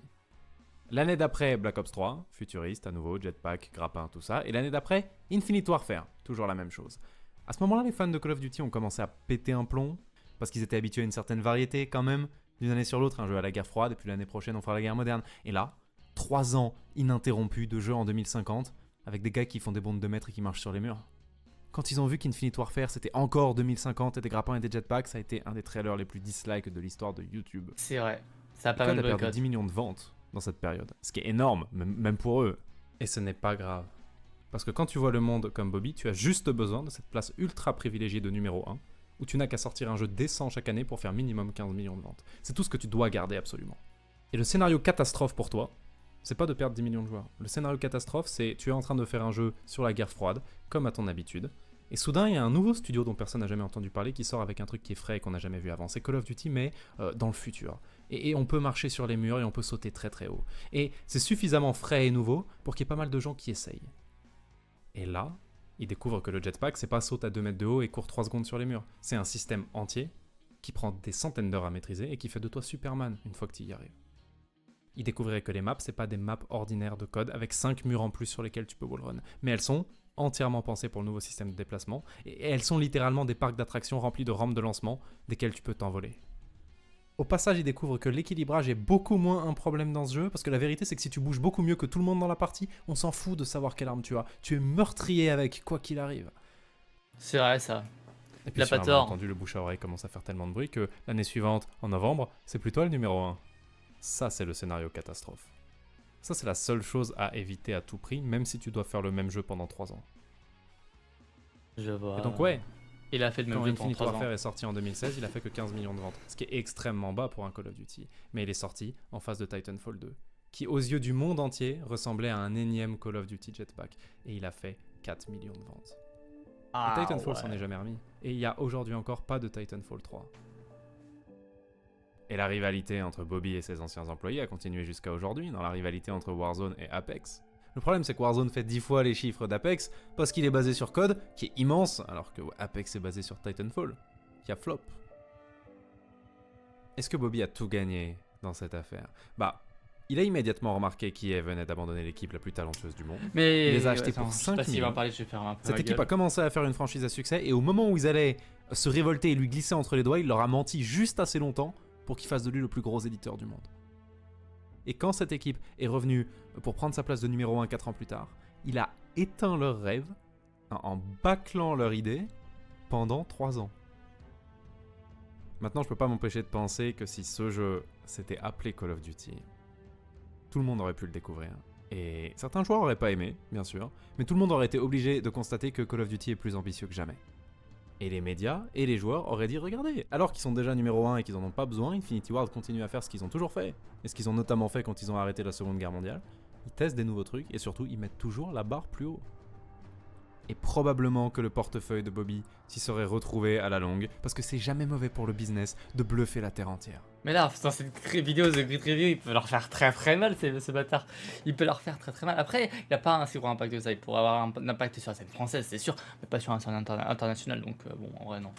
S3: L'année d'après, Black Ops 3, futuriste, à nouveau, jetpack, grappin, tout ça, et l'année d'après, Infinite Warfare, toujours la même chose. À ce moment-là, les fans de Call of Duty ont commencé à péter un plomb, parce qu'ils étaient habitués à une certaine variété quand même, d'une année sur l'autre, un jeu à la guerre froide, et puis l'année prochaine on fera la guerre moderne. Et là, 3 ans ininterrompus de jeu en 2050, avec des gars qui font des bonds de 2 mètres et qui marchent sur les murs. Quand ils ont vu qu'Infinite Warfare c'était encore 2050 et des grappins et des jetpacks, ça a été un des trailers les plus dislikes de l'histoire de YouTube.
S1: C'est vrai, ça a pas
S3: Code
S1: mal
S3: a
S1: de
S3: perdu 10 millions de ventes dans cette période, ce qui est énorme, même pour eux. Et ce n'est pas grave. Parce que quand tu vois le monde comme Bobby, tu as juste besoin de cette place ultra privilégiée de numéro 1, où tu n'as qu'à sortir un jeu décent chaque année pour faire minimum 15 millions de ventes. C'est tout ce que tu dois garder absolument. Et le scénario catastrophe pour toi, c'est pas de perdre 10 millions de joueurs. Le scénario catastrophe, c'est tu es en train de faire un jeu sur la guerre froide, comme à ton habitude, et soudain il y a un nouveau studio dont personne n'a jamais entendu parler qui sort avec un truc qui est frais et qu'on n'a jamais vu avant. C'est Call of Duty mais dans le futur. Et on peut marcher sur les murs et on peut sauter très très haut. Et c'est suffisamment frais et nouveau pour qu'il y ait pas mal de gens qui essayent. Et là, ils découvrent que le jetpack, c'est pas saute à 2 mètres de haut et court 3 secondes sur les murs. C'est un système entier qui prend des centaines d'heures à maîtriser et qui fait de toi Superman une fois que tu y arrives. Ils découvraient que les maps, c'est pas des maps ordinaires de code avec 5 murs en plus sur lesquels tu peux wallrun. Mais elles sont entièrement pensées pour le nouveau système de déplacement et elles sont littéralement des parcs d'attractions remplis de rampes de lancement desquelles tu peux t'envoler. Au passage, ils découvrent que l'équilibrage est beaucoup moins un problème dans ce jeu parce que la vérité c'est que si tu bouges beaucoup mieux que tout le monde dans la partie, on s'en fout de savoir quelle arme tu as. Tu es meurtrier avec, quoi qu'il arrive.
S1: C'est vrai ça.
S3: Et puis
S1: Il a
S3: sur
S1: pas
S3: un
S1: tort.
S3: malentendu, le bouche à oreille commence à faire tellement de bruit que l'année suivante, en novembre, c'est plus toi le numéro 1. Ça, c'est le scénario catastrophe. Ça, c'est la seule chose à éviter à tout prix, même si tu dois faire le même jeu pendant 3 ans.
S1: Je vois.
S3: Et donc ouais,
S1: Il a fait le même
S3: quand
S1: jeu pendant
S3: Infinite
S1: 3 ans.
S3: Warfare est sorti en 2016, il a fait que 15 millions de ventes, ce qui est extrêmement bas pour un Call of Duty. Mais il est sorti en face de Titanfall 2, qui aux yeux du monde entier ressemblait à un énième Call of Duty Jetpack. Et il a fait 4 millions de ventes. Et Titanfall s'en est jamais remis. Et il n'y a aujourd'hui encore pas de Titanfall 3. Et la rivalité entre Bobby et ses anciens employés a continué jusqu'à aujourd'hui, dans la rivalité entre Warzone et Apex. Le problème, c'est que Warzone fait 10 fois les chiffres d'Apex parce qu'il est basé sur code qui est immense, alors que Apex est basé sur Titanfall, qui a flop. Est-ce que Bobby a tout gagné dans cette affaire? Bah, il a immédiatement remarqué qu'EA venait d'abandonner l'équipe la plus talentueuse du monde.
S1: Mais
S3: Il les a achetés
S1: attends,
S3: pour
S1: je sais
S3: 5
S1: pas s'il va en
S3: millions.
S1: parler, je vais faire un peu
S3: Cette
S1: ma
S3: équipe
S1: gueule.
S3: a commencé à faire une franchise à succès et au moment où ils allaient se révolter et lui glisser entre les doigts, il leur a menti juste assez longtemps pour qu'il fasse de lui le plus gros éditeur du monde. Et quand cette équipe est revenue pour prendre sa place de numéro 1 4 ans plus tard, il a éteint leurs rêves en bâclant leur idée pendant 3 ans. Maintenant, je peux pas m'empêcher de penser que si ce jeu s'était appelé Call of Duty, tout le monde aurait pu le découvrir. Et certains joueurs auraient pas aimé, bien sûr, mais tout le monde aurait été obligé de constater que Call of Duty est plus ambitieux que jamais. Et les médias et les joueurs auraient dit regardez, alors qu'ils sont déjà numéro 1 et qu'ils en ont pas besoin, Infinity Ward continue à faire ce qu'ils ont toujours fait, et ce qu'ils ont notamment fait quand ils ont arrêté la Seconde Guerre mondiale. Ils testent des nouveaux trucs et surtout ils mettent toujours la barre plus haut. Et probablement que le portefeuille de Bobby s'y serait retrouvé à la longue, parce que c'est jamais mauvais pour le business de bluffer la terre entière.
S1: Mais là, dans cette vidéo The Grid Review, il peut leur faire très mal, ce bâtard. Il peut leur faire très mal. Après, il n'a pas un si gros impact que ça. Il pourrait avoir un impact sur la scène française, c'est sûr, mais pas sur la scène internationale. Donc, bon, en vrai, non.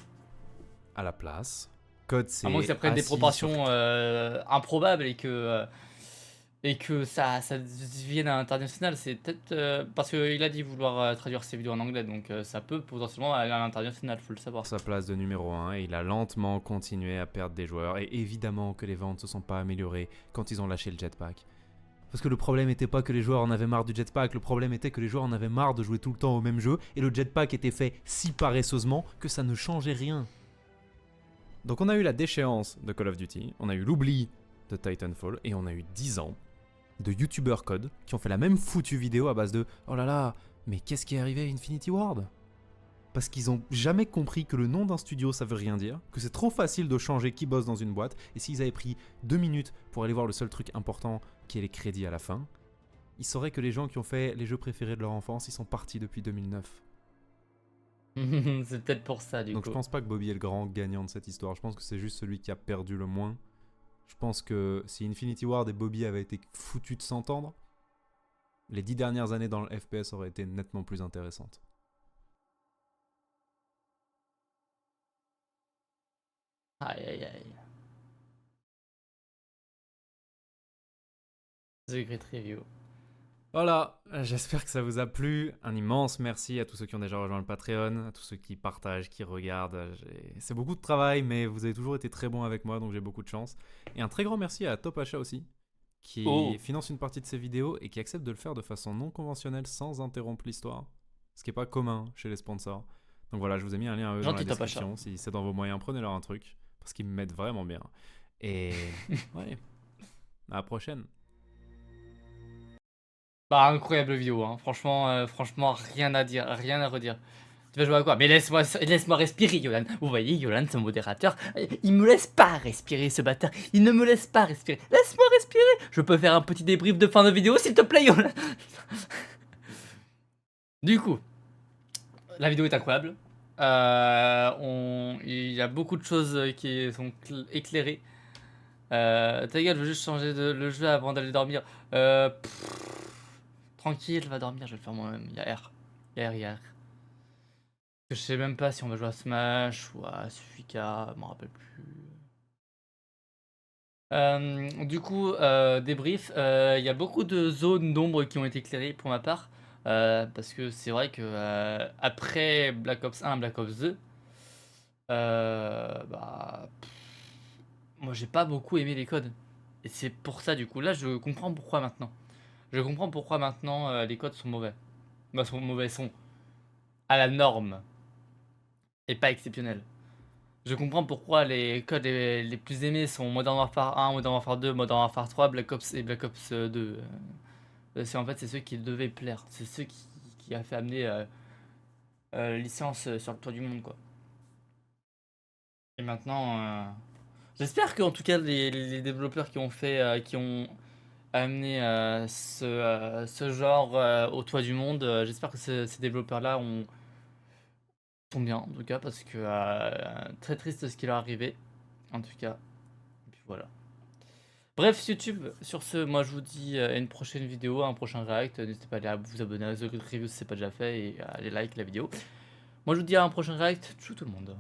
S3: À la place, Code s'est
S1: À moins que ça prenne des
S3: assis
S1: proportions improbables et que ça devienne à l'international. C'est peut-être parce qu'il a dit vouloir traduire ses vidéos en anglais, donc ça peut potentiellement aller à l'international, faut le savoir.
S3: sa place de numéro 1 et il a lentement continué à perdre des joueurs et évidemment que les ventes se sont pas améliorées quand ils ont lâché le jetpack. Parce que le problème était pas que les joueurs en avaient marre du jetpack, le problème était que les joueurs en avaient marre de jouer tout le temps au même jeu et le jetpack était fait si paresseusement que ça ne changeait rien. Donc on a eu la déchéance de Call of Duty, on a eu l'oubli de Titanfall et on a eu 10 ans de youtubeurs code qui ont fait la même foutue vidéo à base de « Oh là là, mais qu'est-ce qui est arrivé à Infinity Ward ?» Parce qu'ils ont jamais compris que le nom d'un studio ça veut rien dire, que c'est trop facile de changer qui bosse dans une boîte, et s'ils avaient pris 2 minutes pour aller voir le seul truc important qui est les crédits à la fin, ils sauraient que les gens qui ont fait les jeux préférés de leur enfance, ils sont partis depuis 2009.
S1: C'est peut-être pour ça, du
S3: Donc
S1: coup.
S3: je pense pas que Bobby est le grand gagnant de cette histoire, je pense que c'est juste celui qui a perdu le moins. Je pense que si Infinity Ward et Bobby avaient été foutus de s'entendre, les 10 dernières années dans le FPS auraient été nettement plus intéressantes.
S1: Aïe aïe aïe. The Great Review.
S3: Voilà, j'espère que ça vous a plu. Un immense merci à tous ceux qui ont déjà rejoint le Patreon, à tous ceux qui partagent, qui regardent. C'est beaucoup de travail, mais vous avez toujours été très bons avec moi, donc j'ai beaucoup de chance. Et un très grand merci à Top Achat aussi, qui finance une partie de ces vidéos et qui accepte de le faire de façon non conventionnelle sans interrompre l'histoire. Ce qui n'est pas commun chez les sponsors. Donc voilà, je vous ai mis un lien à eux dans la
S1: Gentil Top Achat.
S3: description. Si c'est dans vos moyens, prenez-leur un truc, parce qu'ils me mettent vraiment bien. Et ouais, à la prochaine.
S1: Bah, incroyable vidéo, hein. Franchement, rien à dire, rien à redire. Tu vas jouer à quoi? Mais laisse-moi respirer, Yolan. Vous voyez, Yolan, ce modérateur, il me laisse pas respirer, ce bâtard. Il ne me laisse pas respirer. Laisse-moi respirer. Je peux faire un petit débrief de fin de vidéo, s'il te plaît, Yolan. Du coup, la vidéo est incroyable. Il y a beaucoup de choses qui sont éclairées. Ta gueule, je veux juste changer le jeu avant d'aller dormir. Tranquille, va dormir, je vais le faire moi-même. Il y a R. Je sais même pas si on va jouer à Smash ou à Sufika, je m'en rappelle plus. Du coup, débrief, il y a beaucoup de zones d'ombre qui ont été éclairées pour ma part. Parce que c'est vrai que après Black Ops 1, Black Ops 2, moi j'ai pas beaucoup aimé les codes. Et c'est pour ça du coup, là je comprends pourquoi maintenant. Je comprends pourquoi maintenant les codes sont mauvais. Bah, sont à la norme. Et pas exceptionnels. Je comprends pourquoi les codes les plus aimés sont Modern Warfare 1, Modern Warfare 2, Modern Warfare 3, Black Ops et Black Ops 2. C'est ceux qui devaient plaire. C'est ceux qui a fait amener licence sur le tour du monde, quoi. Et maintenant, j'espère qu'en tout cas les développeurs qui ont fait, qui ont amené ce genre au toit du monde, j'espère que ces développeurs-là sont bien, en tout cas, parce que très triste ce qui leur est arrivé, en tout cas. Et puis voilà. Bref, YouTube, sur ce, moi je vous dis à une prochaine vidéo, à un prochain react. N'hésitez pas à aller vous abonner à The Good Review si c'est pas déjà fait et à aller like la vidéo. Moi je vous dis à un prochain react. Tchou tout le monde.